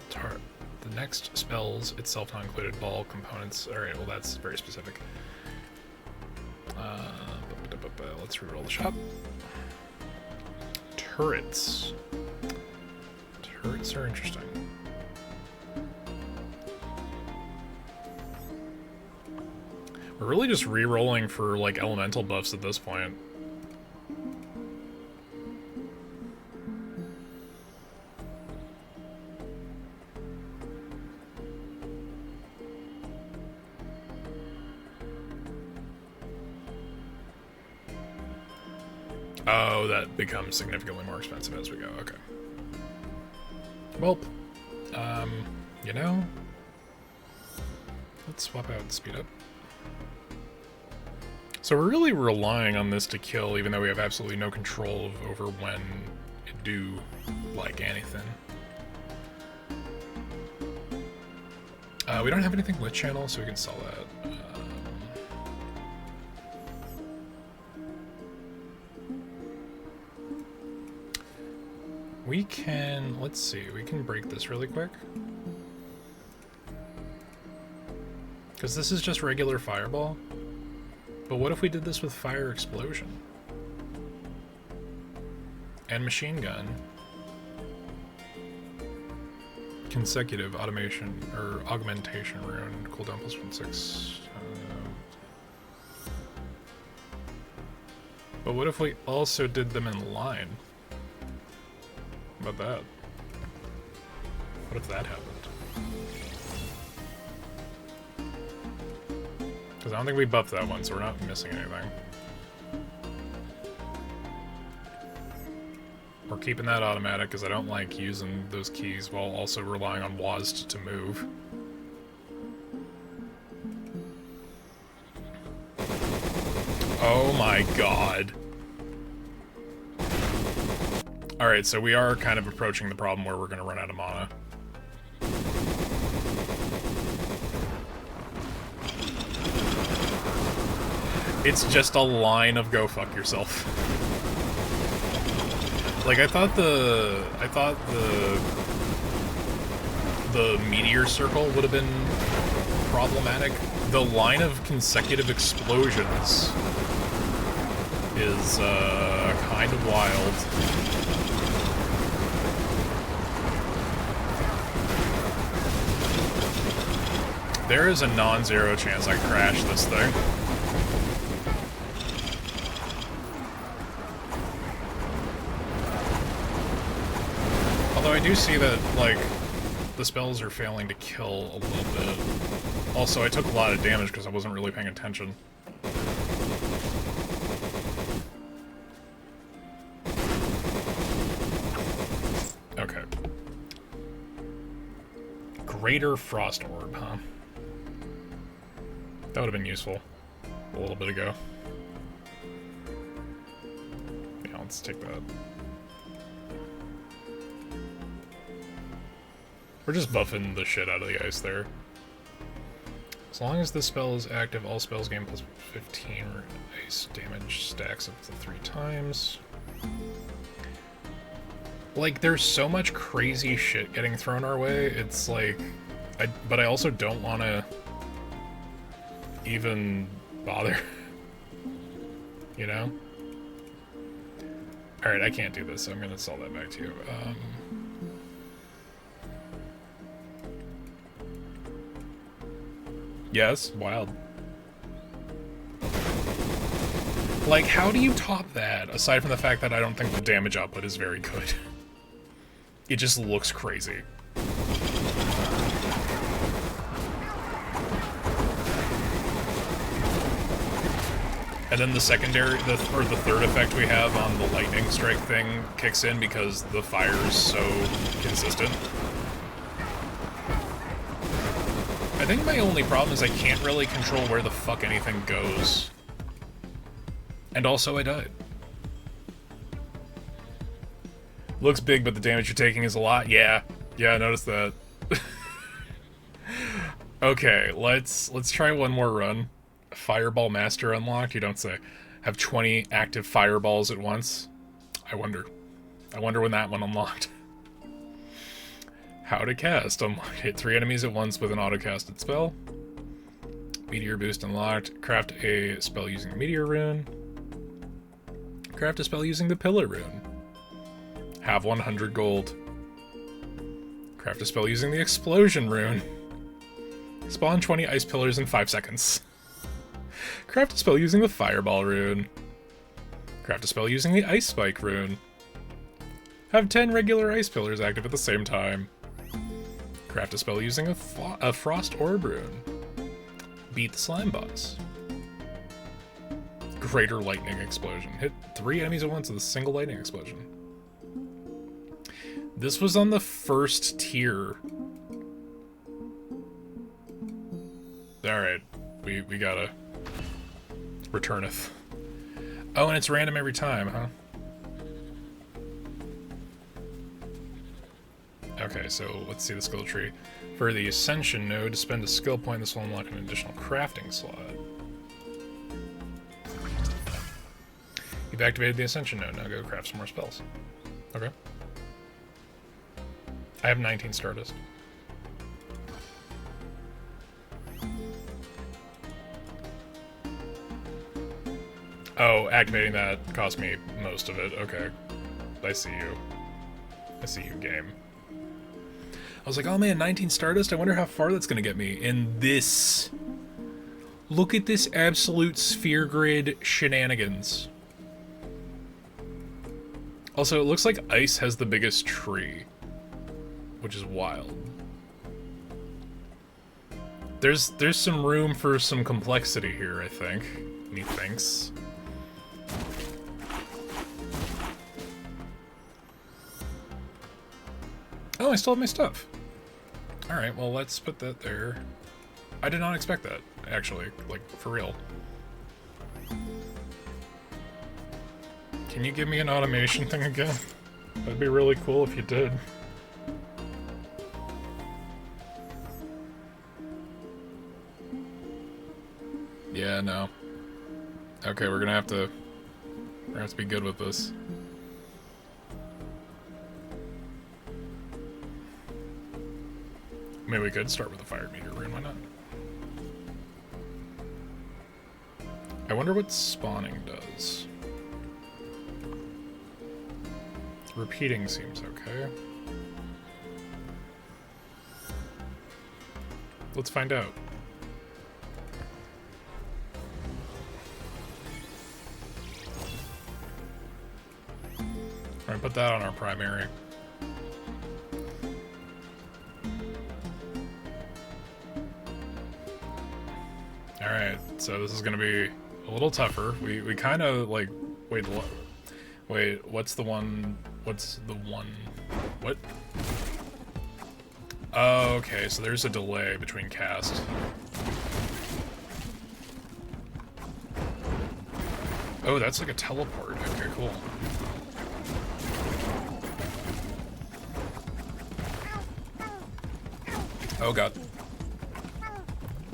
The next spells itself not included ball components. Alright, well that's very specific. Let's reroll the shop. Turrets. Turrets are interesting. We're really just re-rolling for, like, elemental buffs at this point. Oh, that becomes significantly more expensive as we go. Okay. Well, you know, let's swap out speed up. So we're really relying on this to kill, even though we have absolutely no control over when it do, like, anything. We don't have anything lit channel, so we can sell that. We can, let's see, we can break this really quick. Because this is just regular fireball. But what if we did this with fire explosion? And machine gun. Consecutive automation, or augmentation rune, cooldown +1/6. But what if we also did them in line? How about that? What if that happened? Because I don't think we buffed that one, so we're not missing anything. We're keeping that automatic because I don't like using those keys while also relying on WASD to move. Oh my god. Alright, so we are kind of approaching the problem where we're going to run out of mana. It's just a line of go fuck yourself. Like, I thought the meteor circle would have been problematic. The line of consecutive explosions is kind of wild. There is a non-zero chance I crash this thing. Although I do see that, like, the spells are failing to kill a little bit. Also, I took a lot of damage because I wasn't really paying attention. Okay. Greater Frost Orb, huh? That would have been useful a little bit ago. Yeah, let's take that. We're just buffing the shit out of the ice there. As long as this spell is active, all spells gain plus 15 ice damage stacks up to 3 times. Like, there's so much crazy shit getting thrown our way, it's like... but I also don't want to even bother. You know? Alright, I can't do this, so I'm gonna sell that back to you. Yes, wild. Like, how do you top that, aside from the fact that I don't think the damage output is very good? It just looks crazy. And then the secondary, the third effect we have on the lightning strike thing kicks in because the fire is so consistent. I think my only problem is I can't really control where the fuck anything goes. And also I died. Looks big, but the damage you're taking is a lot. Yeah, I noticed that. Okay, let's try one more run. Fireball Master unlocked, you don't say. Have 20 active fireballs at once. I wonder when that one unlocked. How to cast unlocked. Hit 3 enemies at once with an auto-casted spell. Meteor boost unlocked. Craft a spell using the Meteor rune. Craft a spell using the Pillar rune. Have 100 gold. Craft a spell using the Explosion rune. Spawn 20 ice pillars in 5 seconds. Craft a spell using the Fireball rune. Craft a spell using the Ice Spike rune. Have 10 regular ice pillars active at the same time. Craft a spell using a Frost Orb rune. Beat the slime boss. Greater Lightning Explosion. Hit 3 enemies at once with a single lightning explosion. This was on the first tier. Alright, we gotta... Returneth. Oh, and it's random every time, huh? Okay, so let's see the skill tree. For the Ascension node, to spend a skill point, this will unlock an additional crafting slot. You've activated the Ascension node, now go craft some more spells. Okay. I have 19 Stardust. Oh, activating that cost me most of it. Okay. I see you. I see you, game. I was like, oh man, 19 Stardust? I wonder how far that's gonna get me. In this... Look at this absolute sphere grid shenanigans. Also, it looks like ice has the biggest tree. Which is wild. There's some room for some complexity here, I think. Methinks. Oh, I still have my stuff. Alright, well, let's put that there. I did not expect that, actually. Like, for real. Can you give me an automation thing again? That'd be really cool if you did. Yeah, no. Okay, we're gonna have to be good with this. Maybe we could start with a fire meter rune, why not? I wonder what spawning does. Repeating seems okay. Let's find out. Alright, put that on our primary. Alright, so this is gonna be a little tougher. We kind of, like... Wait, what's the one... What? Oh, okay, so there's a delay between cast. Oh, that's like a teleport. Okay, cool. Oh god.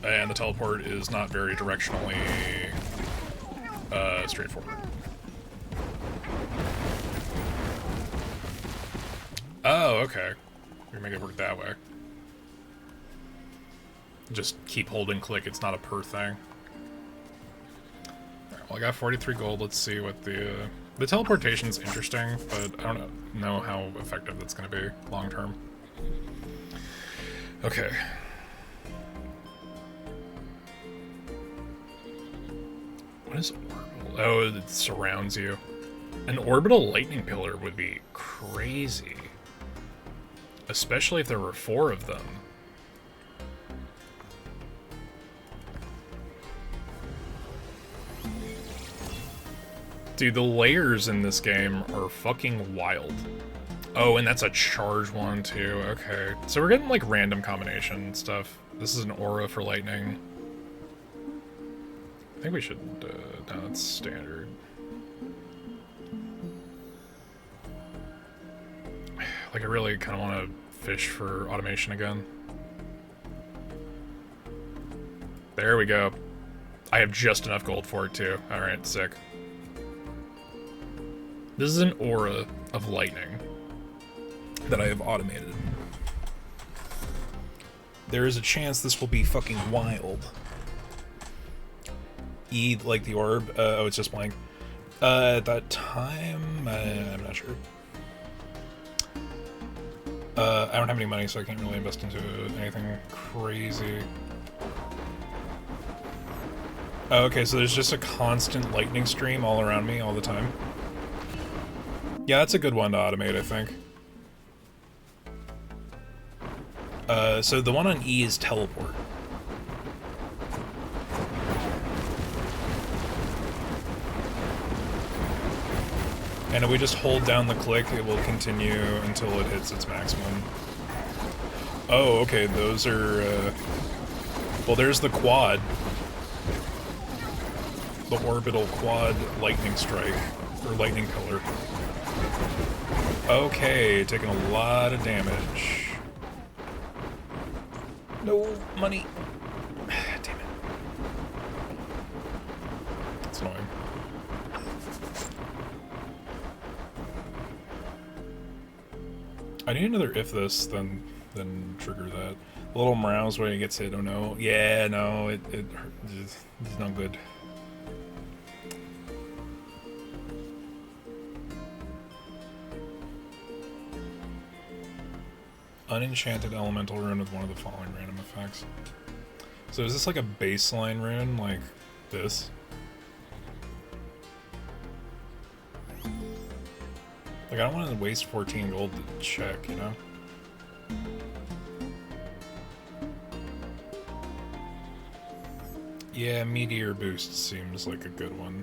And the teleport is not very directionally straightforward. Oh, okay. We make it work that way. Just keep holding click, it's not a per thing. Alright, well I got 43 gold, let's see what the teleportation's interesting, but I don't know how effective that's gonna be long term. Okay. What is orbital? Oh, it surrounds you. An orbital lightning pillar would be crazy. Especially if there were 4 of them. Dude, the layers in this game are fucking wild. Oh, and that's a charge one too. Okay. So we're getting like random combination stuff. This is an aura for lightning. I think we should, no, that's standard. Like, I really kind of want to fish for automation again. There we go. I have just enough gold for it too. Alright, sick. This is an aura of lightning that I have automated. There is a chance this will be fucking wild. E, like the orb. Oh, it's just blank. At that time, I'm not sure. I don't have any money, so I can't really invest into anything crazy. Oh, okay, so there's just a constant lightning stream all around me all the time. Yeah, that's a good one to automate, I think. So the one on E is teleport. And if we just hold down the click, it will continue until it hits its maximum. Oh, okay, those are, well, there's the quad. The orbital quad lightning strike, or lightning pillar. Okay, taking a lot of damage. No money. Damn it. That's annoying. I need another if this, then trigger that. The little mouse when it gets hit, oh no. Yeah, no, it it's not good. Unenchanted elemental rune with one of the following random effects. So is this like a baseline rune, like this? Like, I don't want to waste 14 gold to check, you know? Yeah, meteor boost seems like a good one.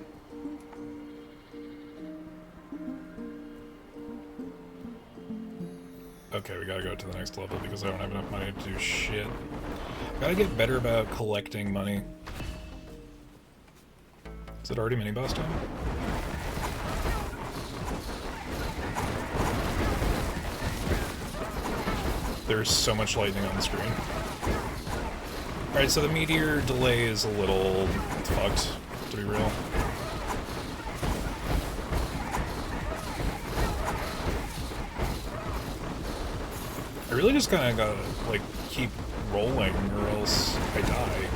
Okay, we gotta go to the next level because I don't have enough money to do shit. Gotta get better about collecting money. Is it already mini-boss time? There's so much lightning on the screen. Alright, so the meteor delay is a little fucked, to be real. I really just kinda gotta, like, keep rolling or else I die.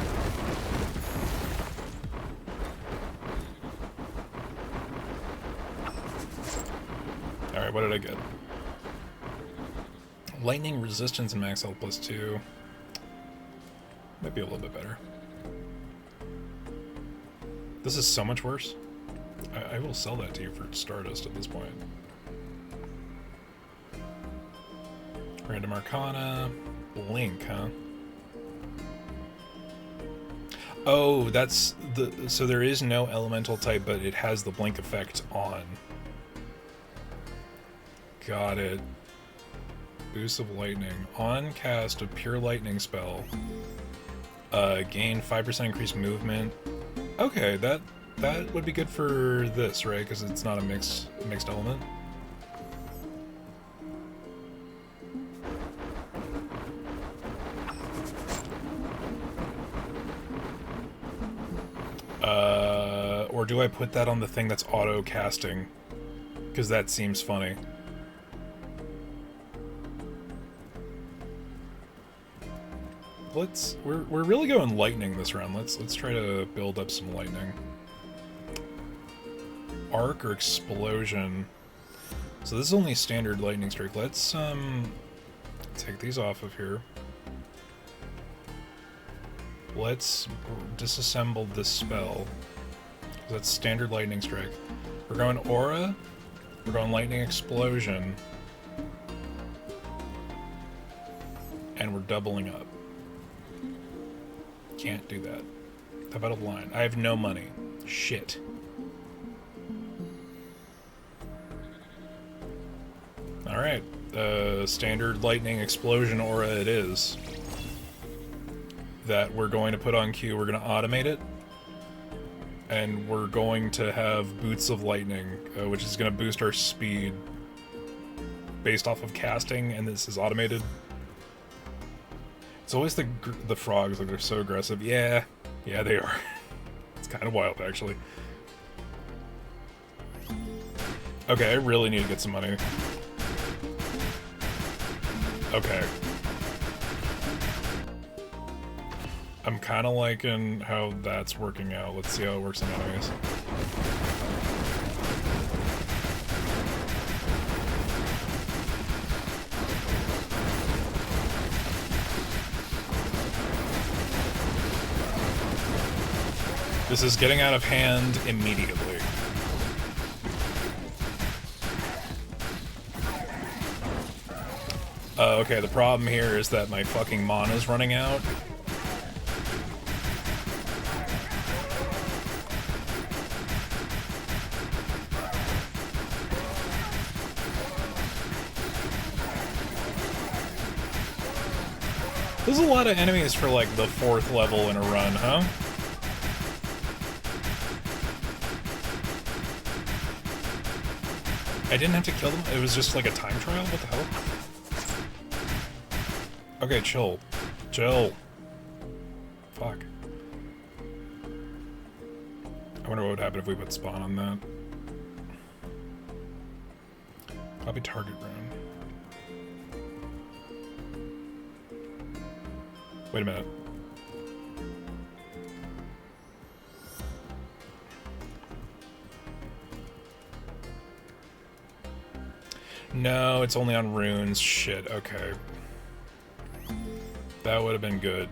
Alright, what did I get? Lightning resistance and max health +2. Might be a little bit better. This is so much worse. I will sell that to you for Stardust at this point. Random Arcana. Blink, huh? Oh, that's the... So there is no elemental type, but it has the blink effect on. Got it. Boost of lightning. On cast of pure lightning spell. Gain 5% increased movement. Okay, that would be good for this, right? Because it's not a mixed element. Or do I put that on the thing that's auto casting? Because that seems funny. We're really going lightning this round. Let's try to build up some lightning. Arc or explosion. So this is only standard lightning strike. Let's take these off of here. Let's disassemble this spell. That's standard lightning strike. We're going aura. We're going lightning explosion. And we're doubling up. Can't do that. How about a blind? I have no money. Shit. Alright. Standard lightning explosion aura it is. That we're going to put on Q. We're going to automate it. And we're going to have Boots of Lightning, which is going to boost our speed based off of casting, and this is automated. It's always the frogs, like they're so aggressive. Yeah, they are. It's kind of wild, actually. Okay, I really need to get some money. Okay. I'm kind of liking how that's working out. Let's see how it works on enemies. This is getting out of hand immediately. Okay, the problem here is that my fucking mana's running out. There's a lot of enemies for, like, the 4th level in a run, huh? I didn't have to kill them? It was just, like, a time trial? What the hell? Okay, chill. Chill. Fuck. I wonder what would happen if we put spawn on that. Copy target rune. Wait a minute. No, it's only on runes. Shit, okay. That would have been good.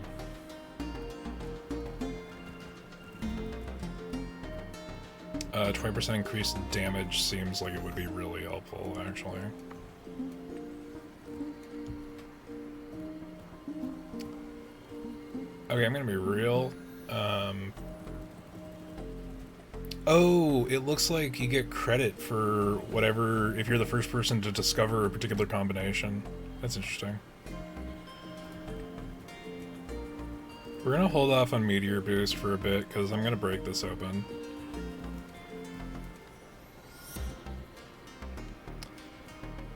20% increased damage seems like it would be really helpful, actually. Okay, I'm gonna be real. Oh, it looks like you get credit for whatever if you're the first person to discover a particular combination. That's interesting. We're gonna hold off on Meteor Boost for a bit, because I'm gonna break this open.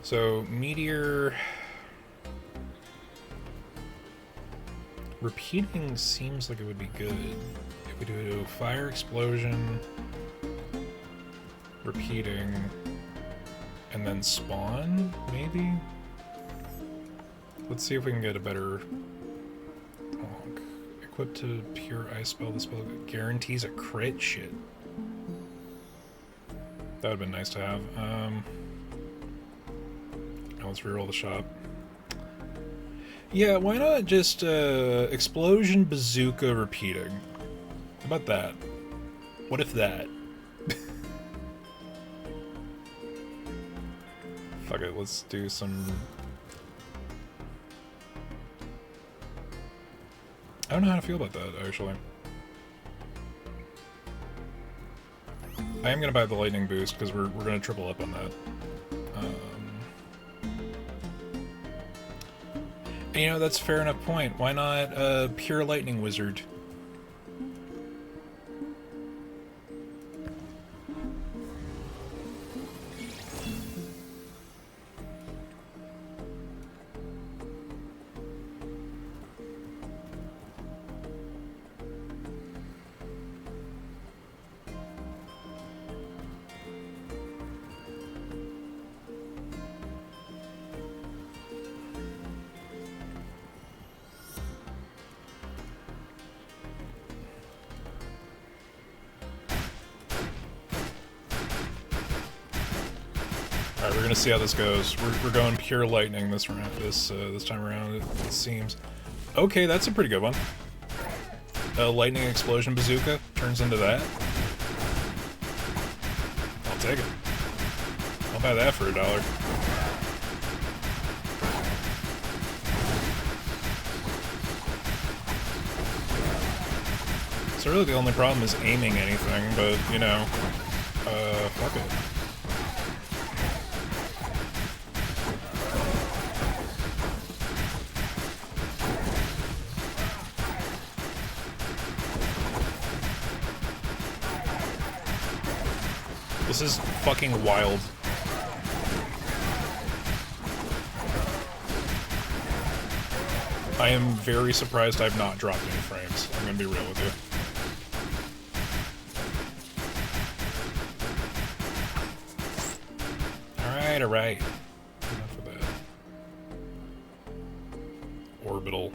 So, Meteor... Repeating seems like it would be good. If we do Fire Explosion, Repeating, and then Spawn, maybe? Let's see if we can get a better... Equipped to Pure Ice Spell, the spell guarantees a crit? Shit. That would have been nice to have. Now let's reroll the shop. Yeah, why not just Explosion Bazooka Repeating? How about that? What if that? Fuck it, let's do some... I don't know how to feel about that, actually. I am gonna buy the lightning boost, because we're gonna triple up on that. And, you know, that's a fair enough point. Why not Pure Lightning Wizard? Alright, we're gonna see how this goes. We're going Pure Lightning this round, this time around, it seems. Okay, that's a pretty good one. Lightning Explosion Bazooka turns into that. I'll take it. I'll buy that for $1. So really the only problem is aiming anything, but, you know, fuck it. This is fucking wild. I am very surprised I've not dropped any frames. I'm gonna be real with you. Alright, alright. Enough of that. Orbital.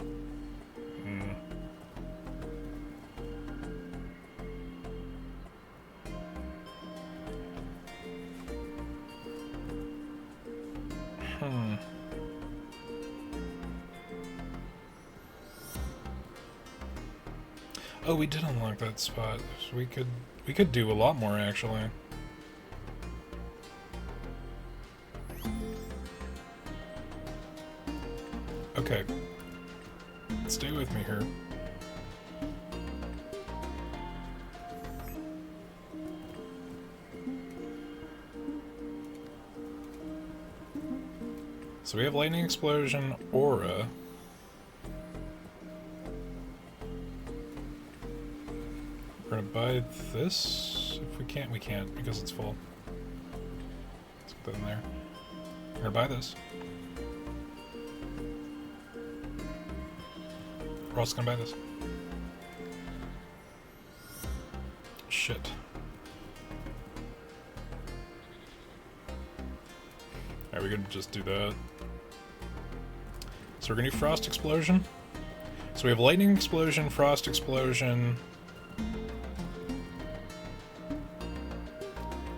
Oh, we did unlock that spot. So we could do a lot more, actually. Okay. Stay with me here. So we have Lightning Explosion, Aura. We're gonna buy this. If we can't, we can't because it's full. Let's get that in there. We're gonna buy this. We're also gonna buy this. Shit. Alright, we could just do that. So we're gonna do Frost Explosion. So we have Lightning Explosion, Frost Explosion,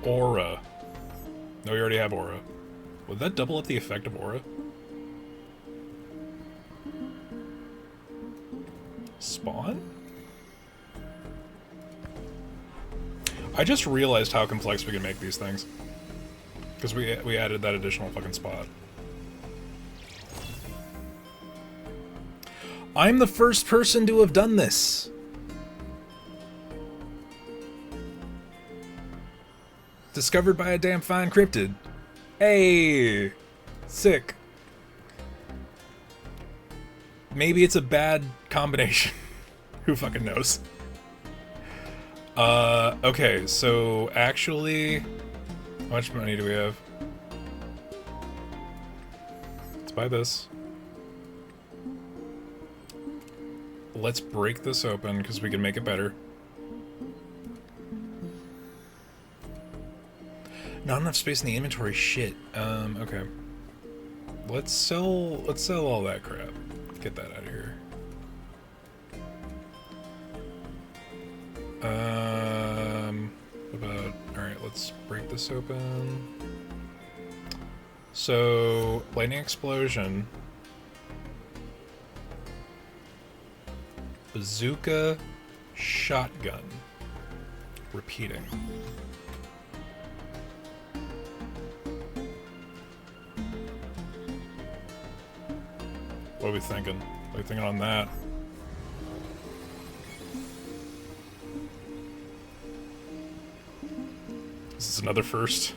Aura. No, we already have Aura. Would that double up the effect of Aura? Spawn? I just realized how complex we can make these things. Because we added that additional fucking spot. I'm the first person to have done this! Discovered by a damn fine cryptid. Hey! Sick. Maybe it's a bad combination. Who fucking knows? Okay, so actually... How much money do we have? Let's buy this. Let's break this open, because we can make it better. Not enough space in the inventory, shit. Okay. Let's sell all that crap. Get that out of here. Alright, let's break this open. So, lightning explosion. Bazooka, shotgun. Repeating. What are we thinking? What are we thinking on that? Is this another first?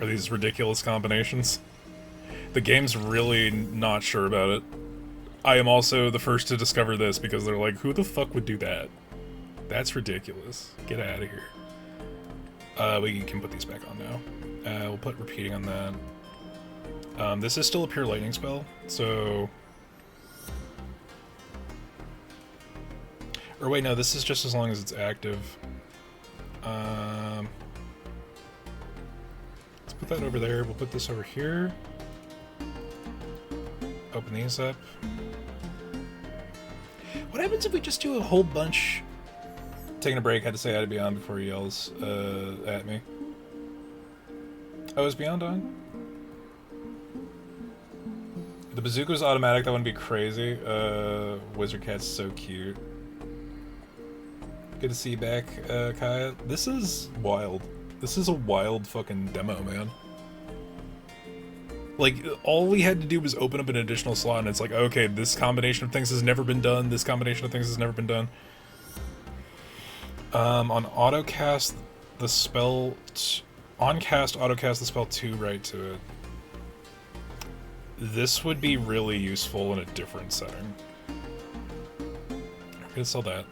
Are these ridiculous combinations? The game's really not sure about it. I am also the first to discover this because they're like, who the fuck would do that? That's ridiculous. Get out of here. We can put these back on now. We'll put repeating on that. This is still a pure lightning spell, so... Or wait, no, this is just as long as it's active. Let's put that over there. We'll put this over here. Open these up. What happens if we just do a whole bunch... Taking a break, had to say I had to be on before he yells at me. Oh, is Beyond on? The bazooka's automatic, that wouldn't be crazy. Wizard Cat's so cute. Good to see you back, Kaya. This is wild. This is a wild fucking demo, man. Like, all we had to do was open up an additional slot, and it's like, okay, this combination of things has never been done, this combination of things has never been done. On autocast the spell... On cast, autocast the spell 2 right to it. This would be really useful in a different setting. I'm gonna sell that.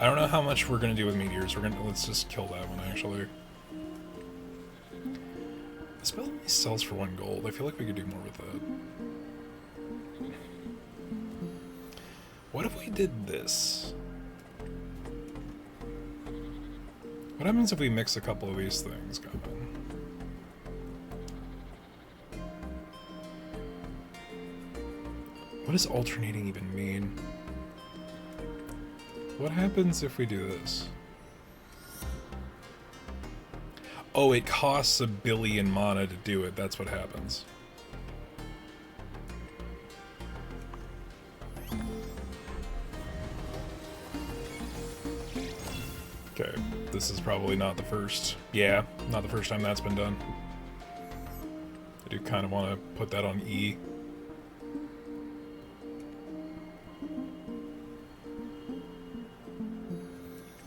I don't know how much we're gonna do with meteors. Let's just kill that one actually. The spell only sells for 1 gold. I feel like we could do more with that. What if we did this? What happens if we mix a couple of these things, Goblin? What does alternating even mean? What happens if we do this? Oh, it costs 1 billion mana to do it. That's what happens. Okay, this is probably not the first... Yeah, not the first time that's been done. I do kind of want to put that on E.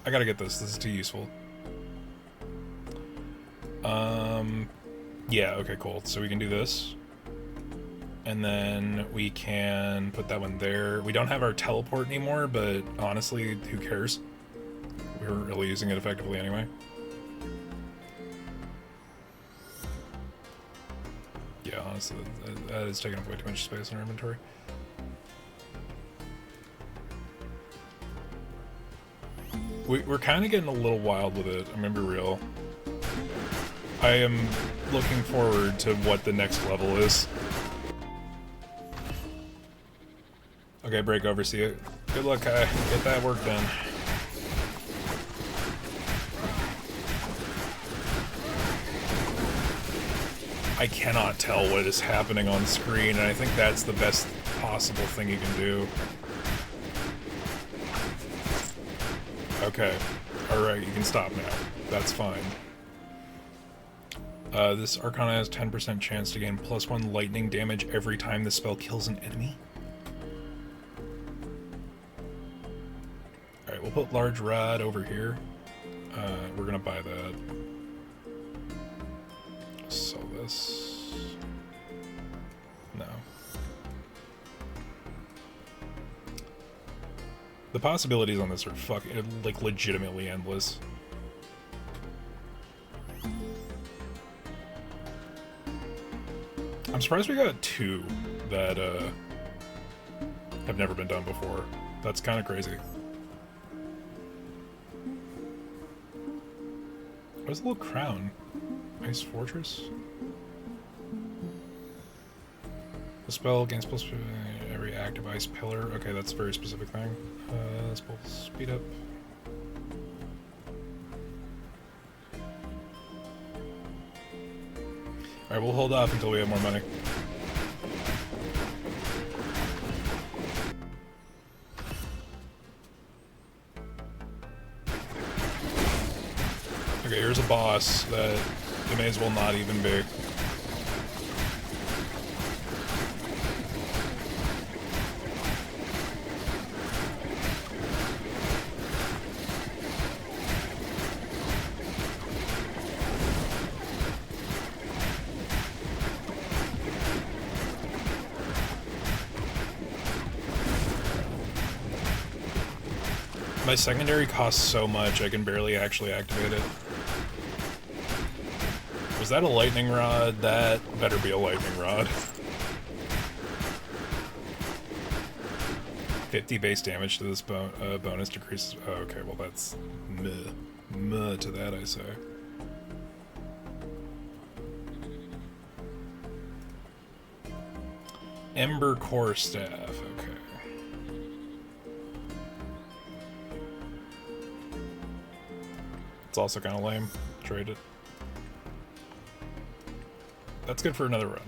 I gotta get this. This is too useful. Yeah, okay, cool. So we can do this. And then we can put that one there. We don't have our teleport anymore, but honestly, who cares? We're really using it effectively anyway. Yeah, honestly, that is taking up way too much space in our inventory. We're kind of getting a little wild with it, I'm gonna be real. I am looking forward to what the next level is. Okay, break over, see it. Good luck, Kai. Get that work done. I cannot tell what is happening on screen, and I think that's the best possible thing you can do. Okay. Alright, you can stop now. That's fine. This Arcana has 10% chance to gain +1 lightning damage every time the spell kills an enemy. Alright, we'll put Large Rod over here. We're gonna buy that. Sell this. No. The possibilities on this are like legitimately endless. I'm surprised we got 2 that have never been done before. That's kind of crazy. What's the little crown? Ice Fortress? The spell gains plus every active ice pillar. Okay, that's a very specific thing. Let's both speed up. Alright, we'll hold off until we have more money. Okay, here's a boss that you may as well not even be. My secondary costs so much I can barely actually activate it. Was that a lightning rod? That better be a lightning rod. 50 base damage to this bonus decreases. Oh, okay, well that's meh to that, I say. Ember Core Staff, okay. It's also kind of lame. Trade it. That's good for another run.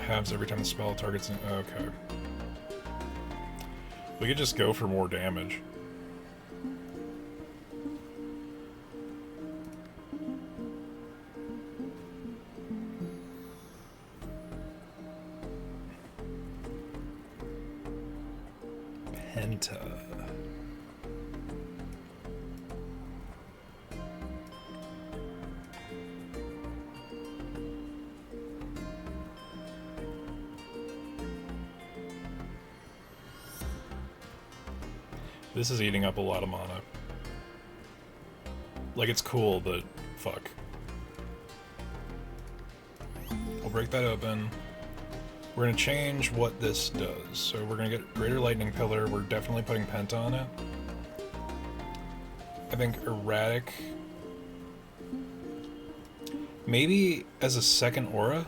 Halves every time the spell targets. Okay. We could just go for more damage. Penta. This is eating up a lot of mana. Like, it's cool, but fuck. We'll break that open. We're gonna change what this does. So we're gonna get Greater Lightning Pillar. We're definitely putting Penta on it. I think Erratic. Maybe as a second aura?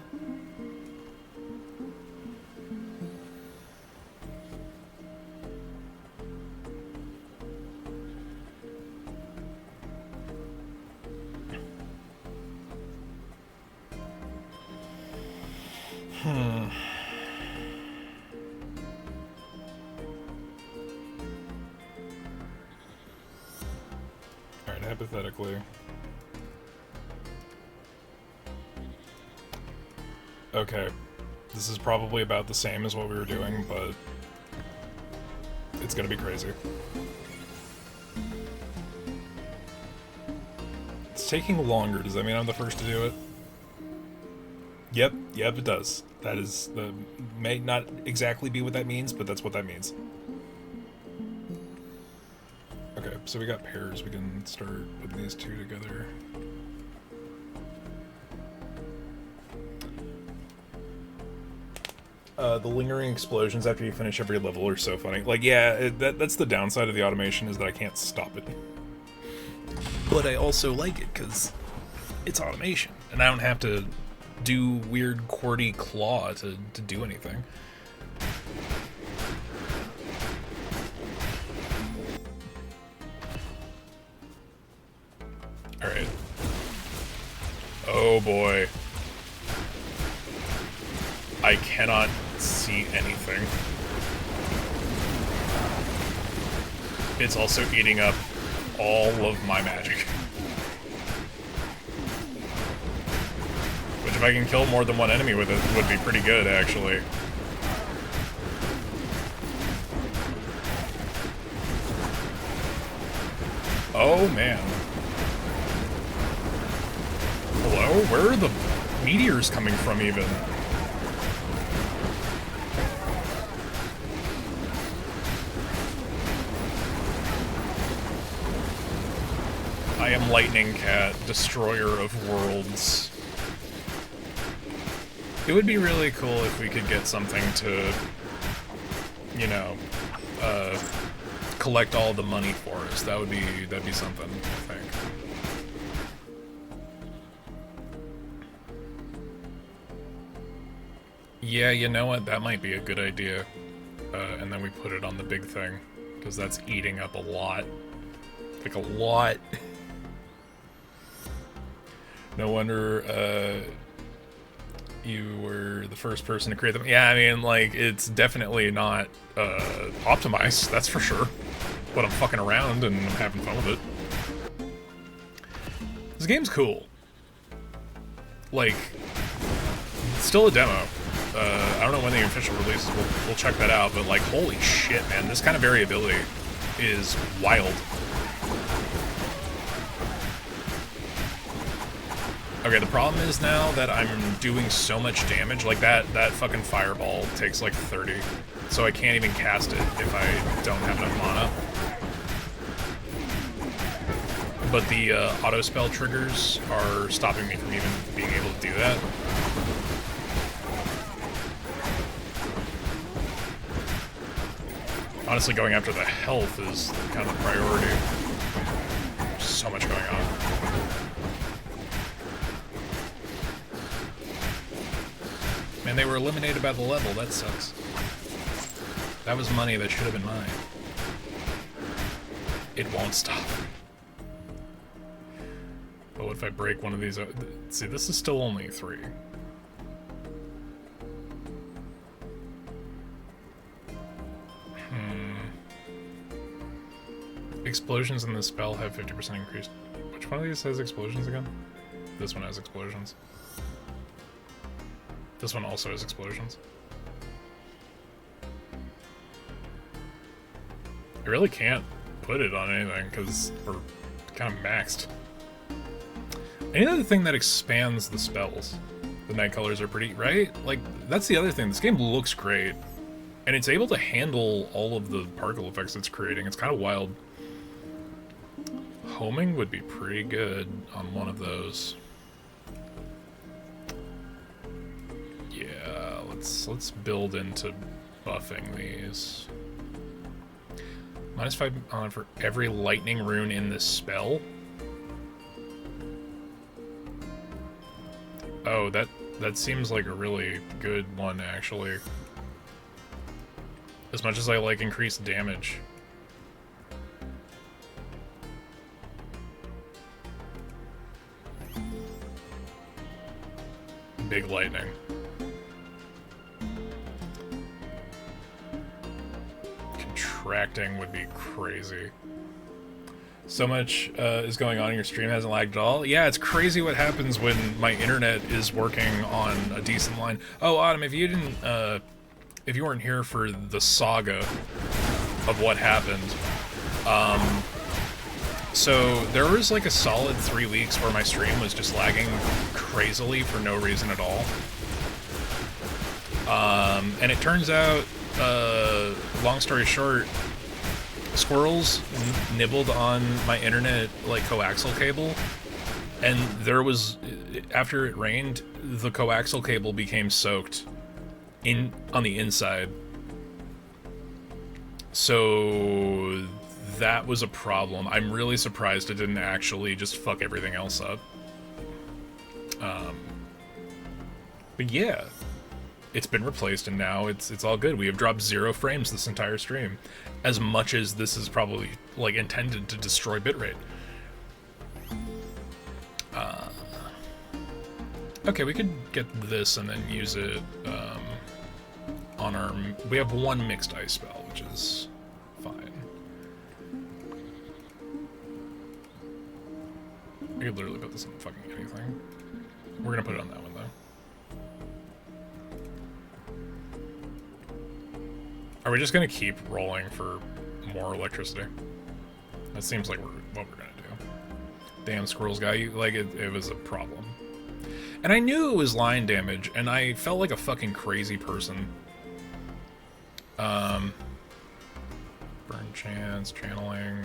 Alright, hypothetically. Okay. This is probably about the same as what we were doing, but it's gonna be crazy. It's taking longer. Does that mean I'm the first to do it? Yep, it does. That is the may not exactly be what that means, but that's what that means. Okay, so we got pairs. We can start putting these two together. The lingering explosions after you finish every level are so funny. Like, yeah, that's the downside of the automation, is that I can't stop it. But I also like it because it's automation, and I don't have to do weird QWERTY claw to do anything. Alright. Oh boy. I cannot see anything. It's also eating up all of my magic. Which If I can kill more than one enemy with it, would be pretty good, actually. Oh, man. Hello? Where are the meteors coming from, even? I am Lightning Cat, destroyer of worlds. It would be really cool if we could get something to, you know, collect all the money for us. That'd be something, I think. Yeah, you know what? That might be a good idea. And then we put it on the big thing, because that's eating up a lot. Like, a lot. No wonder, you were the first person to create them. Yeah, I mean, like, it's definitely not, optimized, that's for sure. But I'm fucking around and I'm having fun with it. This game's cool. Like, it's still a demo. I don't know when the official release is, we'll check that out, but like, holy shit, man, this kind of variability is wild. Okay, the problem is now that I'm doing so much damage, like that fucking fireball takes like 30, so I can't even cast it if I don't have enough mana. But the auto spell triggers are stopping me from even being able to do that. Honestly, going after the health is kind of the priority. There's so much going on. Man, they were eliminated by the level. That sucks. That was money that should have been mine. It won't stop. But what if I break one of these? See, this is still only 3. Explosions in this spell have 50% increased. Which one of these has explosions again? This one has explosions. This one also has explosions. I really can't put it on anything because we're kind of maxed. Any other thing that expands the spells. The night colors are pretty, right? Like, that's the other thing. This game looks great. And it's able to handle all of the particle effects it's creating. It's kind of wild. Homing would be pretty good on one of those. Yeah, let's build into buffing these. -5 on for every lightning rune in this spell. Oh, that seems like a really good one, actually. As much as I like increased damage. Big lightning. Contracting would be crazy. So much is going on in your stream, hasn't lagged at all. Yeah, it's crazy what happens when my internet is working on a decent line. Oh, Autumn, if you didn't, if you weren't here for the saga of what happened, so there was like a solid 3 weeks where my stream was just lagging crazily for no reason at all. And it turns out, long story short, squirrels nibbled on my internet like coaxial cable, and there was, after it rained, the coaxial cable became soaked on the inside. So that was a problem. I'm really surprised it didn't actually just fuck everything else up. But yeah, it's been replaced and now it's all good. We have dropped 0 frames this entire stream, as much as this is probably like intended to destroy bitrate. Okay, we could get this and then use it on our... We have 1 mixed ice spell, which is fine. I could literally put this on fucking anything. We're gonna put it on that one, though. Are we just gonna keep rolling for more electricity? That seems like what we're gonna do. Damn squirrels guy, like it was a problem. And I knew it was line damage, and I felt like a fucking crazy person. Burn chance, channeling.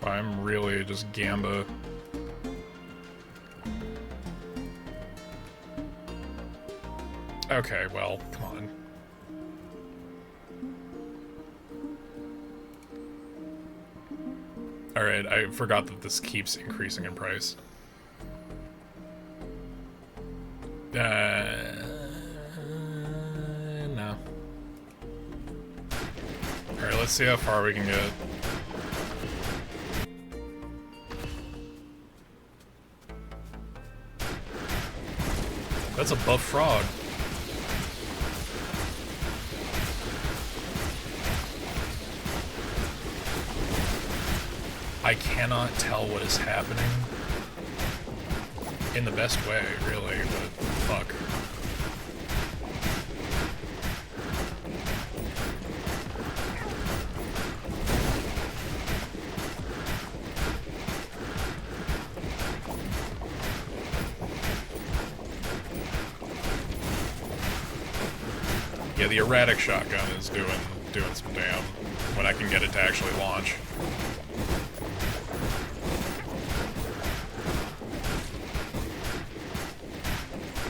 I'm really just Gamba. Okay, well, come on. Alright, I forgot that this keeps increasing in price. No. Alright, let's see how far we can get. That's a buff frog. I cannot tell what is happening in the best way, really, but fuck. Yeah, the erratic shotgun is doing some damn when I can get it to actually launch.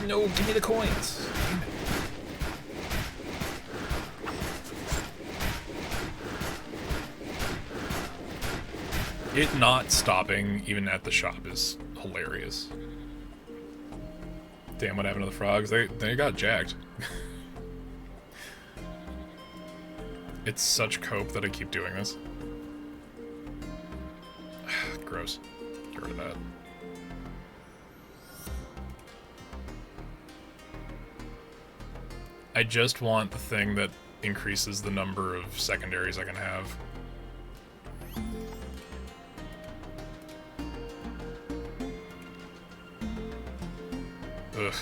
No, give me the coins. It not stopping even at the shop is hilarious. Damn, what happened to the frogs? They got jacked. It's such cope that I keep doing this. Gross. Get rid of that. I just want the thing that increases the number of secondaries I can have. Ugh. Fine.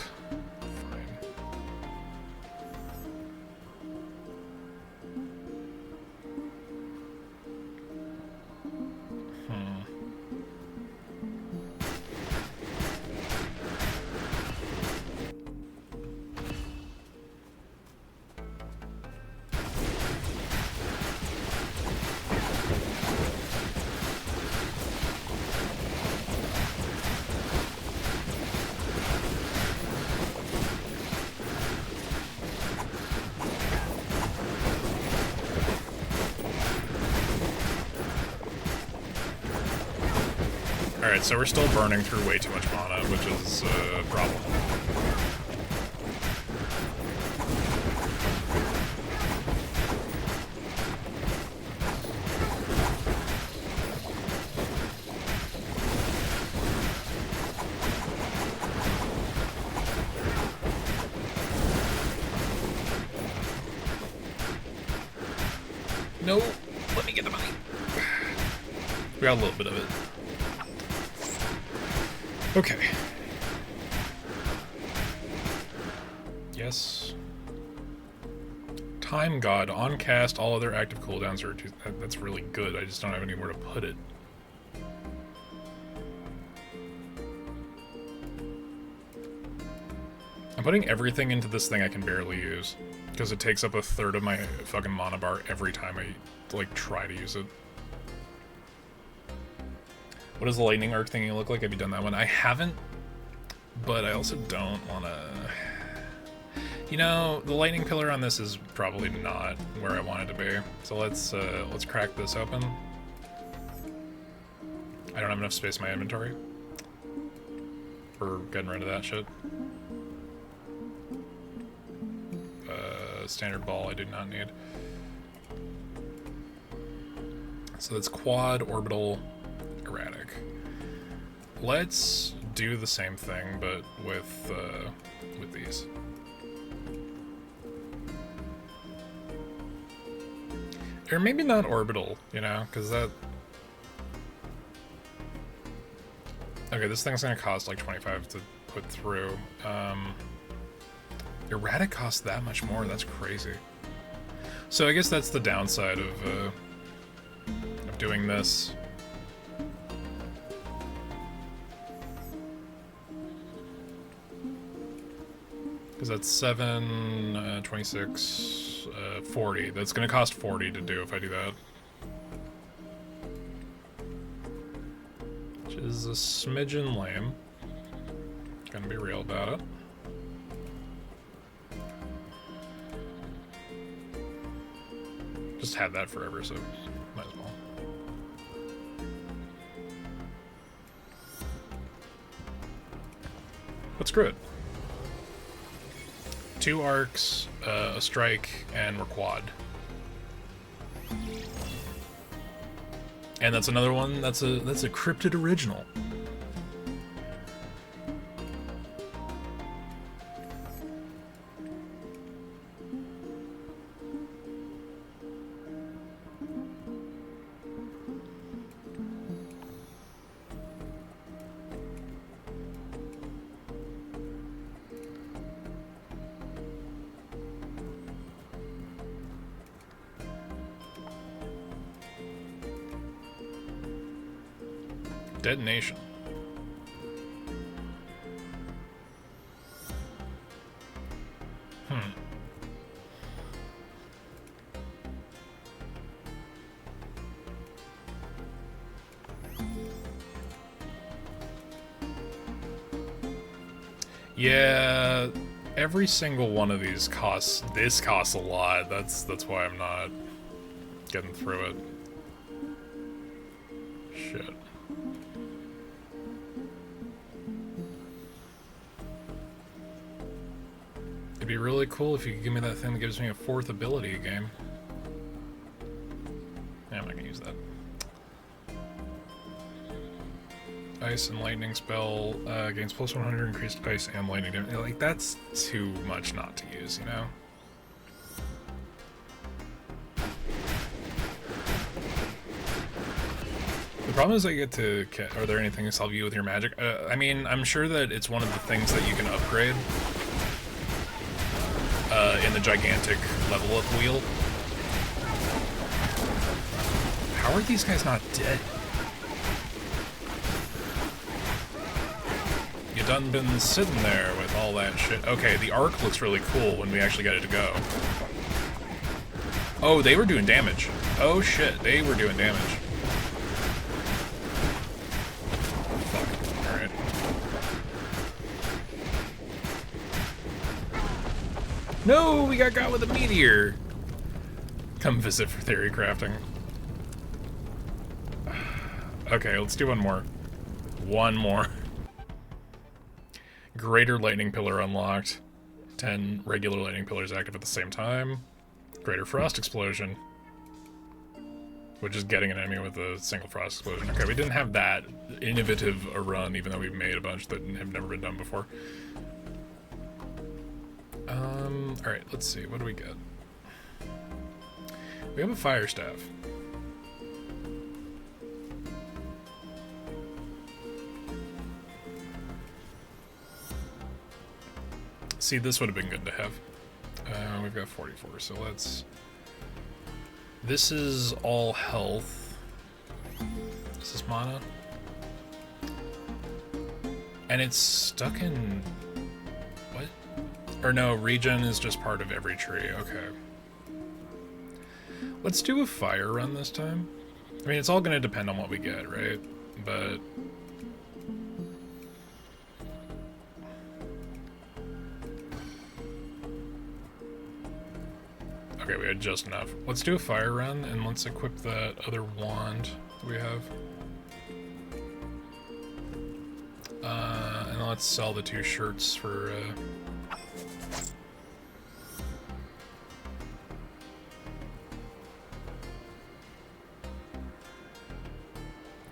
Alright, so we're still burning through way too much mana, which is a problem. No, let me get the money. We got a little bit of it. Okay. Yes. Time God. On cast, all other active cooldowns are... That's really good. I just don't have anywhere to put it. I'm putting everything into this thing I can barely use. Because it takes up a third of my fucking mana bar every time I, like, try to use it. What does the lightning arc thingy look like? Have you done that one? I haven't, but I also don't want to... You know, the lightning pillar on this is probably not where I want it to be. So let's crack this open. I don't have enough space in my inventory for getting rid of that shit. Standard ball I do not need. So that's quad, orbital, erratic. Let's do the same thing, but with these. Or maybe not orbital, you know, because that... Okay, this thing's gonna cost like 25 to put through. Erratic costs that much more. That's crazy. So I guess that's the downside of doing this. Because that's 7, 26, 40. That's going to cost 40 to do if I do that. Which is a smidgen lame. Gonna be real about it. Just had that forever, so might as well. But screw it. 2 arcs, a strike, and we're quad. And that's another one. That's a cryptid original. Detonation. Yeah, every single one of these costs. This costs a lot. That's why I'm not getting through it. Shit. It'd be really cool if you could give me that thing that gives me a 4th ability game. Yeah, I'm not gonna use that. Ice and lightning spell gains plus 100 increased ice and lightning damage. Like, that's too much not to use, you know? The problem is I get to... Are there anything to help you with your magic? I mean, I'm sure that it's one of the things that you can upgrade in the gigantic level up wheel. How are these guys not dead? You done been sitting there with all that shit. Okay, the arc looks really cool when we actually get it to go. Oh, they were doing damage. Oh shit, they were doing damage. Fuck, alright. No, we got with a meteor! Come visit for theory crafting. Okay, let's do one more. One more. Greater lightning pillar unlocked. 10 regular lightning pillars active at the same time. Greater frost explosion. Which is getting an enemy with a single frost explosion. Okay, we didn't have that innovative a run, even though we've made a bunch that have never been done before. Alright, let's see. What do we get? We have a fire staff. See, this would have been good to have. We've got 44, so let's... This is all health. This is mana. And it's stuck in... What? Or no, regen is just part of every tree. Okay. Let's do a fire run this time. I mean, it's all going to depend on what we get, right? But... Okay, we had just enough. Let's do a fire run, and let's equip that other wand we have. And let's sell the 2 shirts for,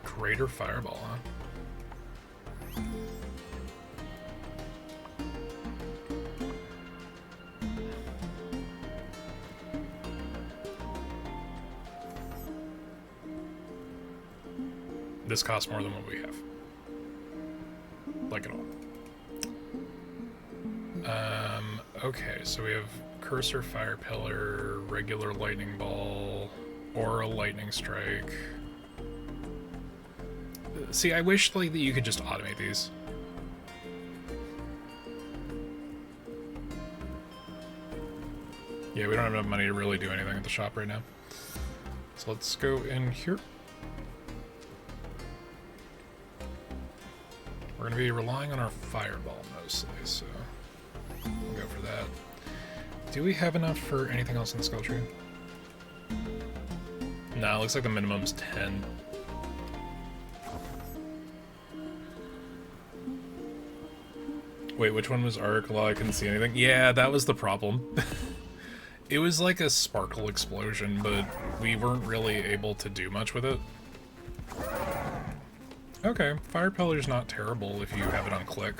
Greater Fireball, huh? This costs more than what we have. like at all. Okay, so we have Cursor, Fire Pillar, regular Lightning Ball, Aura Lightning Strike. See, I wish like that you could just automate these. Yeah, we don't have enough money to really do anything at the shop right now. So let's go in here. We're going to be relying on our Fireball mostly, so we'll go for that. Do we have enough for anything else in the skill tree? No, it looks like the minimum's 10. Wait, which one was Arc? Well, I couldn't see anything. Yeah, that was the problem. It was like a sparkle explosion, but we weren't really able to do much with it. Okay, Fire Pillar's not terrible if you have it on click.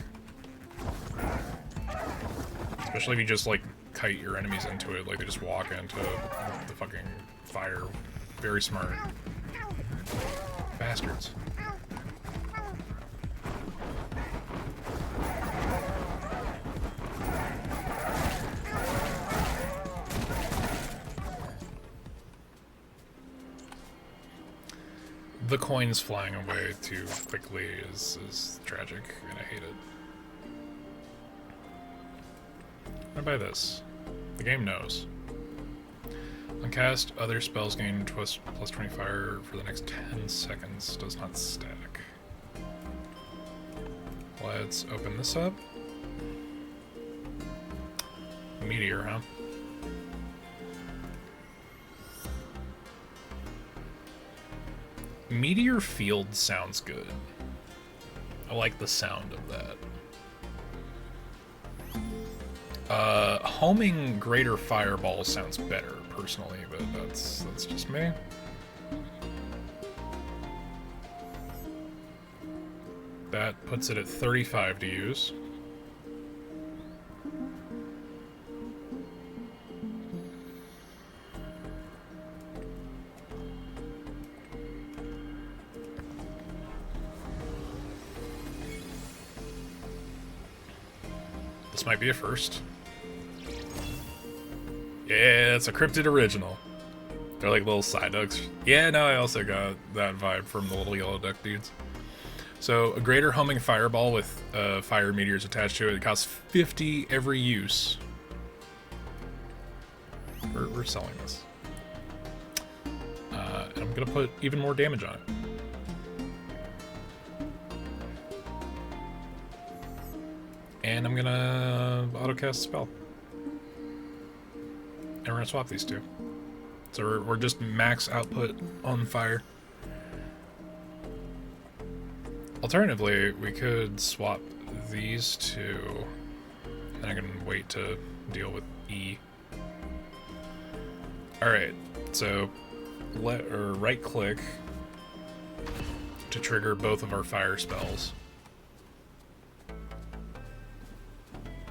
Especially if you just, like, kite your enemies into it, like they just walk into the fucking fire. Very smart. Bastards. The coins flying away too quickly is tragic, and I hate it. What about this? The game knows. On cast, other spells gain plus 20 fire for the next 10 seconds. Does not stack. Let's open this up. Meteor, huh? Meteor Field sounds good. I like the sound of that. Homing Greater Fireball sounds better, personally, but that's just me. That puts it at 35 to use. This might be a first. Yeah, it's a cryptid original. They're like little side ducks. Yeah, no, I also got that vibe from the little yellow duck dudes. So, a greater homing fireball with fire meteors attached to it. It costs 50 every use. We're selling this. And I'm gonna put even more damage on it. And I'm gonna autocast a spell. And we're gonna swap these two. So we're just max output on fire. Alternatively, we could swap these two. And I can wait to deal with E. Alright, so right click to trigger both of our fire spells.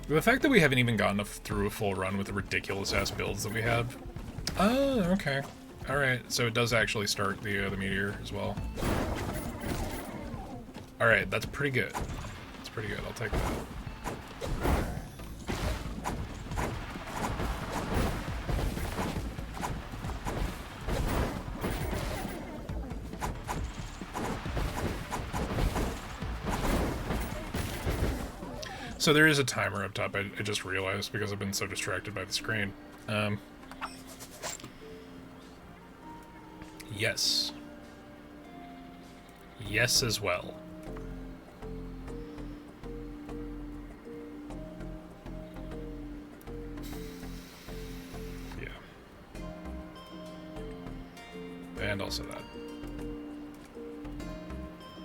The fact that we haven't even gotten through a full run with the ridiculous-ass builds that we have. Oh, okay. Alright, so it does actually start the meteor as well. Alright, that's pretty good. That's pretty good, I'll take that. So there is a timer up top, I just realized because I've been so distracted by the screen. Yes. Yes as well. Yeah. And also that.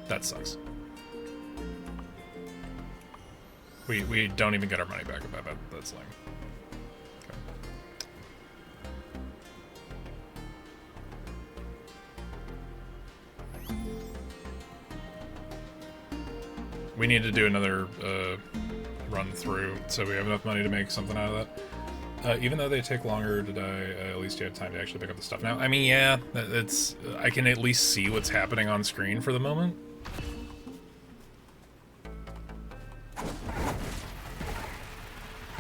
That sucks. We don't even get our money back about that. That's lame. Okay. We need to do another run through, so we have enough money to make something out of that. Even though they take longer to die, at least you have time to actually pick up the stuff now. I mean, yeah, it's I can at least see what's happening on screen for the moment.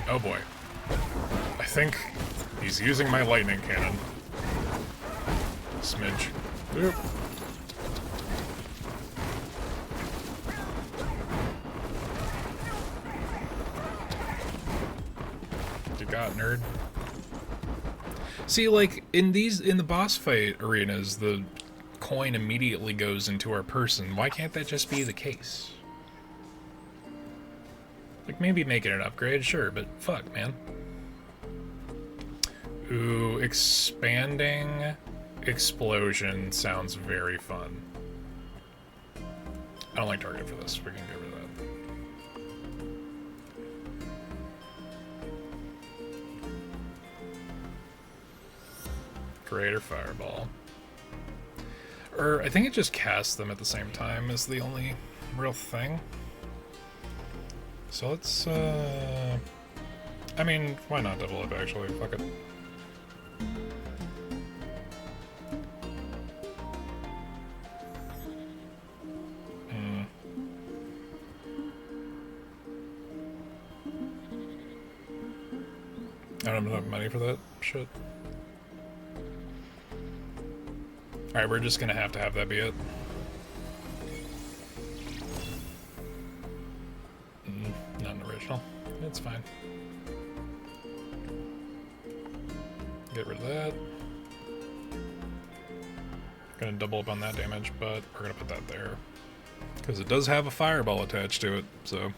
Oh boy. I think he's using my lightning cannon. Smidge. Oop. You got, nerd. See, like, in the boss fight arenas, the coin immediately goes into our person. Why can't that just be the case? Like, maybe making an upgrade, sure, but fuck, man. Ooh, expanding explosion sounds very fun. I don't like target for this. We can get rid of that. Greater fireball. Or I think it just casts them at the same time is the only real thing. So let's I mean, why not double up actually? Fuck it. I don't have enough money for that shit. Alright, we're just gonna have to have that be it. Not an original. It's fine. Get rid of that. Gonna double up on that damage, but we're gonna put that there. Because it does have a fireball attached to it, so.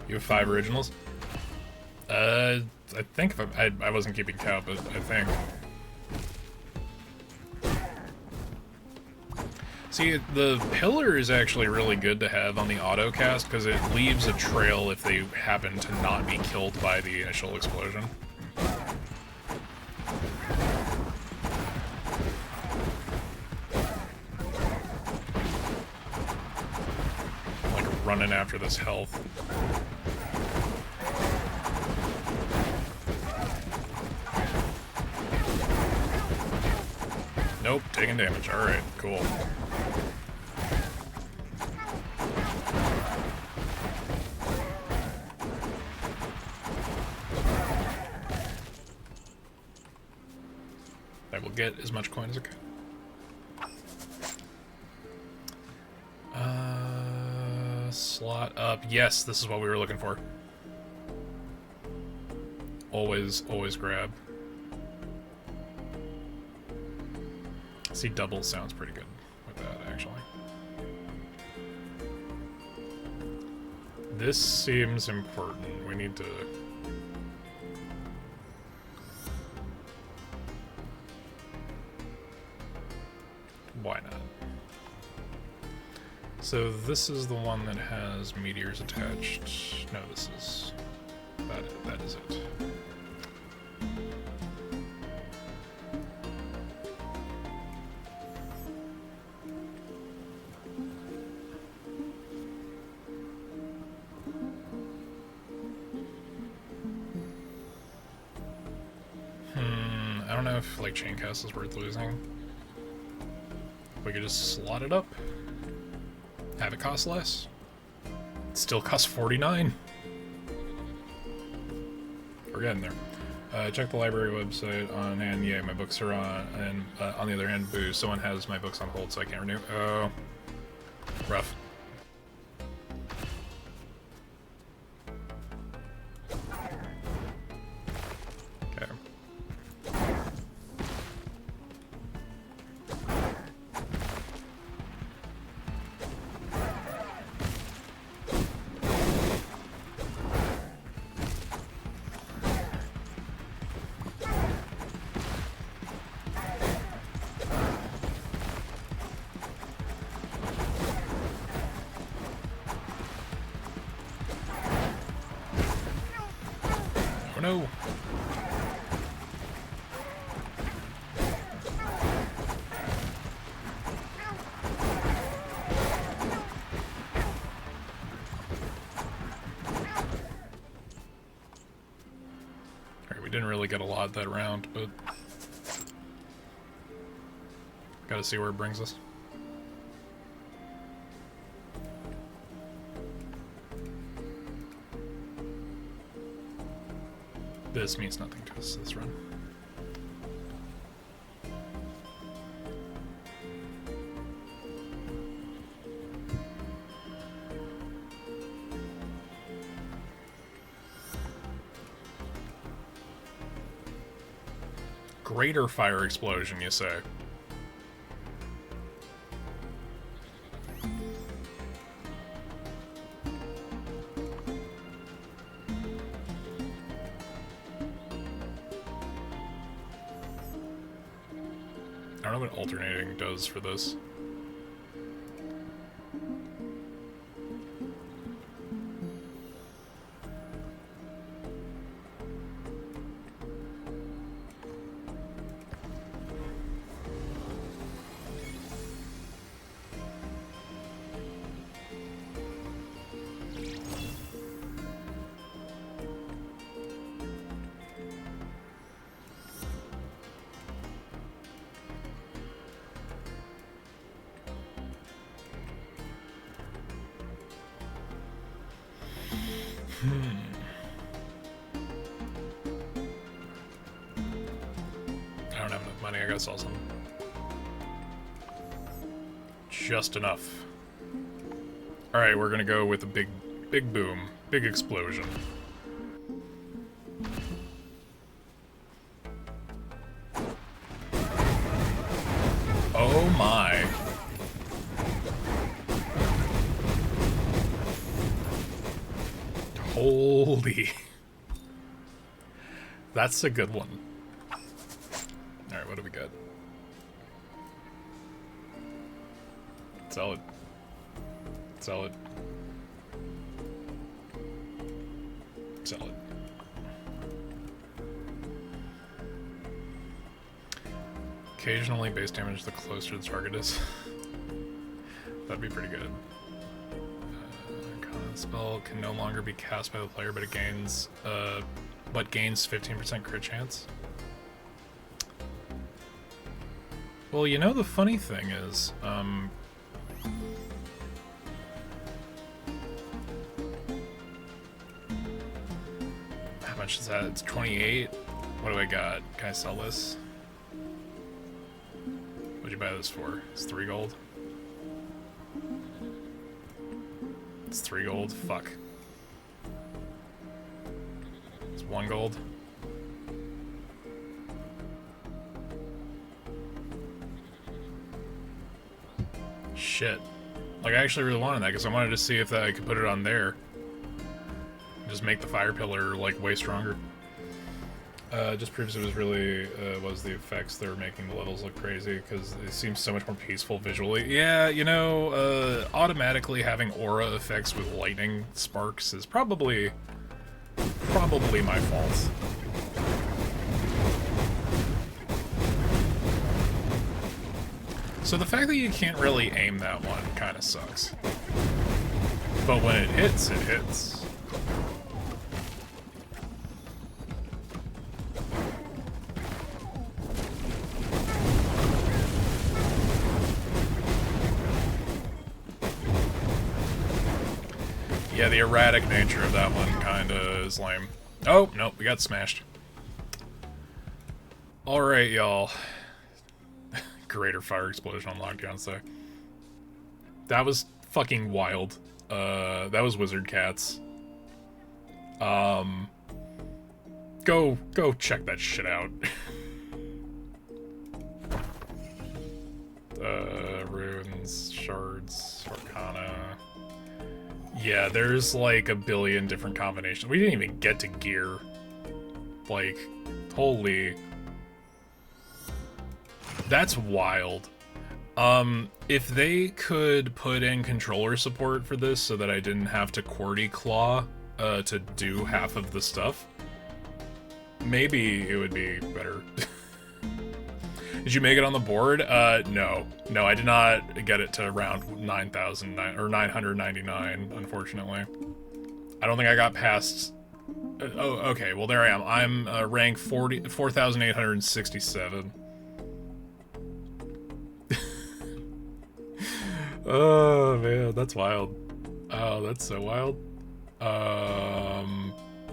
You have 5 originals? I think if I wasn't keeping count, but I think. See, the pillar is actually really good to have on the auto cast because it leaves a trail if they happen to not be killed by the initial explosion. Like running after this health. Nope, taking damage. Alright, cool. I will get as much coin as I can. Slot up. Yes, this is what we were looking for. Always grab. See, double sounds pretty good with that, actually. This seems important. We need to... Why not? So this is the one that has meteors attached. No, this is... That is it. I don't know if, like, chain cast is worth losing. We could just slot it up. Have it cost less. It still costs 49. We're getting there. Check the library website on hand. Yeah, my books are on. And on the other hand, boo, someone has my books on hold, so I can't renew. Oh. Rough. No. Alright, we didn't really get a lot that round, but gotta see where it brings us. This means nothing to us this run. Greater fire explosion, you say? I don't know what alternating does for this. I don't have enough money, I gotta sell some. Just enough. Alright, we're gonna go with a big boom. Big explosion. Oh my. Holy. That's a good one. Alright, what do we got? Solid. Solid. Solid. Occasionally base damage the closer the target is. That'd be pretty good. Common spell can no longer be cast by the player, but it gains gains 15% crit chance. Well, you know, the funny thing is, how much is that? It's 28. What do I got? Can I sell this? What'd you buy this for? It's 3 gold. It's 3 gold. Fuck. It's 1 gold. Shit. Like, I actually really wanted that because I wanted to see if I could put it on there. Just make the fire pillar, like, way stronger. Just proves it was really, was the effects that were making the levels look crazy, because it seems so much more peaceful visually. Yeah, you know, automatically having aura effects with lightning sparks is probably my fault. So the fact that you can't really aim that one kind of sucks. But when it hits, it hits. Yeah, the erratic nature of that one kinda is lame. Oh, nope, we got smashed. Alright, y'all. Greater fire explosion on lockdown sec. That was fucking wild. That was Wizard Cats. Go check that shit out. Runes, shards, arcana. Yeah, there's like a billion different combinations. We didn't even get to gear. Like, holy. That's wild. If they could put in controller support for this so that I didn't have to QWERTY claw to do half of the stuff, maybe it would be better. Did you make it on the board? No. No, I did not get it to around 9,000 or 999, unfortunately. I don't think I got past... oh, okay, well there I am. I'm rank 4,867. Oh, man, that's wild. Oh, that's so wild.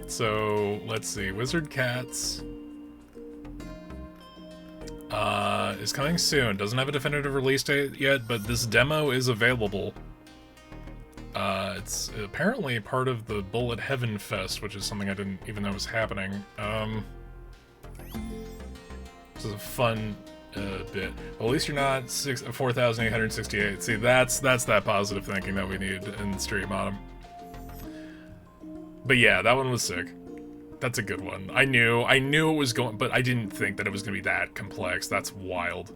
So let's see. Wizard Cats is coming soon. Doesn't have a definitive release date yet, but this demo is available. It's apparently part of the Bullet Heaven Fest, which is something I didn't even know was happening. This is a fun bit. Well, at least you're not 4,868. See, that's that positive thinking that we need in stream on him. But yeah, that one was sick. That's a good one. I knew it was going, but I didn't think that it was gonna be that complex. That's wild.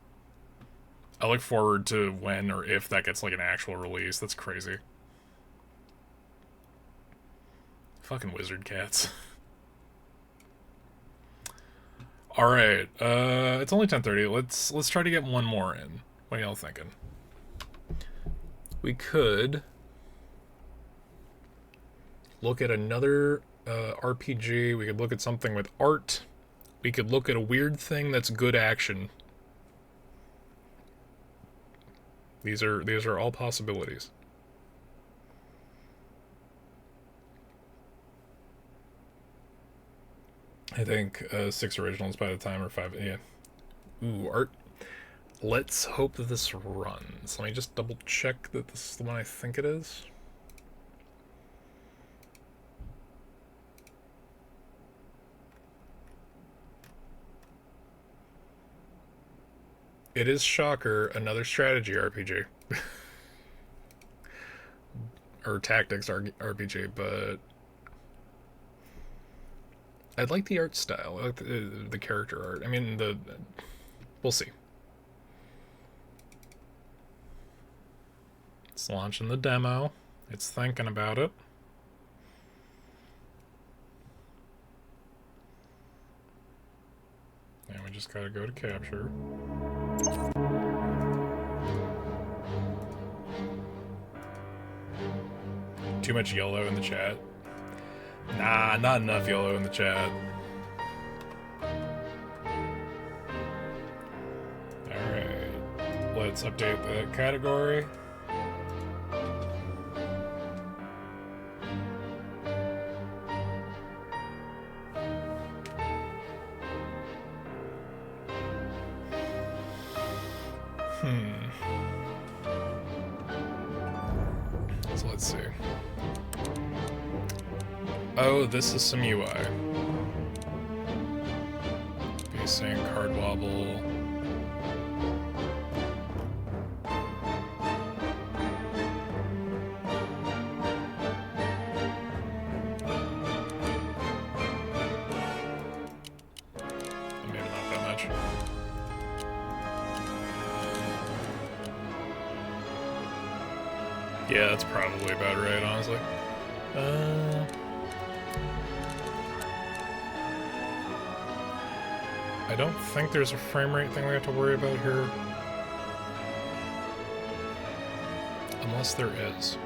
I look forward to when or if that gets like an actual release. That's crazy. Fucking Wizard Cats. All right, it's only 10:30. Let's try to get one more in. What are y'all thinking? We could look at another RPG. We could look at something with art. We could look at a weird thing that's good action. These are all possibilities. I think 6 originals by the time, or 5. Yeah. Ooh, art. Let's hope that this runs. Let me just double check that this is the one I think it is. It is, shocker, another strategy RPG. Or tactics RPG, but I like the art style. I like the character art. I mean, we'll see. It's launching the demo. It's thinking about it. And we just gotta go to capture. Too much yellow in the chat. Nah, not enough yellow in the chat. Alright. Let's update the category. So let's see. Oh, this is some UI. Basing, card wobble. Maybe not that much. Yeah, that's probably about right, honestly. I don't think there's a frame rate thing we have to worry about here. Unless there is.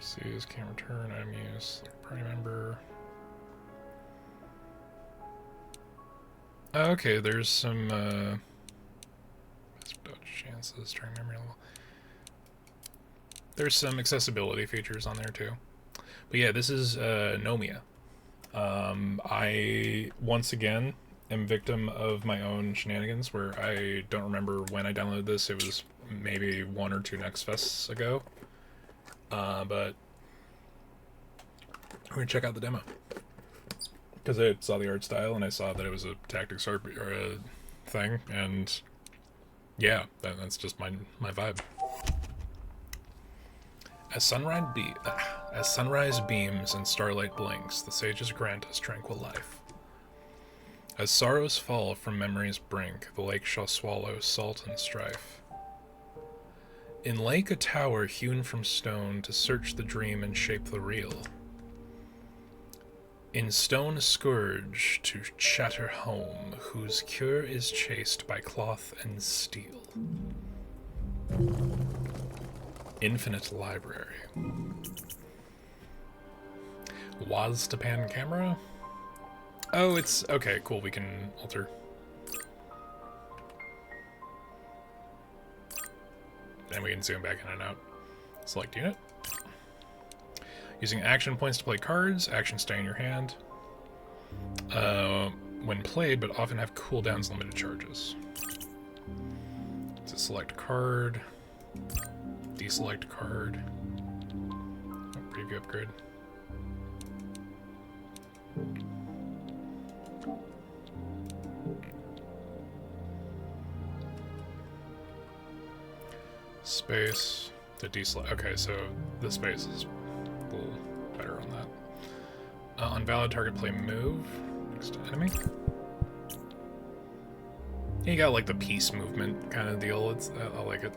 See, this can't return item use. Party member. Okay, there's some best dodge chances, trying memory level. There's some accessibility features on there too. But yeah, this is Nomia. I once again am victim of my own shenanigans where I don't remember when I downloaded this. It was maybe 1 or 2 Next Fests ago. But we're gonna check out the demo. Because I saw the art style and I saw that it was a tactics RPG or a thing, and yeah, that's just my vibe. As sunrise beams and starlight blinks, the sages grant us tranquil life. As sorrows fall from memory's brink, the lake shall swallow salt and strife. In lake a tower hewn from stone to search the dream and shape the real. In stone a scourge to shatter home, whose cure is chased by cloth and steel. Infinite library. Was to pan camera? Oh, it's okay, cool, we can alter. and we can zoom back in and out. Select unit. Using action points to play cards. Actions stay in your hand. When played, but often have cooldowns, limited charges. So select card. Deselect card. Oh, preview upgrade. Space to deselect. Okay, so the space is a little better on that. On valid target, play move next to enemy. You got like the peace movement kind of deal. I like it.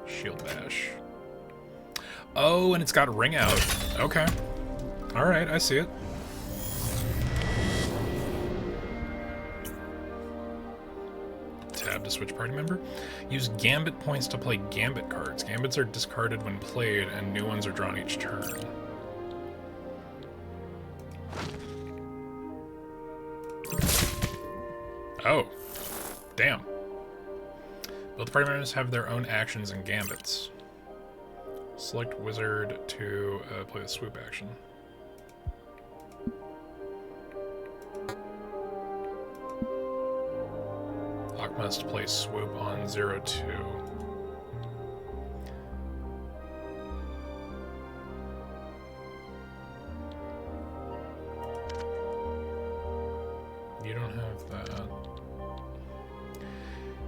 Shield bash. Oh, and it's got ring out. Okay. All right, I see it. Tab to switch party member. Use gambit points to play gambit cards. Gambits are discarded when played, and new ones are drawn each turn. Oh, damn. Both party members have their own actions and gambits. Select wizard to play the swoop action. Hawk must play swoop on 0-2. You don't have that.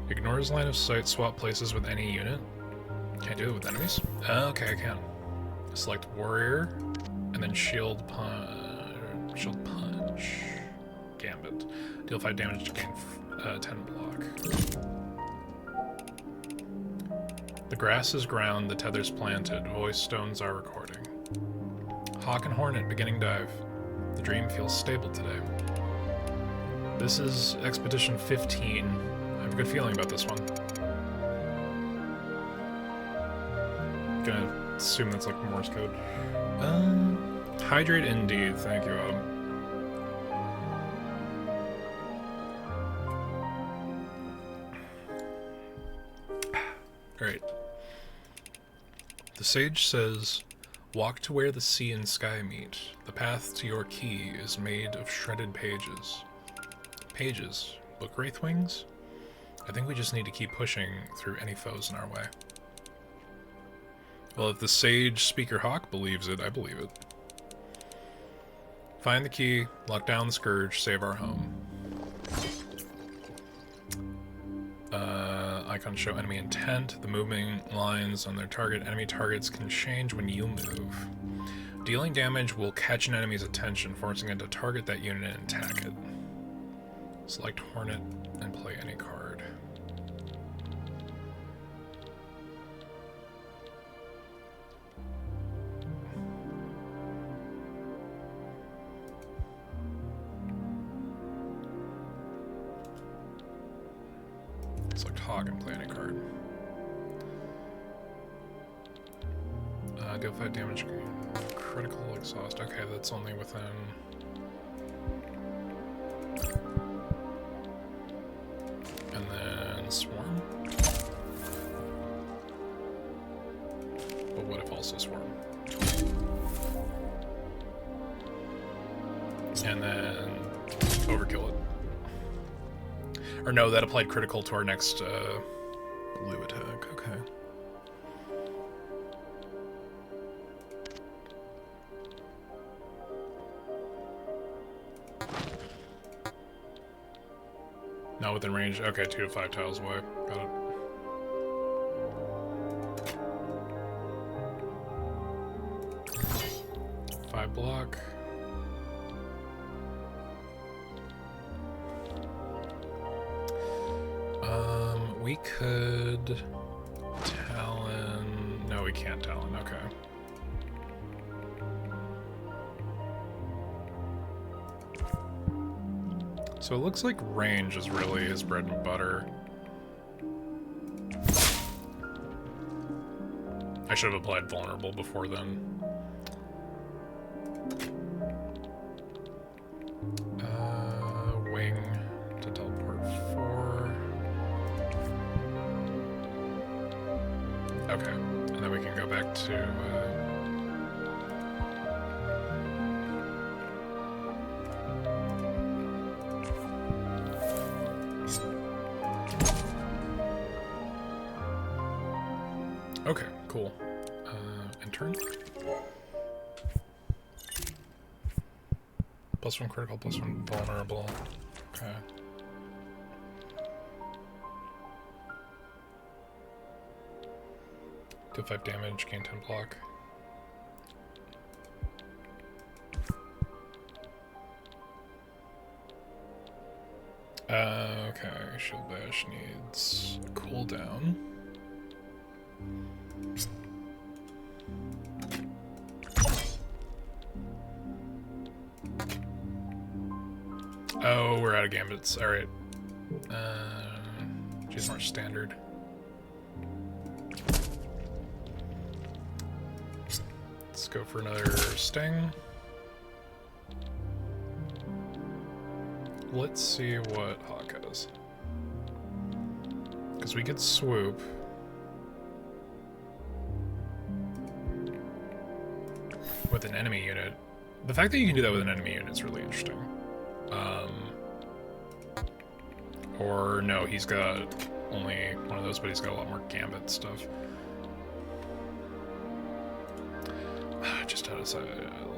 Ignores line of sight, swap places with any unit. Can't do it with enemies? Okay, I can. Select warrior, and then shield punch. Gambit. Deal 5 damage to gain 10 block. The grass is ground, the tether's planted, voice stones are recording. Hawk and Hornet beginning dive. The dream feels stable today. This is Expedition 15. I have a good feeling about this one. Gonna assume that's like Morse code. Hydrate indeed, thank you, Adam. Alright. The sage says, walk to where the sea and sky meet. The path to your key is made of shredded pages. Pages? Book Wraithwings? I think we just need to keep pushing through any foes in our way. Well, if the sage Speaker Hawk believes it, I believe it. Find the key, lock down the scourge, save our home. Icon show enemy intent. The moving lines on their target. Enemy targets can change when you move. Dealing damage will catch an enemy's attention, forcing it to target that unit and attack it. Select Hornet and play any card. Select Hog and play any card. Deal 5 damage. Critical exhaust. Okay, that's only within... And then Swarm. But what if also Swarm? And then overkill it. Or no, that applied critical to our next blue attack. Okay. Not within range. Okay, 2 to 5 tiles away. Got it. Five block. We could Talon. No, we can't Talon. Okay. So it looks like range is really his bread and butter. I should have applied vulnerable before then. Wing to teleport 4. Okay, and then we can go back to... Okay, cool. Intern. +1 critical, +1 vulnerable. Okay. Deal 5 damage, gain 10 block. Okay, Shield Bash needs a cooldown. Oh, we're out of gambits. Alright. She's more standard. Let's go for another sting. Let's see what Hawk has. Because we could swoop. With an enemy unit. The fact that you can do that with an enemy unit is really interesting. Or no, he's got only one of those, but he's got a lot more gambit stuff. Just out of sight,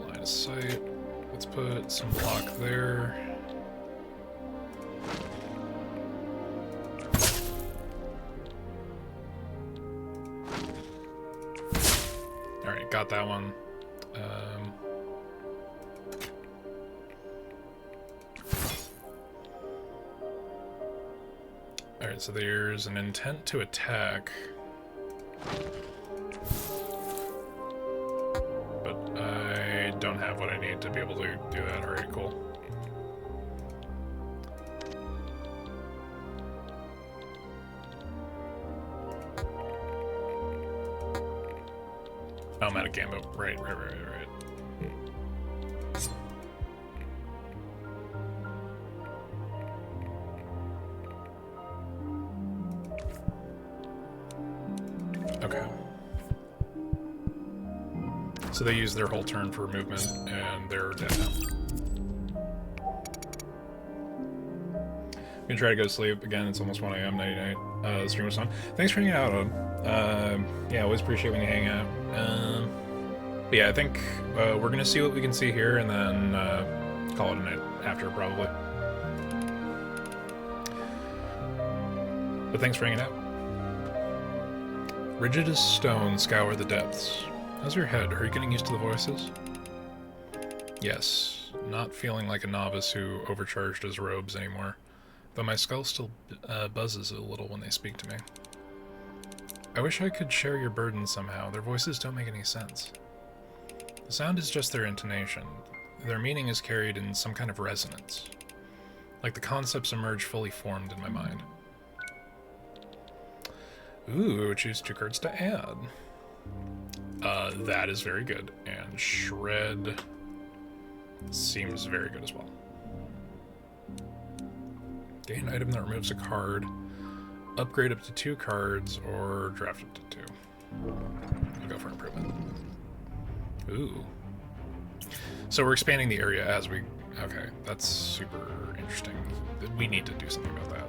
line of sight. Let's put some block there. Alright, got that one. Alright, so there's an intent to attack. But I don't have what I need to be able to do that. Alright, cool. Oh, I'm out of gambit. Right. Okay. So they use their whole turn for movement, and they're dead now. I'm gonna try to go to sleep. Again, it's almost 1 a.m. night. The stream was fun. Thanks for hanging out, yeah, always appreciate when you hang out. But yeah, I think we're gonna see what we can see here, and then call it a night after, probably. But thanks for hanging out. Rigid as stone, scour the depths. How's your head? Are you getting used to the voices? Yes, not feeling like a novice who overcharged his robes anymore. But my skull still buzzes a little when they speak to me. I wish I could share your burden somehow. Their voices don't make any sense. The sound is just their intonation. Their meaning is carried in some kind of resonance. Like the concepts emerge fully formed in my mind. Ooh, choose 2 cards to add. That is very good. And Shred seems very good as well. Gain an item that removes a card. Upgrade up to 2 cards, or draft up to 2. I'll go for improvement. Ooh. So we're expanding the area as we... Okay, that's super interesting. We need to do something about that.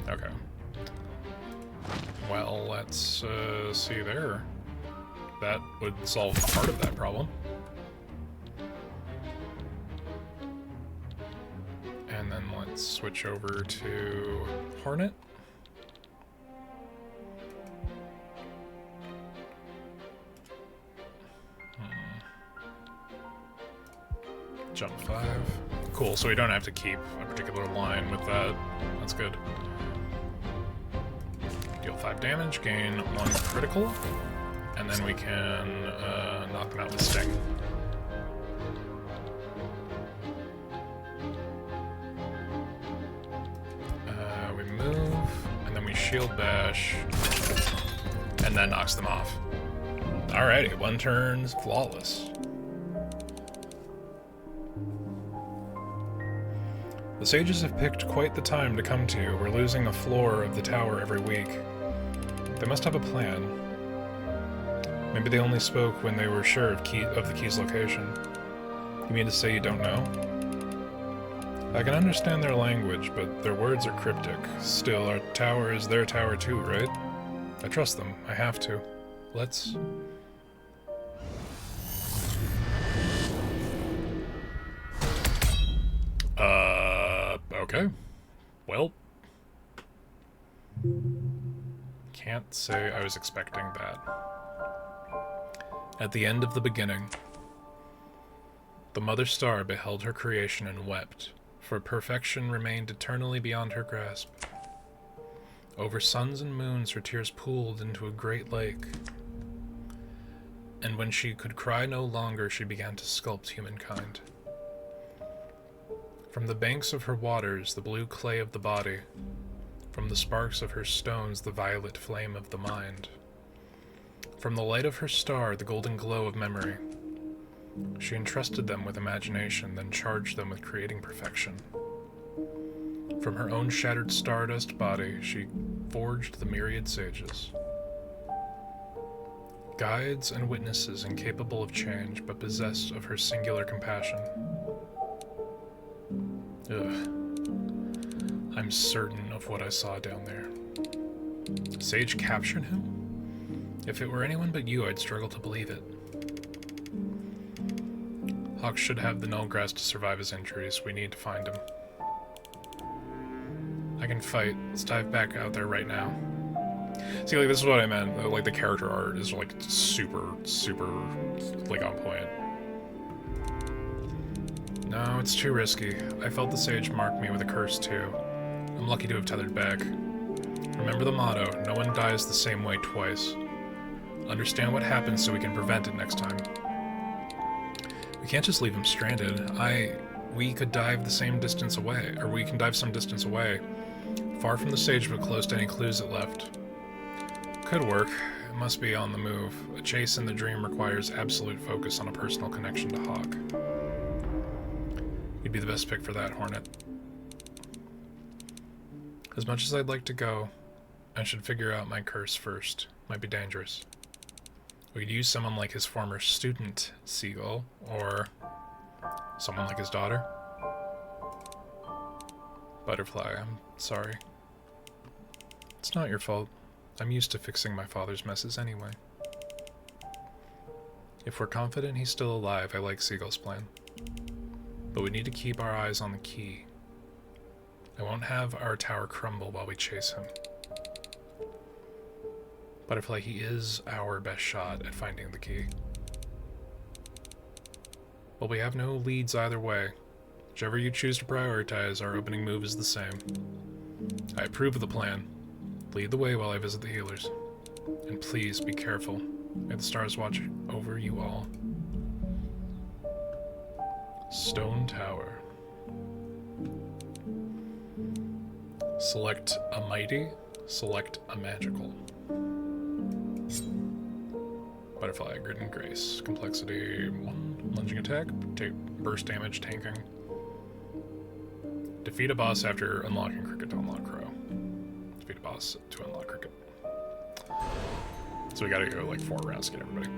Okay. Well, let's see there. That would solve part of that problem. And then let's switch over to Hornet. Jump 5. Cool, so we don't have to keep a particular line with that. That's good. Deal 5 damage, gain 1 critical, and then we can knock them out with Sting. We move, and then we Shield Bash, and that knocks them off. Alrighty, 1 turn's flawless. The sages have picked quite the time to come to you. We're losing a floor of the tower every week. They must have a plan. Maybe they only spoke when they were sure of the key's location. You mean to say you don't know? I can understand their language, but their words are cryptic. Still, our tower is their tower too, right? I trust them. I have to. Let's... Okay. Well... Can't say I was expecting that. At the end of the beginning, the Mother Star beheld her creation and wept, for perfection remained eternally beyond her grasp. Over suns and moons her tears pooled into a great lake, and when she could cry no longer, she began to sculpt humankind. From the banks of her waters, the blue clay of the body, from the sparks of her stones, the violet flame of the mind, from the light of her star, the golden glow of memory. She entrusted them with imagination, then charged them with creating perfection. From her own shattered stardust body, she forged the myriad sages. Guides and witnesses incapable of change, but possessed of her singular compassion. Ugh. I'm certain of what I saw down there. Sage captured him? If it were anyone but you, I'd struggle to believe it. Hawk should have the Nullgrass to survive his injuries. We need to find him. I can fight. Let's dive back out there right now. See, like, this is what I meant. Like, the character art is, like, super, like, on point. No, it's too risky. I felt the sage mark me with a curse, too. I'm lucky to have tethered back. Remember the motto, no one dies the same way twice. Understand what happens so we can prevent it next time. We can't just leave him stranded. We could dive the same distance away, or we can dive some distance away. Far from the sage, but close to any clues it left. Could work. It must be on the move. A chase in the dream requires absolute focus on a personal connection to Hawk. You'd be the best pick for that, Hornet. As much as I'd like to go, I should figure out my curse first. Might be dangerous. We could use someone like his former student, Seagull, or someone like his daughter. Butterfly, I'm sorry. It's not your fault. I'm used to fixing my father's messes anyway. If we're confident he's still alive, I like Seagull's plan. But we need to keep our eyes on the key. I won't have our tower crumble while we chase him. Butterfly, he is our best shot at finding the key. But we have no leads either way. Whichever you choose to prioritize, our opening move is the same. I approve of the plan. Lead the way while I visit the healers. And please be careful. May the stars watch over you all. Stone Tower. Select a mighty, select a magical. Butterfly, Grit and Grace. Complexity 1. Lunging attack. Take burst damage, tanking. Defeat a boss after unlocking Cricket to unlock Crow. Defeat a boss to unlock Cricket. So we gotta go like 4 rounds to get everybody.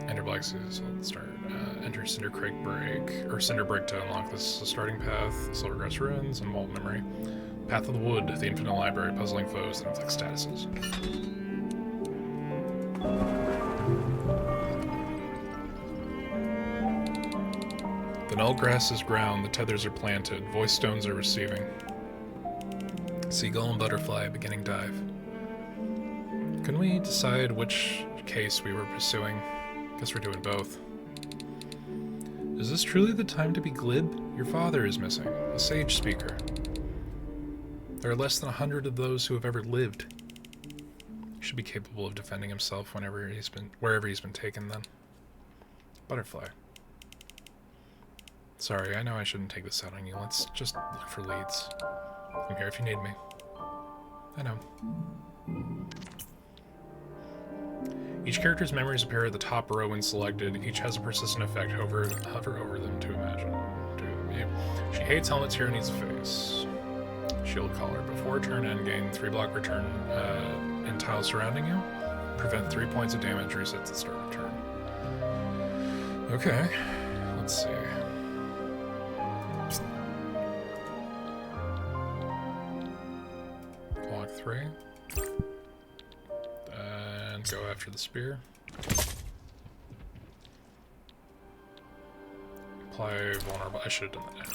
Enter Black Seas, let's start. Enter Cinder Break to unlock this starting path, Silvergrass Ruins, and Vault Memory. Path of the Wood, the Infinite Library, puzzling foes that inflict statuses. The null grass is ground, the tethers are planted, voice stones are receiving. Seagull and Butterfly beginning dive. Couldn't we decide which case we were pursuing? Guess we're doing both. Is this truly the time to be glib? Your father is missing, a sage speaker. There are less than 100 of those who have ever lived. He should be capable of defending himself wherever he's been taken then. Butterfly. Sorry, I know I shouldn't take this out on you. Let's just look for leads. I'm here if you need me. I know. Each character's memories appear at the top row when selected. Each has a persistent effect. Hover over them to imagine. She hates helmets here and needs a face. Shield collar. Before turn end, gain 3 block return in tiles surrounding you. Prevent 3 points of damage. Resets at the start of turn. Okay. Let's see. Block 3. And go after the spear. Apply vulnerable. I should have done that.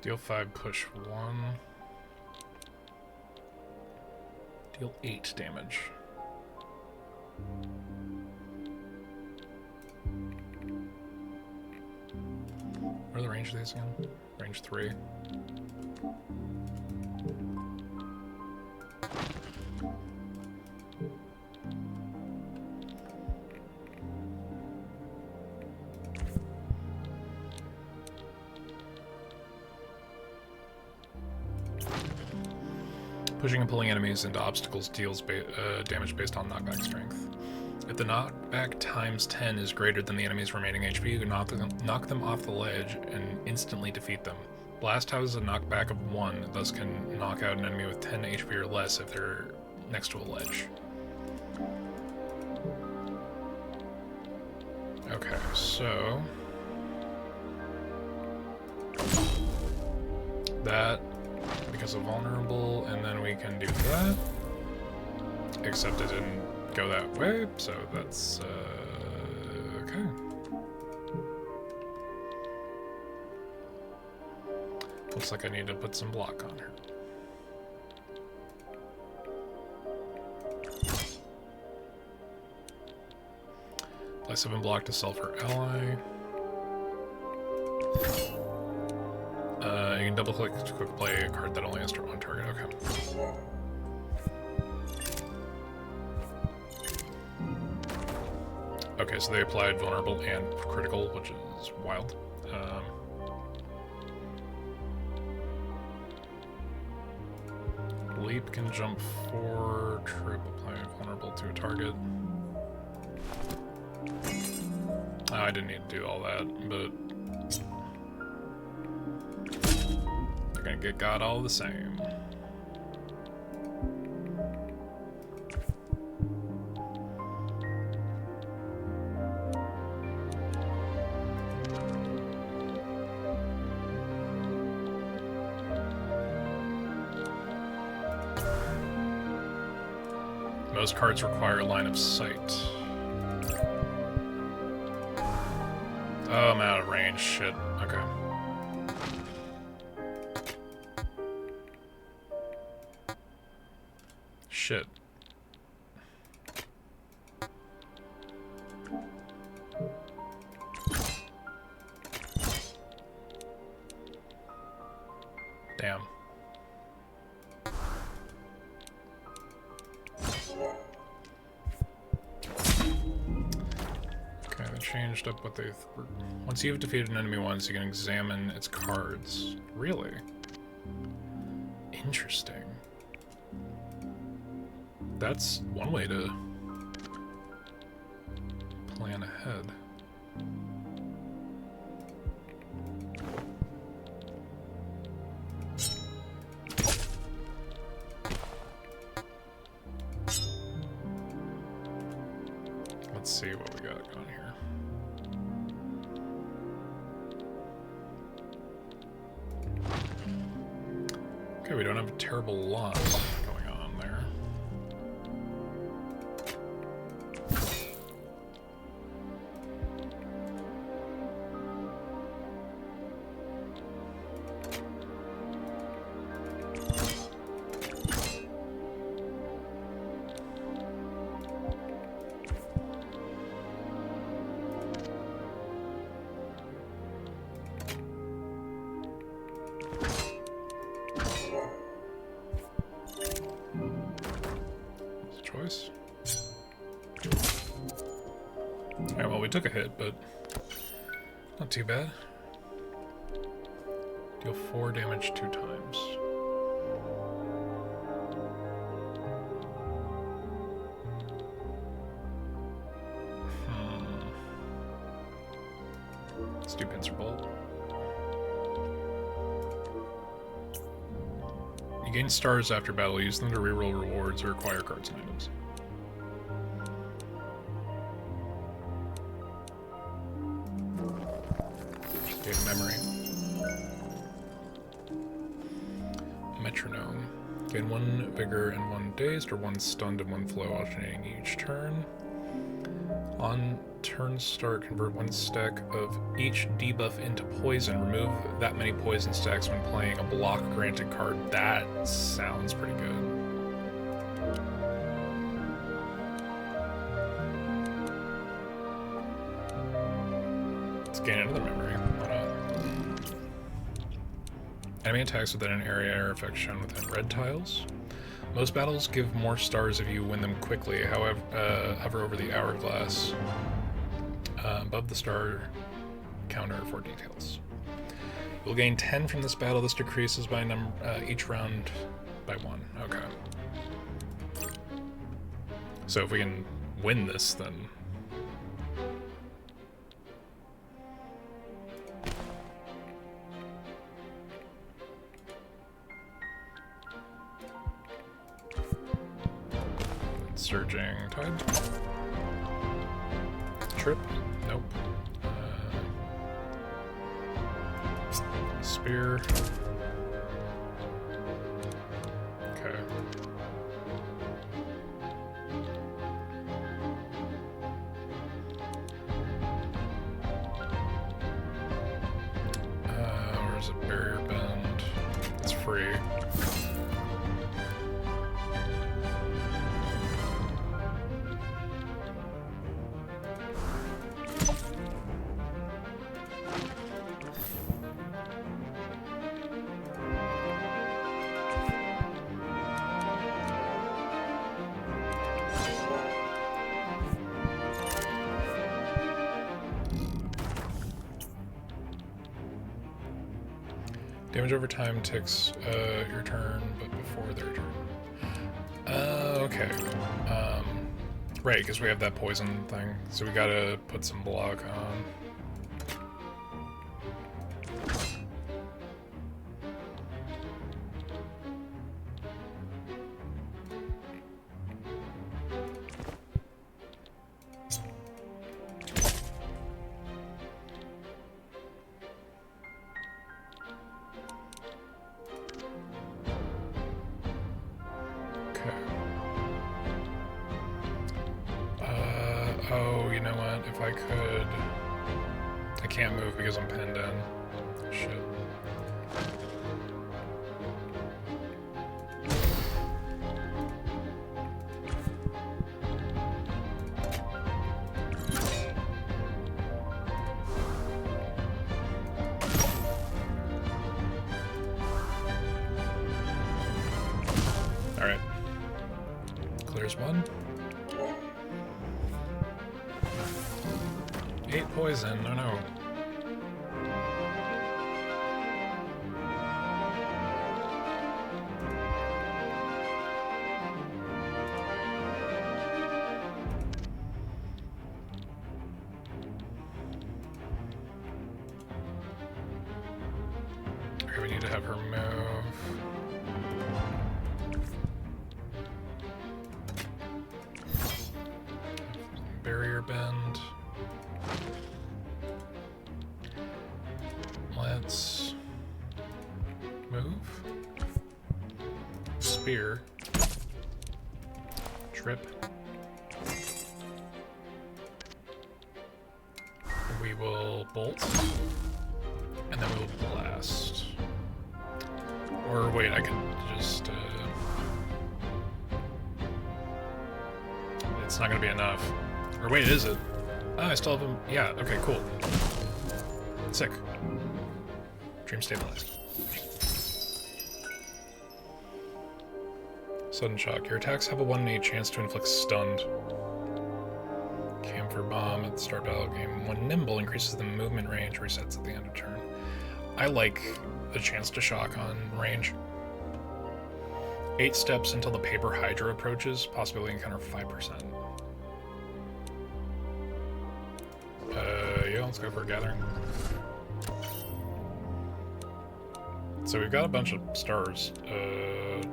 Deal 5, push 1. Deal 8 damage. What are the range of these again? Range 3. Pushing and pulling enemies into obstacles deals damage based on knockback strength. If the knockback times 10 is greater than the enemy's remaining HP, you can knock them off the ledge and instantly defeat them. Blast has a knockback of 1, thus can knock out an enemy with 10 HP or less if they're next to a ledge. Okay, so... that, because of vulnerable, and then we can do that. Except it didn't go that way, so that's, okay. Looks like I need to put some block on her. Apply 7 block to self or ally. You can double click to quick play a card that only has one target. Okay. Okay, so they applied vulnerable and critical, which is wild. Leap can jump 4, trip, apply vulnerable to a target. I didn't need to do all that, but they're gonna get got all the same. Most cards require line of sight. Oh, I'm out of range. Shit. Okay. Shit. Damn. Okay, they changed up what they were. Once you've defeated an enemy once, you can examine its cards. Really? Interesting. That's one way to plan ahead. Let's see what we got going here. Okay, we don't have a terrible lot going on there. Choice. Alright, well, we took a hit, but not too bad. Deal 4 damage 2 times. Let's do Pincer Bolt. You gain stars after battle. Use them to reroll rewards or acquire cards and items. Gain memory. Metronome. Gain 1 vigor and 1 dazed, or 1 stunned and 1 flow, alternating each turn. On turn start, convert 1 stack of each debuff into poison. Remove that many poison stacks when playing a block granted card. That sounds pretty good. Let's gain another memory. Why not? Enemy attacks within an area are effects shown within red tiles. Most battles give more stars if you win them quickly. However, hover over the hourglass above the star counter for details. You'll gain 10 from this battle. This decreases by each round by 1. Okay. So if we can win this, then... Surging Tide. Trip? Nope. Spear. Okay. Where's a barrier bend? It's free. Damage over time takes your turn, but before their turn. Okay. Right, because we have that poison thing, so we gotta put some block on. Oh, you know what? If I could... I can't move because I'm pinned in. Shit. Alright. Clears 1. 8 poison, oh no. Okay, we need to have her move. Barrier bend. Let's move. Spear. Trip. We will bolt. And then we will blast. Or wait, I can just... It's not gonna be enough. Or wait, is it? Oh, I still have him. Yeah, okay, cool. Sick. Dream stabilized. Sudden shock. Your attacks have a 1 in 8 chance to inflict stunned. Camphor bomb at the start battle game. When nimble increases the movement range, resets at the end of turn. I like a chance to shock on range. 8 steps until the paper hydra approaches, possibility encounter 5%. Yeah, let's go for a gathering. So we've got a bunch of stars.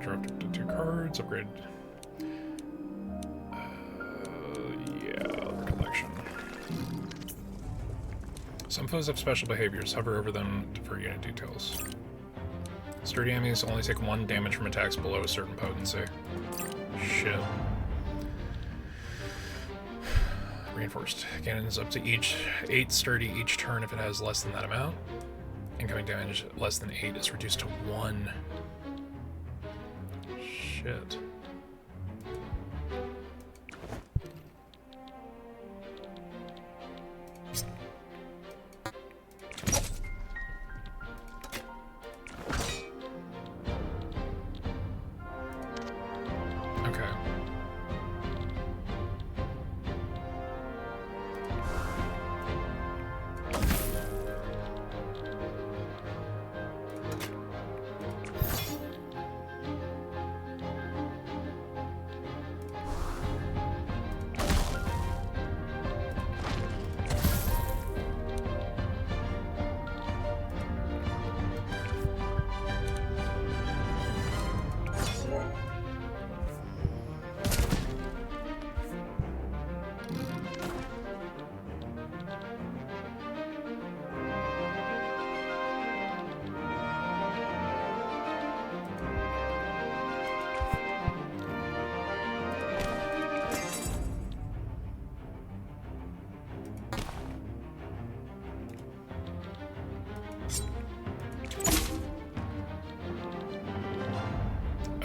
Dropped up to 2 cards, upgrade. Yeah, collection. Some foes have special behaviors. Hover over them for unit details. Sturdy enemies only take 1 damage from attacks below a certain potency. Shit. Reinforced. Cannons up to 8 sturdy each turn if it has less than that amount. Incoming damage less than 8 is reduced to 1. Shit.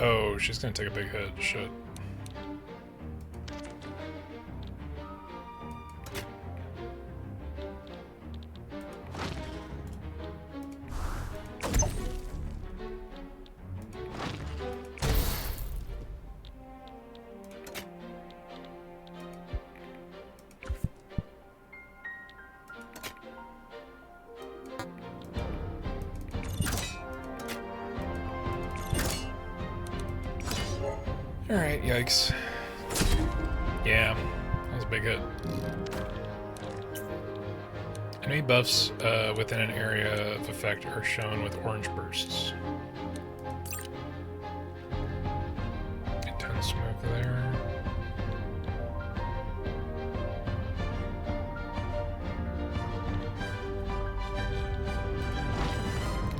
Oh, she's gonna take a big hit. Shit. Alright, yikes. Yeah, that was a big hit. Enemy buffs within an area of effect are shown with orange bursts. Intense smoke there.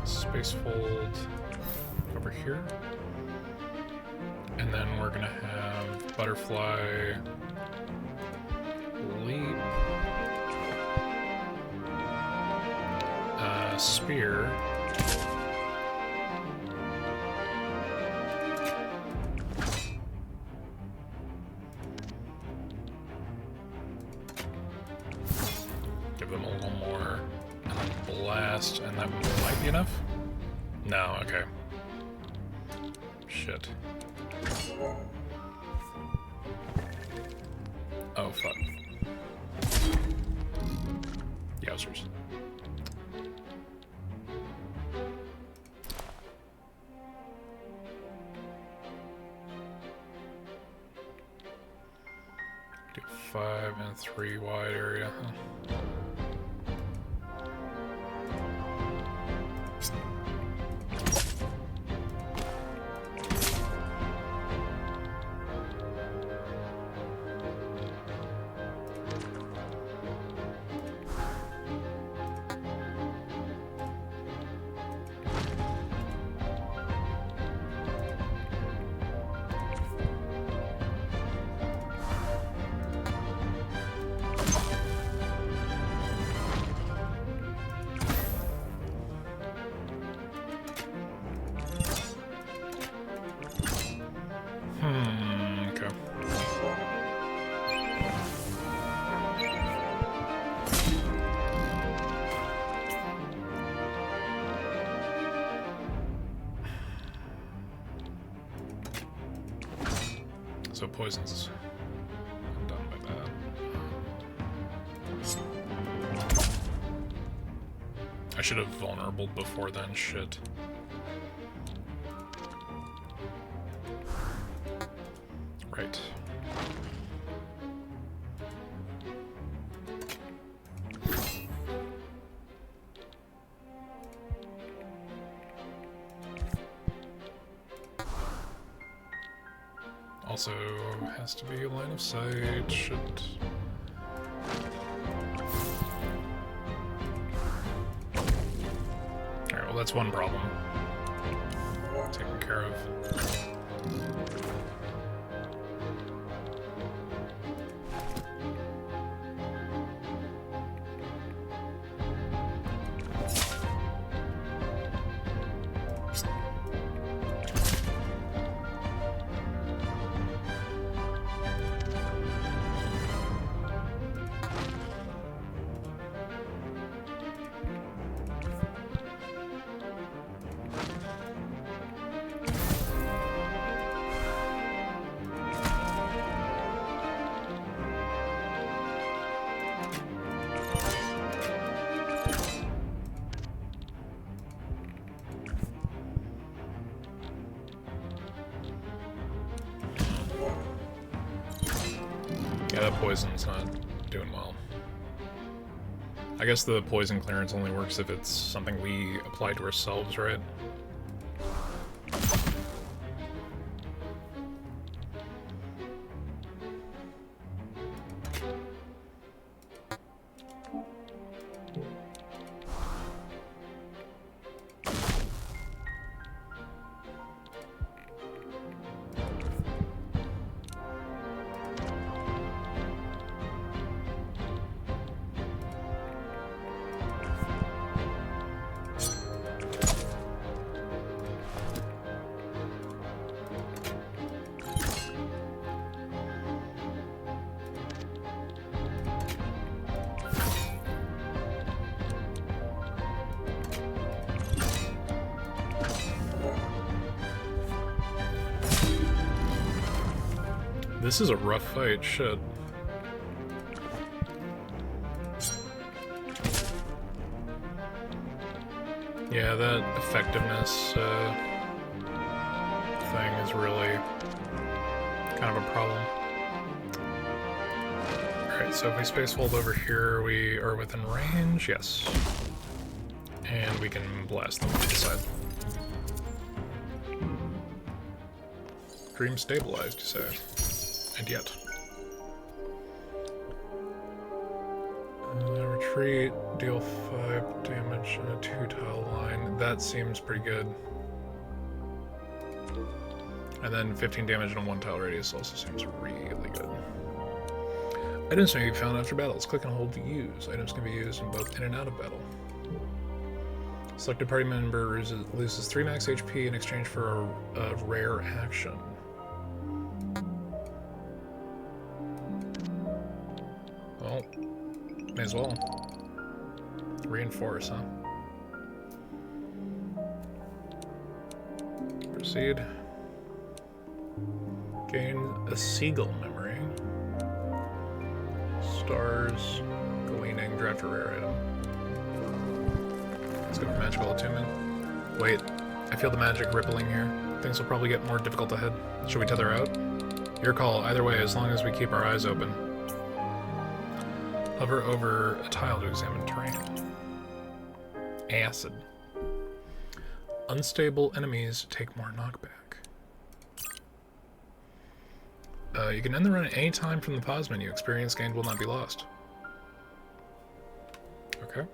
Space fold over here. And then we're gonna have butterfly leap, spear, give them a little more, and then blast, and that might be enough? No, okay. Shit. Oh, fuck. Yowzers. Do 5 and 3 wide area, huh? Okay. So poisons. I'm done by that. I should have vulnerable before then, shit. Right. Also, has to be line of sight, shit. Alright, well that's one problem. Taken care of. Yeah, that poison's not doing well. I guess the poison clearance only works if it's something we apply to ourselves, right? This is a rough fight, shit. Yeah, that effectiveness thing is really kind of a problem. Alright, so if we space hold over here, we are within range, yes. And we can blast them off the side. Dream stabilized, you say? And yet. Retreat, deal 5 damage in a 2-tile line. That seems pretty good. And then 15 damage in a 1-tile radius also seems really good. Items may be found after battles. Click and hold to use. Items can be used in both in and out of battle. Selected party member loses 3 max HP in exchange for a rare action. Well, may as well. Reinforce, huh? Proceed. Gain a seagull memory. Stars, gleaning, draft a rare item. Let's go for magical attunement. Wait, I feel the magic rippling here. Things will probably get more difficult ahead. Should we tether out? Your call, either way, as long as we keep our eyes open. Hover over a tile to examine terrain. Acid. Unstable enemies take more knockback. You can end the run at any time from the pause menu. Experience gained will not be lost. Okay.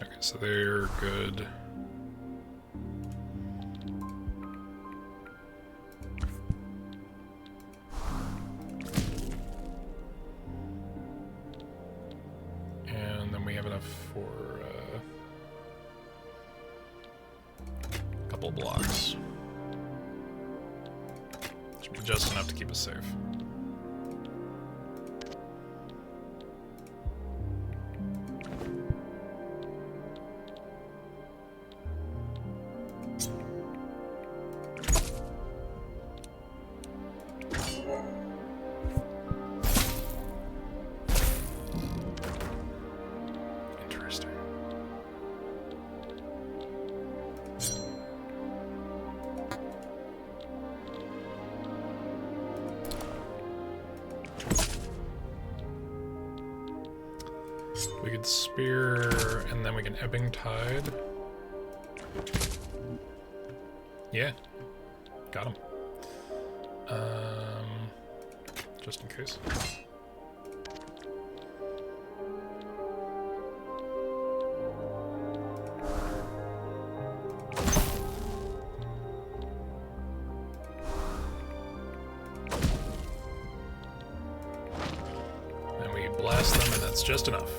Okay, so they're good. For a couple blocks. Should be just enough to keep us safe. We could spear, and then we can ebbing tide. Yeah, got him. Just in case. And we blast them, and that's just enough.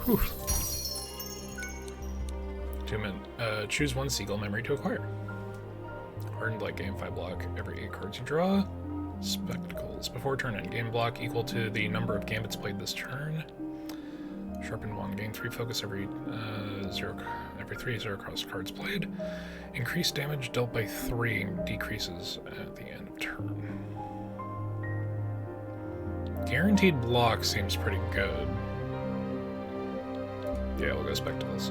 Whew. 2 minutes. Choose 1 Seagull memory to acquire. Hardened like game 5 block every 8 cards you draw. Spectacles. Before turn end. Game block equal to the number of gambits played this turn. Sharpen 1. Gain 3 focus every 3 0 cross cards played. Increase damage dealt by 3 decreases at the end of turn. Guaranteed block seems pretty good. Yeah, we'll go Spectacles.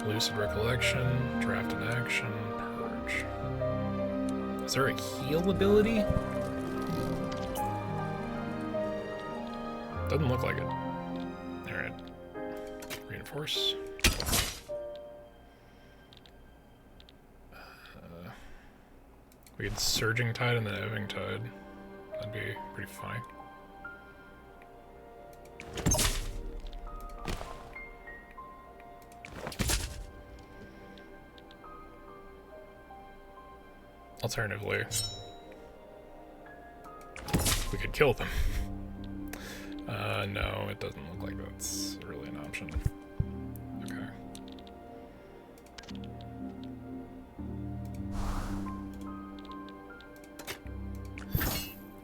Lucid Recollection, Draft in Action, Purge. Is there a heal ability? Doesn't look like it. Alright. Reinforce. We could Surging Tide and then Ebbing Tide. That'd be pretty funny. Alternatively, we could kill them. No, it doesn't look like that's really an option. Okay.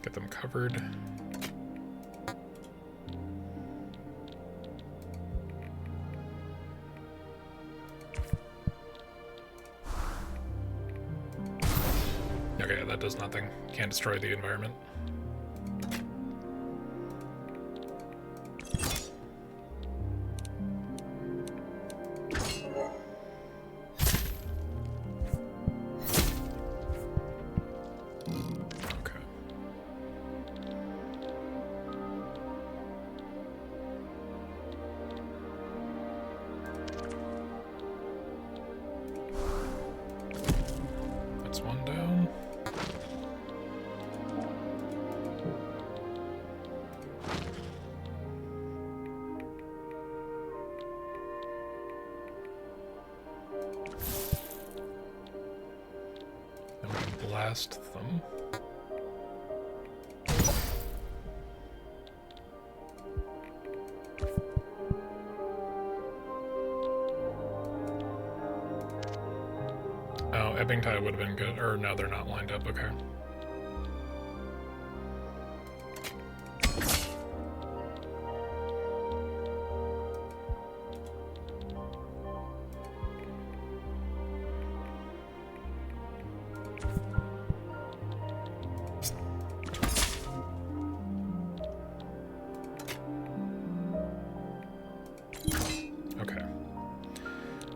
Get them covered. Okay, that does nothing. Can't destroy the environment. Okay. That's 1 down. Blast them. Oh, Ebbing Tide would have been good. Or no, they're not lined up. Okay.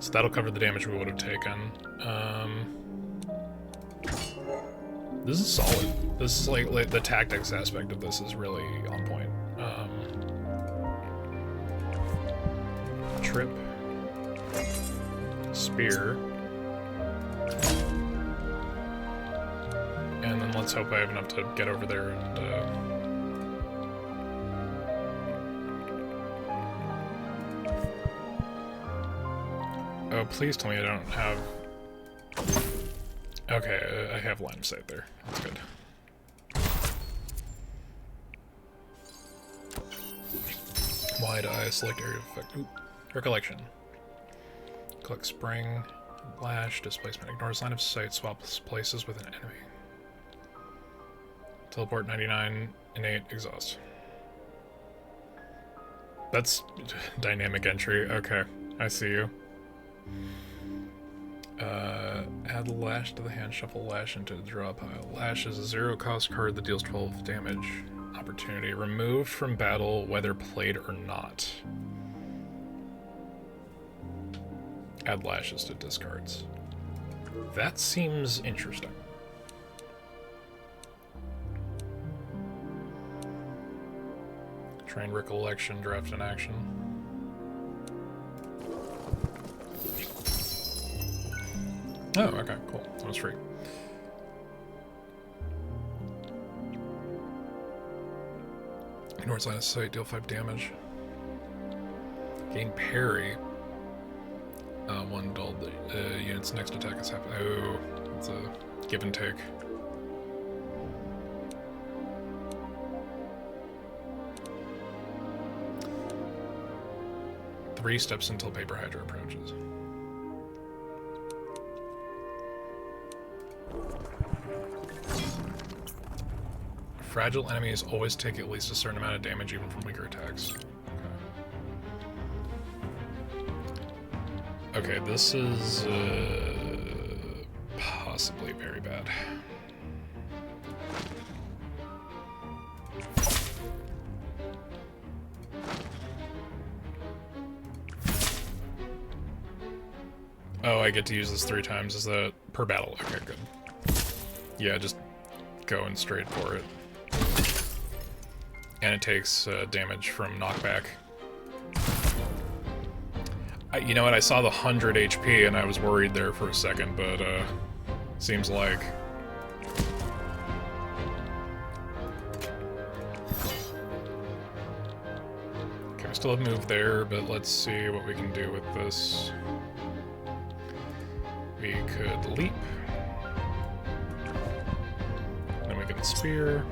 So that'll cover the damage we would have taken. This is solid. This is like the tactics aspect of this is really on point. Trip. Spear. And then let's hope I have enough to get over there and oh, please tell me I don't have... Okay, I have line of sight there. That's good. Wide eye, select area of effect. Ooh. Recollection. Collect spring, lash, displacement. Ignores line of sight, swaps places with an enemy. Teleport 99, innate, exhaust. That's dynamic entry. Okay, I see you. Add lash to the hand, shuffle lash into the draw pile. Lash is a 0-cost card that deals 12 damage. Opportunity. Removed from battle, whether played or not. Add lashes to discards. That seems interesting. Train recollection, draft in action. Oh, okay, cool. That was free. North line of sight, deal 5 damage. Gain parry. One dulled unit's next attack is happening. Oh, it's a give and take. Three steps until Paper Hydra approaches. Fragile enemies always take at least a certain amount of damage even from weaker attacks. Okay, this is possibly very bad. Oh, I get to use this 3 times. Is that per battle? Okay, good. Yeah, just going straight for it. And it takes damage from knockback. You know what? I saw the 100 HP and I was worried there for a second, but seems like okay, we still have move there, but let's see what we can do with this. We could leap. Then we can spear.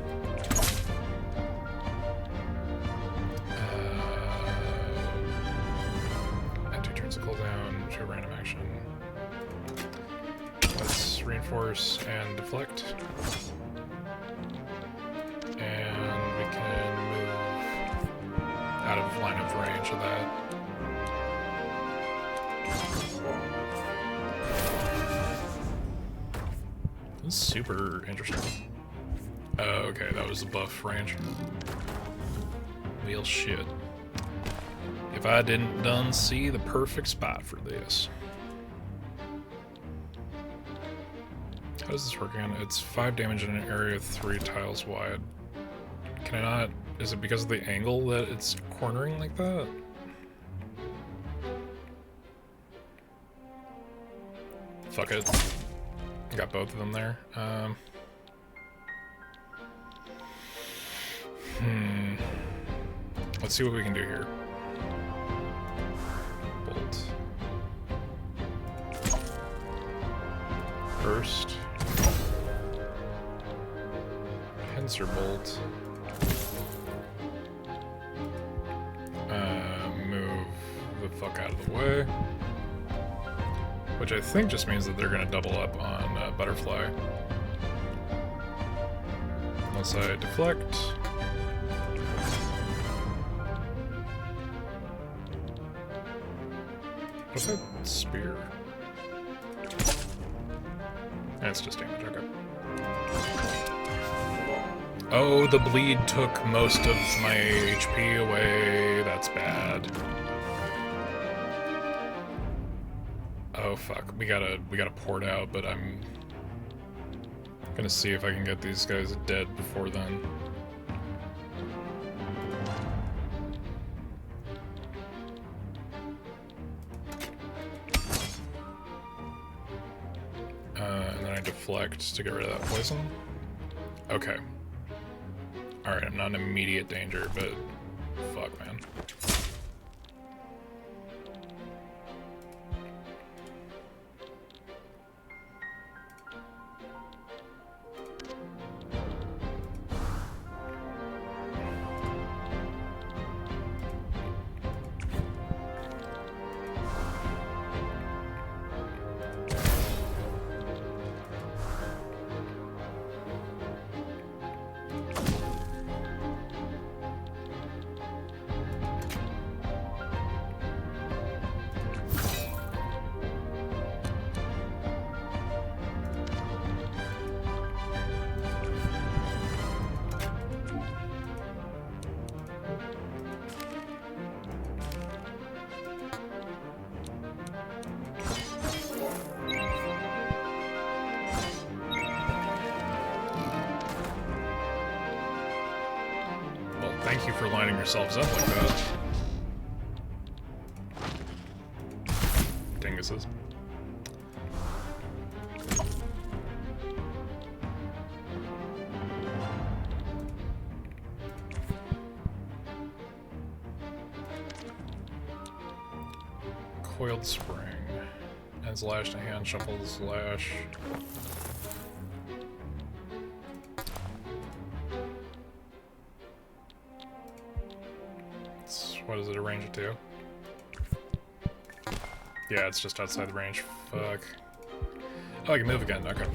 Reinforce and deflect. And we can move out of line of range of that. This is super interesting. Okay, that was the buff range. Real shit. If I didn't done see the perfect spot for this. How does this work again? It's 5 damage in an area 3 tiles wide. Can I not... Is it because of the angle that it's cornering like that? Fuck it. Got both of them there. Let's see what we can do here. Bolt. First. Pincer bolt. Move the fuck out of the way. Which I think just means that they're gonna double up on butterfly. Unless I deflect. What's that spear? That's just damage, okay. Oh, the bleed took most of my HP away. That's bad. Oh fuck, we gotta port out, but I'm gonna see if I can get these guys dead before then. And then I deflect to get rid of that poison. Okay. Alright, I'm not in immediate danger, but fuck, man. Thank you for lining yourselves up like that. Dinguses. Coiled spring. Adds lash to hand, shuffles lash. What does it arrange it to? Yeah, it's just outside the range. Fuck. Oh, I can move again. Okay.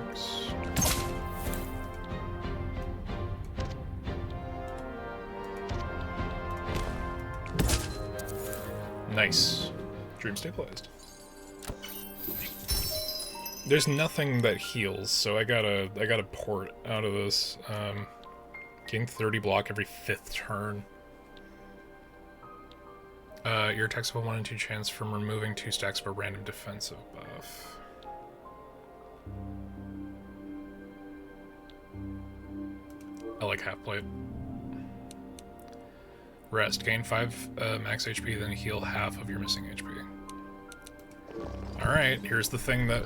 Oops. Nice. Dream stabilized. There's nothing that heals, so I gotta port out of this. Gain 30 block every 5th turn. Your attacks have a 1 in 2 chance from removing 2 stacks of a random defensive buff. I like half plate. Rest. Gain 5 max HP, then heal half of your missing HP. Alright, here's the thing that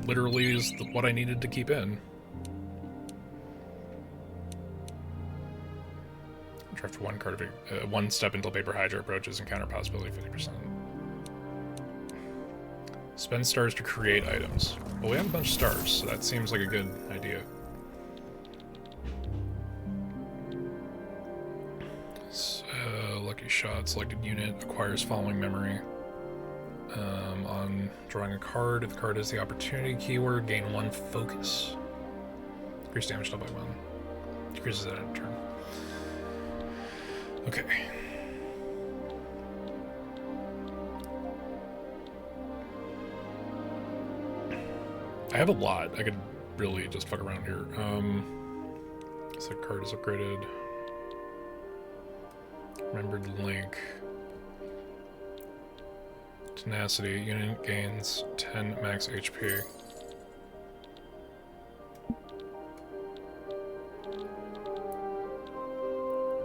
literally is what I needed to keep in. Draft 1 card of 1 step until Paper Hydra approaches, encounter possibility 50%. Spend stars to create items. Well, we have a bunch of stars, so that seems like a good idea. Lucky shot. Selected unit acquires following memory. On drawing a card, if the card has the opportunity keyword, gain 1 focus. Increase damage dealt by 1. Decreases that in a turn. Okay. I have a lot. I could really just fuck around here. So the card is upgraded. Remembered link. Tenacity. Unit gains 10 max HP.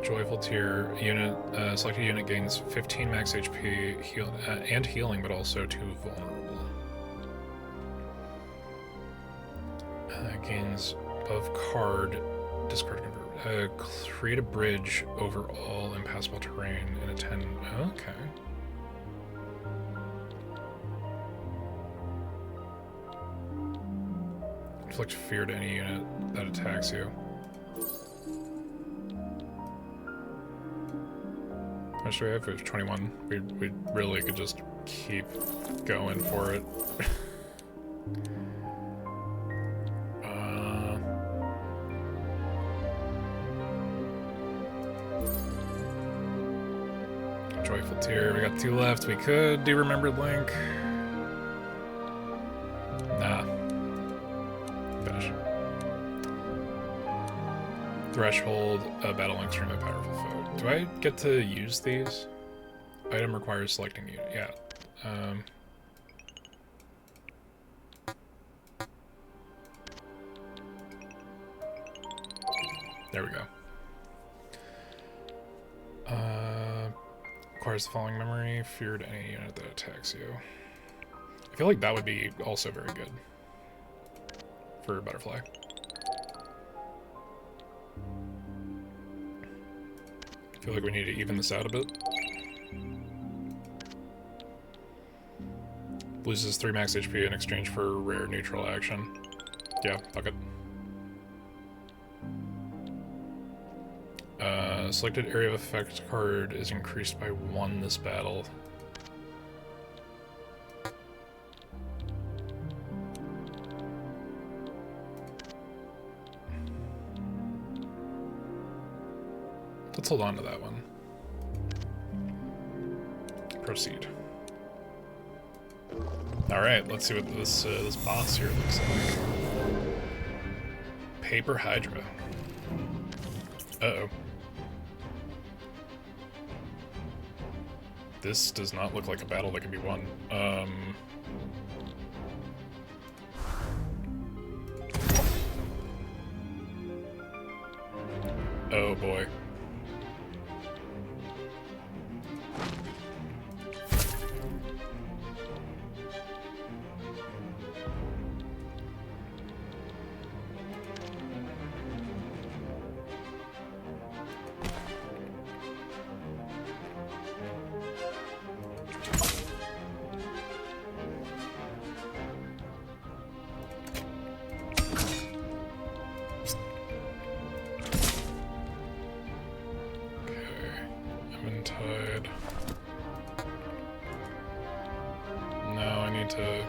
Joyful Tear. Unit. Selected unit gains 15 max HP and healing, but also 2 vulnerable. Gains above card. Discard convert. Create a bridge over all impassable terrain in a 10. Okay. Inflict fear to any unit that attacks you. How much do we have? We have 21. We really could just keep going for it. Joyful Tear. We got 2 left. We could do Remembered Link. Nah. Finish. Threshold, battle extremely powerful foe. Do I get to use these? Item requires selecting unit. Yeah. There we go. Requires the following memory. Fear to any unit that attacks you. I feel like that would be also very good for Butterfly. I feel like we need to even this out a bit. Loses 3 max HP in exchange for a rare neutral action. Yeah, fuck it. Selected area of effect card is increased by 1 this battle. Let's hold on to that one. Proceed. Alright, let's see what this boss here looks like. Paper Hydra. Uh-oh. This does not look like a battle that can be won. Oh boy. Tide. No, I need to...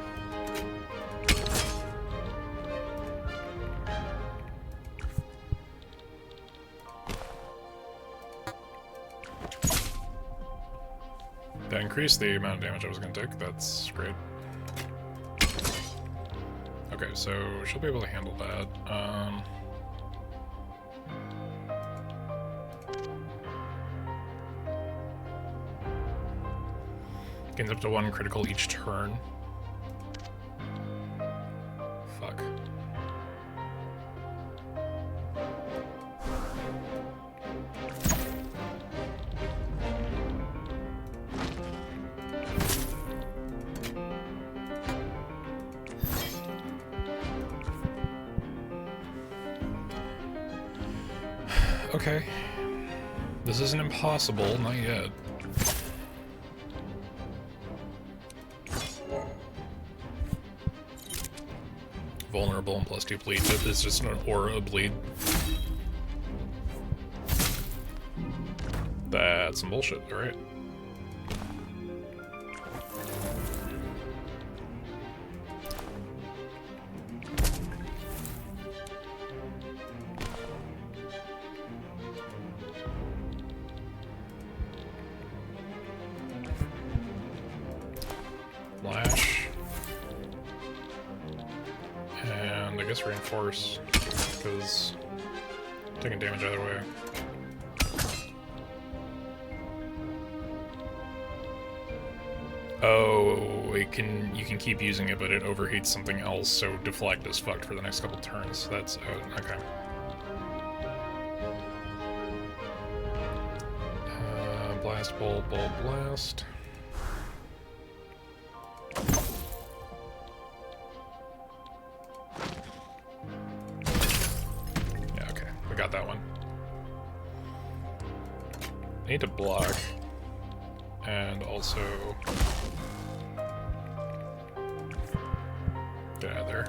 That increased the amount of damage I was going to take. That's great. Okay, so she'll be able to handle that. Gains up to 1 critical each turn. Fuck. Okay. This isn't impossible, not yet. Vulnerable and +2 bleed. It's just an aura bleed. That's some bullshit, alright. Lash. And I guess reinforce, because I'm taking damage either way. Oh, you can keep using it, but it overheats something else, so deflect is fucked for the next couple turns. That's okay. Blast, bolt, blast. Yeah, okay, we got that one. I need to block, and also get out of there.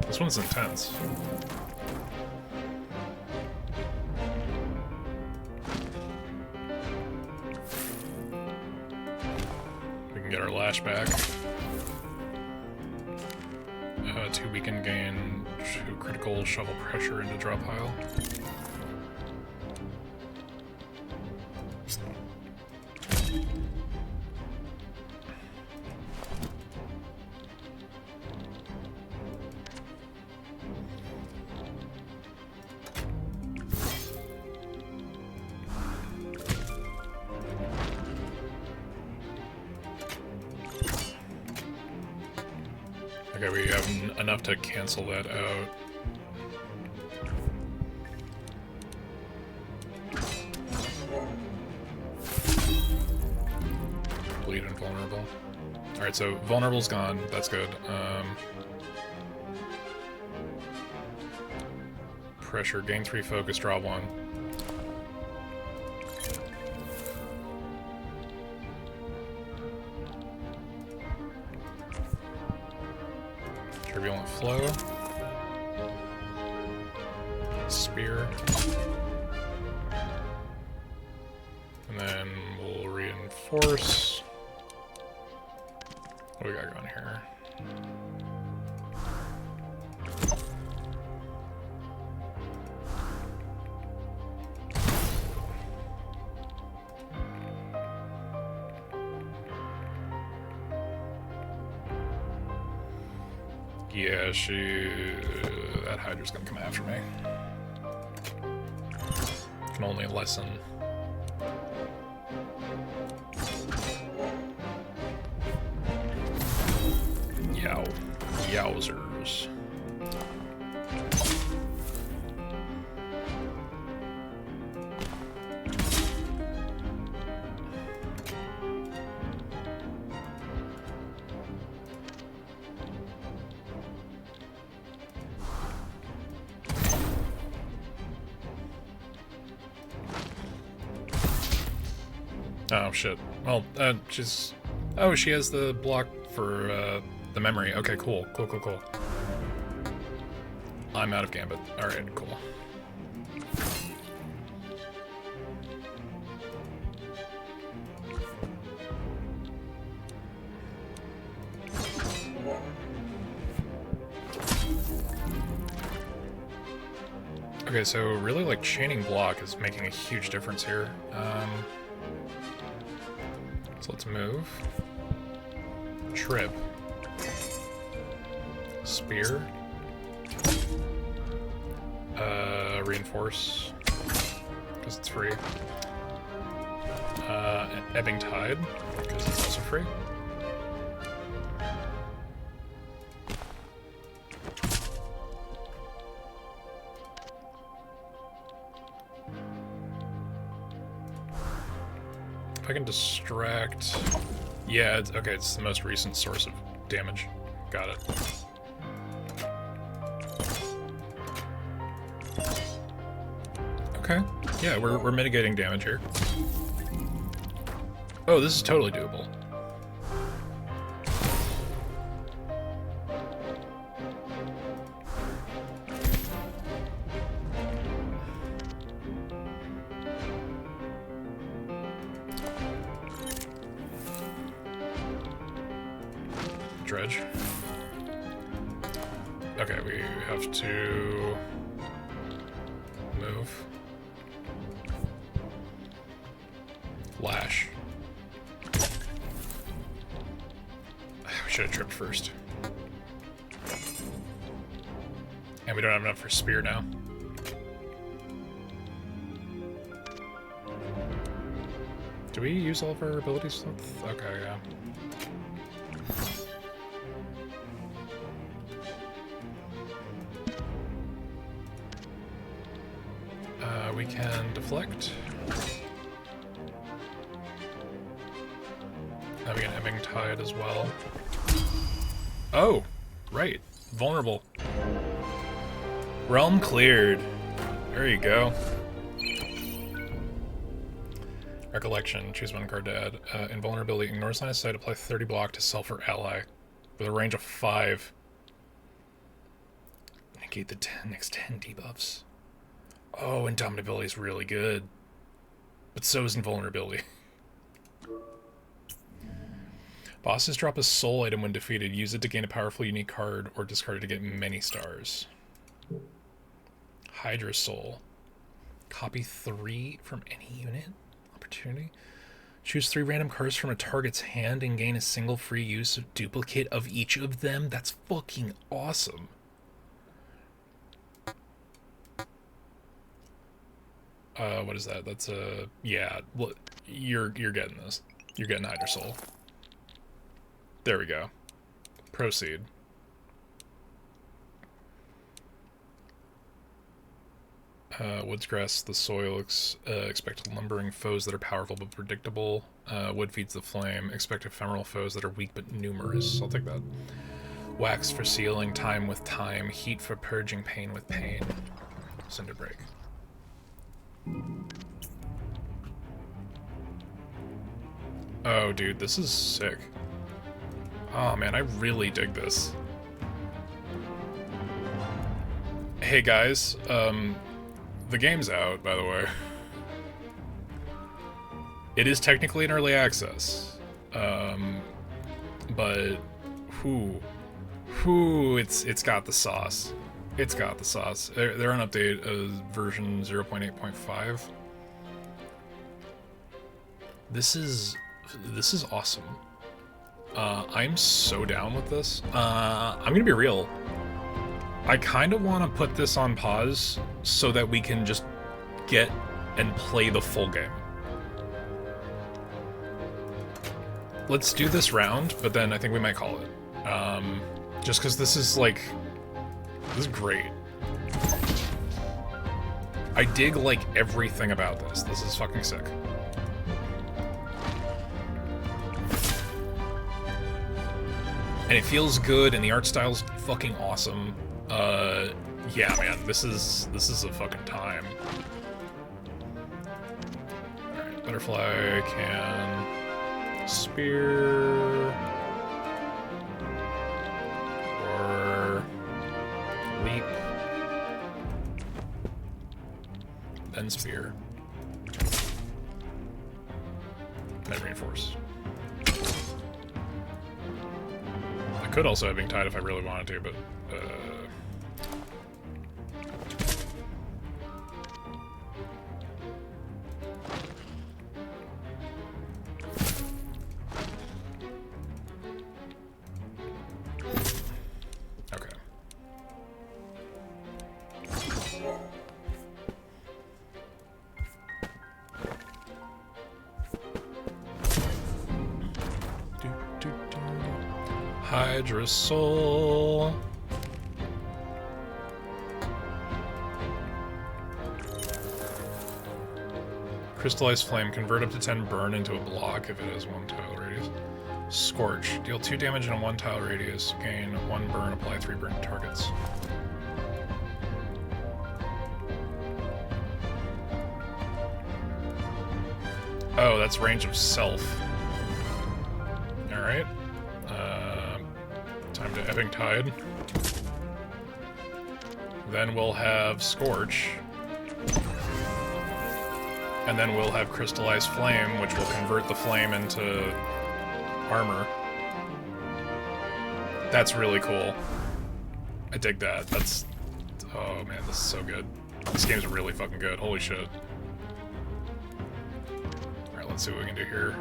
This one's intense. We can get our lash back. 2 we can gain 2 critical shovel pressure into drop pile. Okay, we have enough to cancel that out. Bleed and vulnerable. Alright, so vulnerable's gone. That's good. Pressure, gain 3 focus, draw 1. Turbulent flow. Spear. And then we'll reinforce. What do we got going here? Yeah, that Hydra's gonna come after me. Can only lessen. Yow. Yowzers. Oh, shit. Well, she's... Oh, she has the block for, the memory. Okay, cool. Cool. I'm out of Gambit. Alright, cool. Okay, so really, like, chaining block is making a huge difference here. So let's move. Trip. Spear. Reinforce. Because it's free. Ebbing Tide. Because it's also free. If I can distract... Yeah, it's, okay, it's the most recent source of damage. Got it. Okay. Yeah, we're mitigating damage here. Oh, this is totally doable. Dredge. Okay, we have to move. Lash. We should have tripped first. And we don't have enough for spear now. Do we use all of our abilities? Okay, yeah. We can deflect. Now we can Ebbing Tide as well. Oh, right. Vulnerable. Realm cleared. There you go. Recollection. Choose one card to add. Invulnerability. Ignores line of sight. Apply 30 block to self or ally. With a range of 5. Negate the next 10 debuffs. Oh, Indomitability is really good. But so is Invulnerability. Bosses drop a soul item when defeated. Use it to gain a powerful unique card or discard it to get many stars. Hydra Soul. Copy 3 from any unit. Opportunity. Choose 3 random cards from a target's hand and gain a single free use of duplicate of each of them. That's fucking awesome. What is that? That's a... Yeah, well, you're getting this. You're getting Hydra Soul. There we go. Proceed. Woodsgrass, the soil, expect lumbering foes that are powerful but predictable. Wood feeds the flame. Expect ephemeral foes that are weak but numerous. I'll take that. Wax for sealing time with time. Heat for purging pain with pain. Cinder Break. Oh, dude, this is sick. Oh, man, I really dig this. Hey, guys, the game's out, by the way. It is technically in early access. But, it's got the sauce. It's got the sauce. They're on update version 0.8.5. This is awesome. I'm so down with this. I'm gonna be real. I kind of want to put this on pause so that we can just get and play the full game. Let's do this round, but then I think we might call it. Just because this is, like... This is great. I dig, like, everything about this. This is fucking sick. And it feels good, and the art style's fucking awesome. Yeah, man, this is a fucking time. Alright, Butterfly can... Spear... Or... Leap... Then Spear. Then Reinforce. I could also have been tied if I really wanted to, but... Okay. Hydra Soul. Crystallized Flame. Convert up to 10 burn into a block if it has 1 tile radius. Scorch. Deal 2 damage in a 1 tile radius. Gain 1 burn. Apply 3 burn to targets. Oh, that's range of self. Alright. Time to Ebbing Tide. Then we'll have Scorch. And then we'll have Crystallized Flame, which will convert the flame into armor. That's really cool. I dig that. That's... Oh man, this is so good. This game's really fucking good. Holy shit. Alright, let's see what we can do here.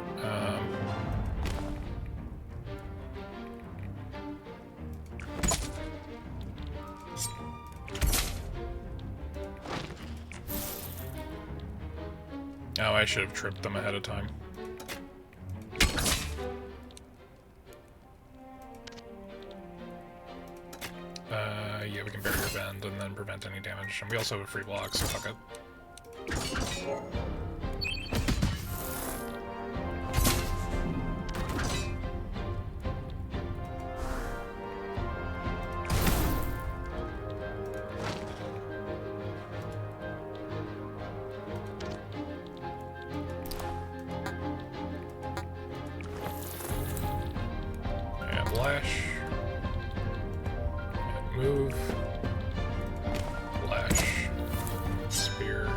Oh, I should have tripped them ahead of time. Yeah, we can Barrier Bend and then prevent any damage. And we also have a free block, so fuck it. Lash. And move. Lash. Spear.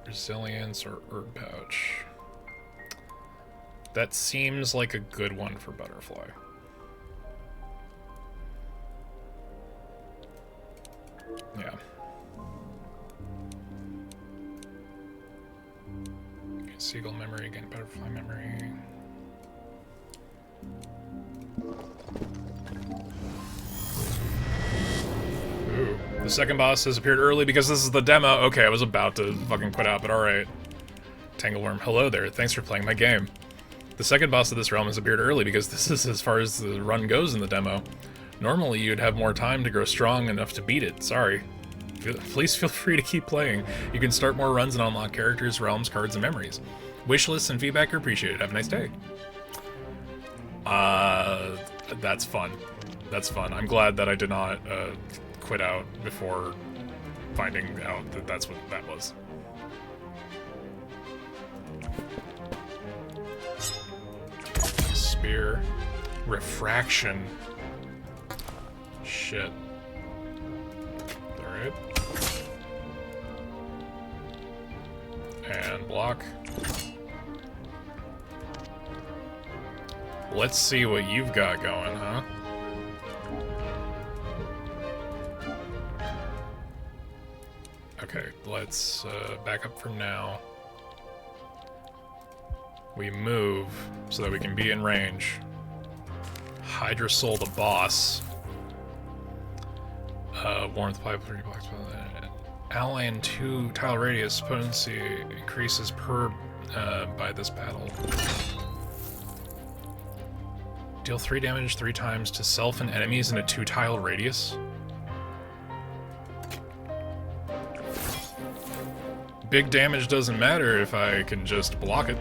Resilience or Herb Pouch. That seems like a good one for Butterfly. Yeah. Seagull memory, again, butterfly memory. Ooh. The second boss has appeared early because this is the demo. Okay, I was about to fucking quit out, but alright. Tangleworm, hello there. Thanks for playing my game. The second boss of this realm has appeared early because this is as far as the run goes in the demo. Normally, you'd have more time to grow strong enough to beat it. Sorry. Please feel free to keep playing. You can start more runs and unlock characters, realms, cards, and memories. Wish lists and feedback are appreciated. Have a nice day. That's fun. That's fun. I'm glad that I did not quit out before finding out that that's what that was. Spear. Refraction. Shit. Alright. And block. Let's see what you've got going, huh? Okay, let's back up from now. We move so that we can be in range. Hydra Soul the boss. Warmth pipe, 3 blocks. ally in 2 tile radius. Potency increases per by this battle. Deal 3 damage 3 times to self and enemies in a 2 tile radius. Big damage doesn't matter if I can just block it.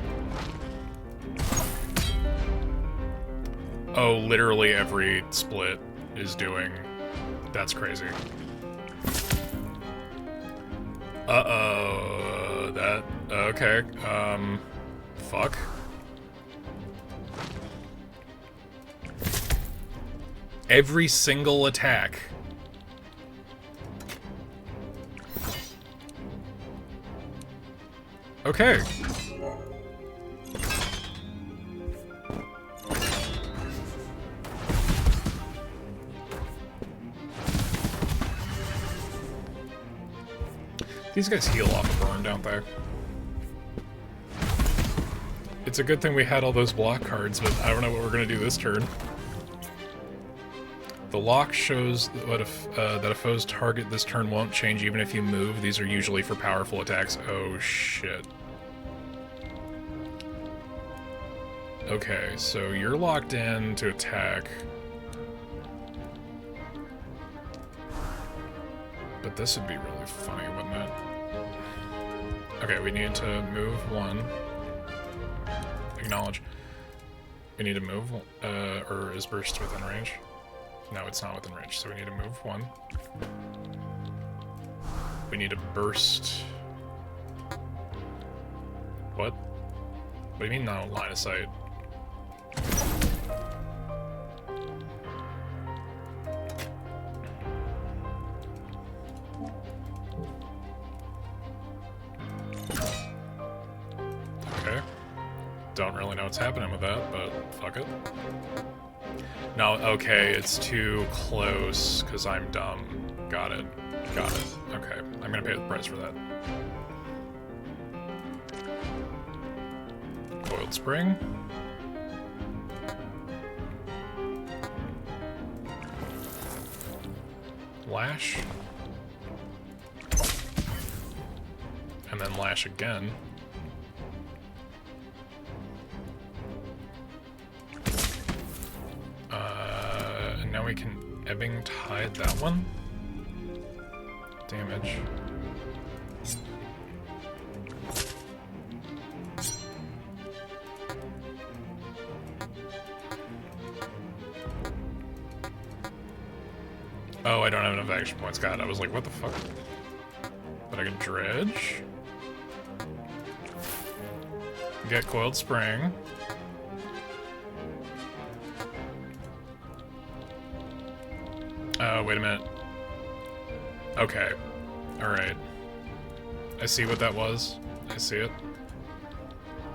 Oh, literally every split is doing... That's crazy. Uh-oh. That... Okay. Fuck. Every single attack. Okay. These guys heal off a burn, don't they? It's a good thing we had all those block cards, but I don't know what we're gonna do this turn. The lock shows what that a foe's target this turn won't change even if you move. These are usually for powerful attacks. Oh shit. Okay, so you're locked in to attack. But this would be really funny, wouldn't it? Okay, we need to move 1. Acknowledge. We need to move, or is burst within range? No, it's not within range, so we need to move 1. We need to burst... What? What do you mean no line of sight? Okay. Don't really know what's happening with that, but fuck it. No, okay, it's too close, because I'm dumb. Got it. Got it. Okay, I'm gonna pay the price for that. Coiled Spring. Lash. And then lash again. And now we can Ebbing Tide that one. Damage. Oh, I don't have enough action points. God, I was like, what the fuck? But I can dredge. Get Coiled Spring. Oh, wait a minute. Okay. Alright. I see what that was. I see it.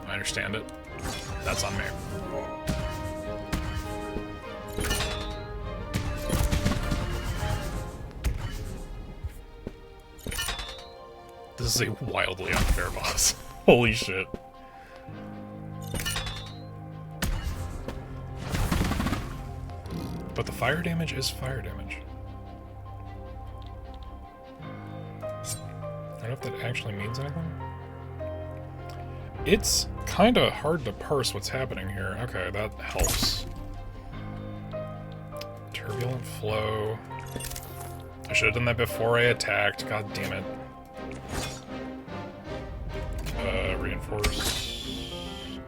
I understand it. That's on me. This is a wildly unfair boss. Holy shit. But the fire damage is fire damage. I don't know if that actually means anything. It's kind of hard to parse what's happening here. Okay, that helps. Turbulent flow. I should have done that before I attacked. God damn it. Reinforce.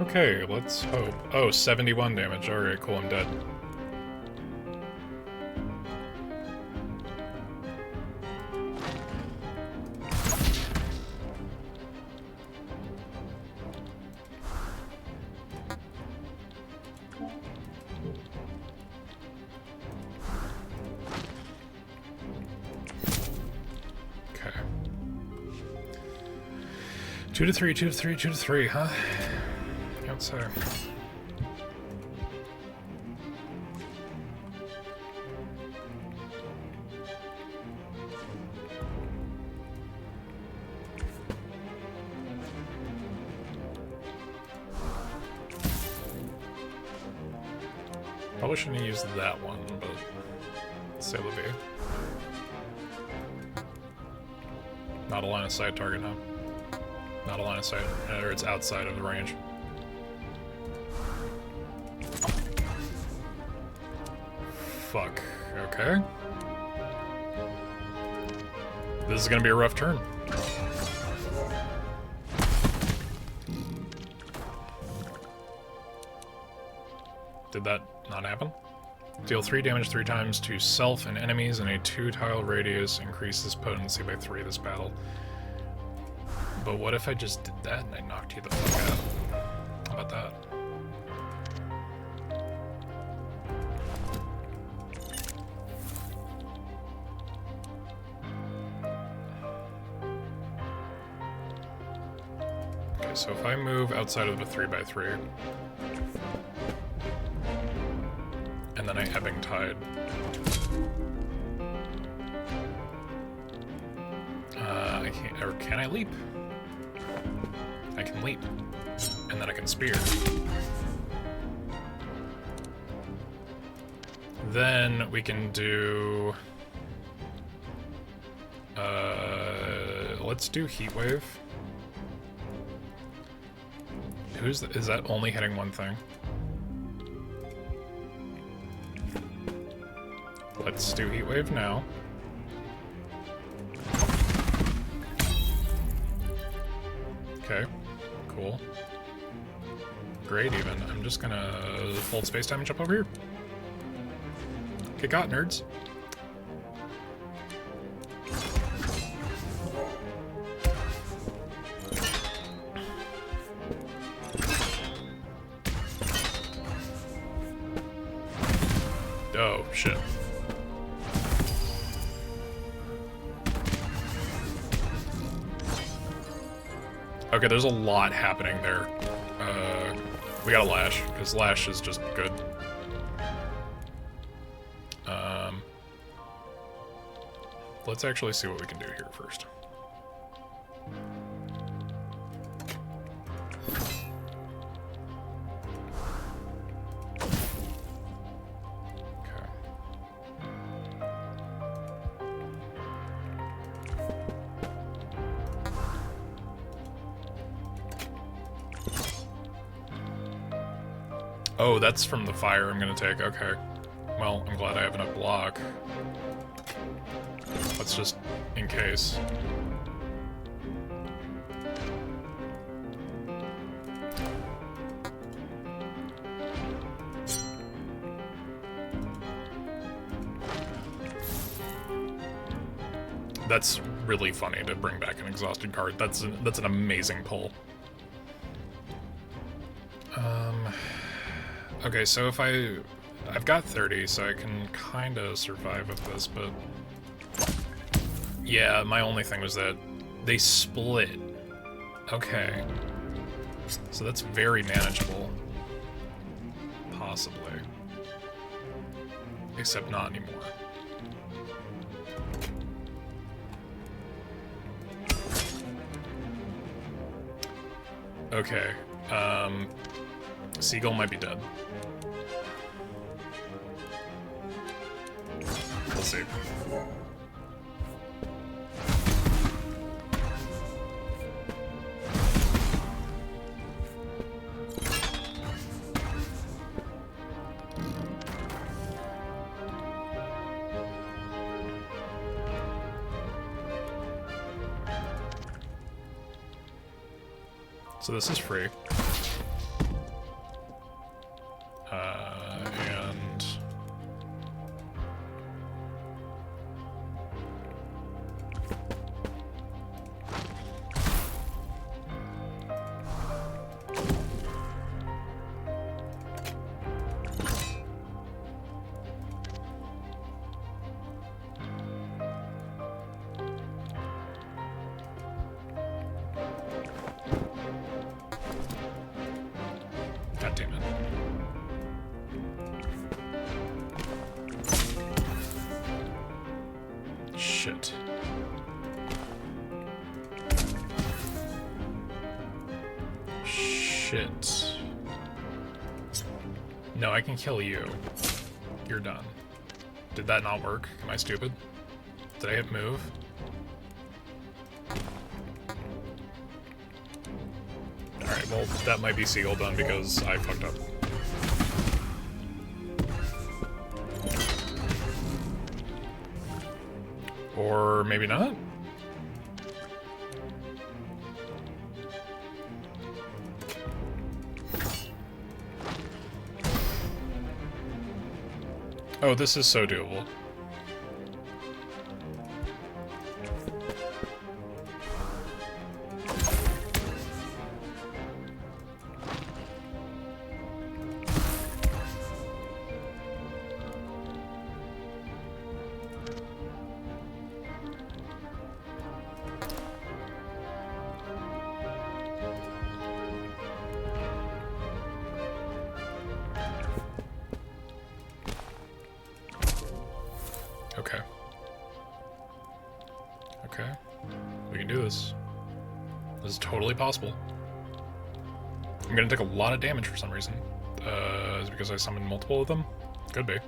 Okay, let's hope. Oh, 71 damage. Alright, cool, I'm dead. Okay. 2 to 3, 2 to 3, 2 to 3, huh? So probably shouldn't have used that one, but c'est la vie. Not a line of sight target, huh? Not a line of sight, or it's outside of the range. Fuck. Okay. This is gonna be a rough turn. Did that not happen? Deal 3 damage 3 times to self and enemies in a 2-tile radius. Increases potency by 3 this battle. But what if I just did that and I knocked you the fuck out? How about that? Okay, so if I move outside of the 3x3, and then I Ebbing Tide. I can't, or can I leap? I can leap. And then I can spear. Then we can do... let's do Heat Wave. Is that only hitting one thing? Let's do Heat Wave now. Okay, cool. Great, even. I'm just gonna hold space time and jump over here. Get got, nerds. Oh, shit. Okay, there's a lot happening there. We got a Lash, because Lash is just good. Let's actually see what we can do here first. Oh, that's from the fire I'm gonna take, okay. Well, I'm glad I have enough block. Let's just, in case. That's really funny to bring back an exhausted card. That's an amazing pull. Okay, so if I've got 30, so I can kind of survive with this, but yeah, my only thing was that they split. Okay, so that's very manageable, possibly, except not anymore. Okay, Seagull might be dead. We'll see. So this is free. And God damn it. Shit. Shit. No, I can kill you. You're done. Did that not work? Am I stupid? Did I hit move? Alright, well, that might be Seagull done because I fucked up. Or maybe not? Oh, this is so doable. Okay. Okay. We can do this. This is totally possible. I'm gonna take a lot of damage for some reason. Is it because I summoned multiple of them? Could be.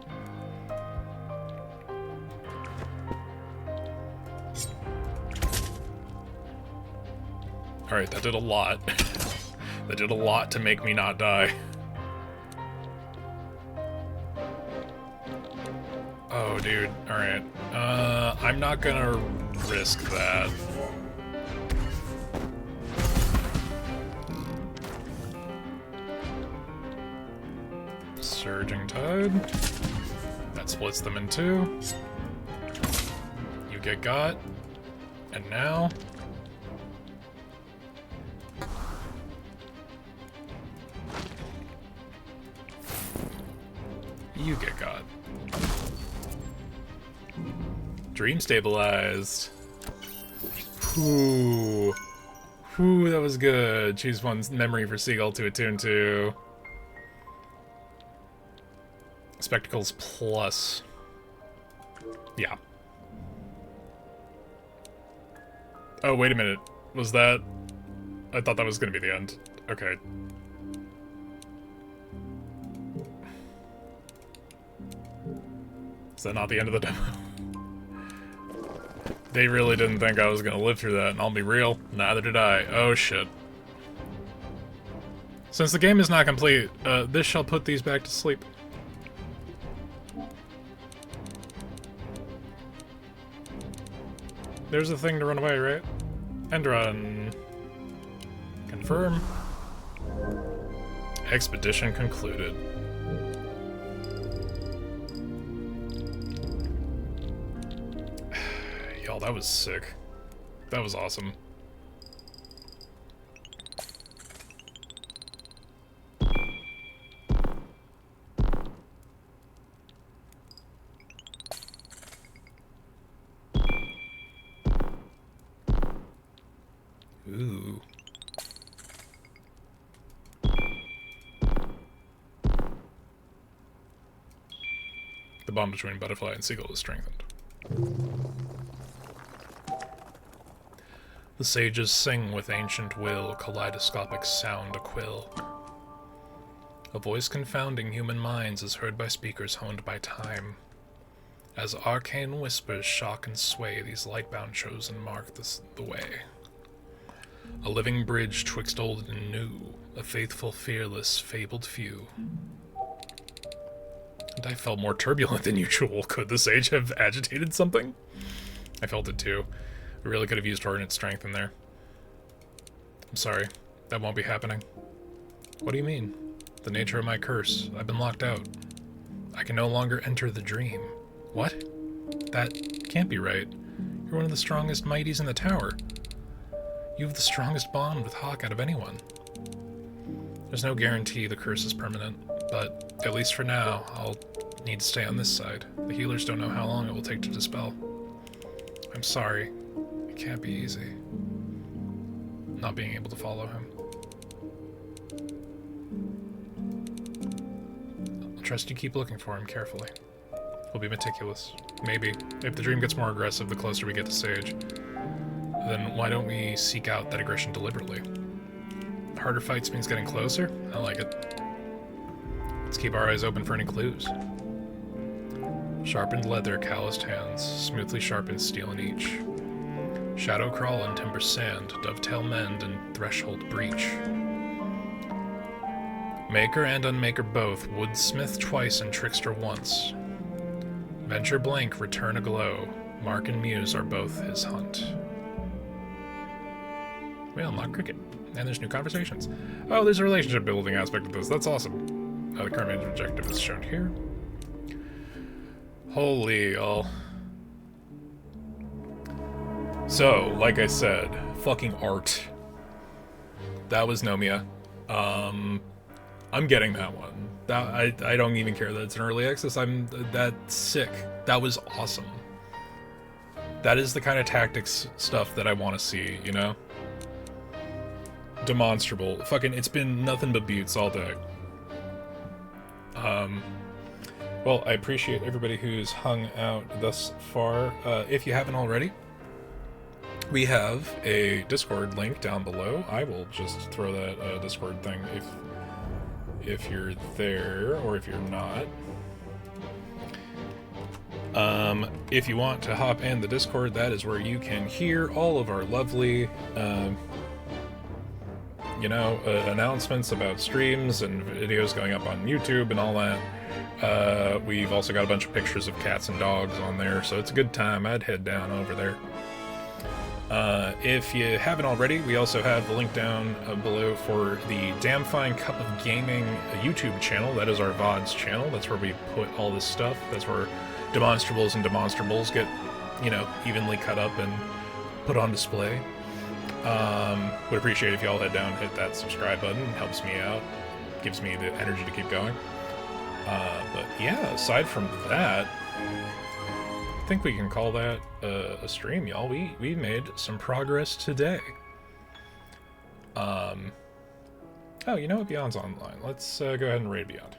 Alright, that did a lot. That did a lot to make me not die. Oh, dude. Alright. I'm not gonna risk that. Surging Tide. That splits them in two. You get got. And now... you get got. Dream stabilized. Whew. Whew, that was good. Choose one's memory for Seagull to attune to. Spectacles plus. Yeah. Oh, wait a minute. Was that... I thought that was gonna be the end. Okay. Is that not the end of the demo? They really didn't think I was gonna live through that, and I'll be real, neither did I. Oh shit. Since the game is not complete, this shall put these back to sleep. There's a thing to run away, right? End run. Confirm. Expedition concluded. Y'all, that was sick. That was awesome. Ooh. The bond between Butterfly and Seagull is strengthened. The sages sing with ancient will, kaleidoscopic sound a quill. A voice confounding human minds is heard by speakers honed by time. As arcane whispers shock and sway, these light-bound chosen mark the way. A living bridge twixt old and new, a faithful, fearless, fabled few. And I felt more turbulent than usual. Could the sage have agitated something? I felt it too. We really could have used Ordinate Strength in there. I'm sorry. That won't be happening. What do you mean? The nature of my curse. I've been locked out. I can no longer enter the dream. What? That can't be right. You're one of the strongest mighties in the tower. You have the strongest bond with Hawk out of anyone. There's no guarantee the curse is permanent, but at least for now, I'll need to stay on this side. The healers don't know how long it will take to dispel. I'm sorry. It can't be easy. Not being able to follow him. I'll trust you keep looking for him carefully. We'll be meticulous. Maybe. If the dream gets more aggressive the closer we get to Sage, then why don't we seek out that aggression deliberately? Harder fights means getting closer? I like it. Let's keep our eyes open for any clues. Sharpened leather, calloused hands, smoothly sharpened steel in each. Shadow crawl and timber sand, dovetail mend and threshold breach. Maker and Unmaker both, Woodsmith twice and Trickster once. Venture blank, return aglow. Mark and Muse are both his hunt. We unlock Cricket. And there's new conversations. Oh, there's a relationship building aspect of this. That's awesome. The current man's objective is shown here. Holy y'all. So, like I said, fucking art. That was Nomia. I'm getting that one. I don't even care that it's an early access. That's sick. That was awesome. That is the kind of tactics stuff that I want to see, you know? De-Monster-bles. Fucking, it's been nothing but buttes all day. Well, I appreciate everybody who's hung out thus far. If you haven't already, we have a Discord link down below. I will just throw that Discord thing if you're there, or if you're not. If you want to hop in the Discord, that is where you can hear all of our lovely, announcements about streams and videos going up on YouTube and all that. We've also got a bunch of pictures of cats and dogs on there, so it's a good time. I'd head down over there. If you haven't already, we also have the link down below for the Damn Fine Cup of Gaming YouTube channel. That is our VODs channel. That's where we put all this stuff. That's where Demonstrables and De-Monster-bles get, evenly cut up and put on display. Would appreciate if y'all head down and hit that subscribe button. It helps me out. Gives me the energy to keep going. But yeah, aside from that, I think we can call that a stream, y'all. We made some progress today. Oh, you know what? Beyond's online. Let's go ahead and raid Beyond.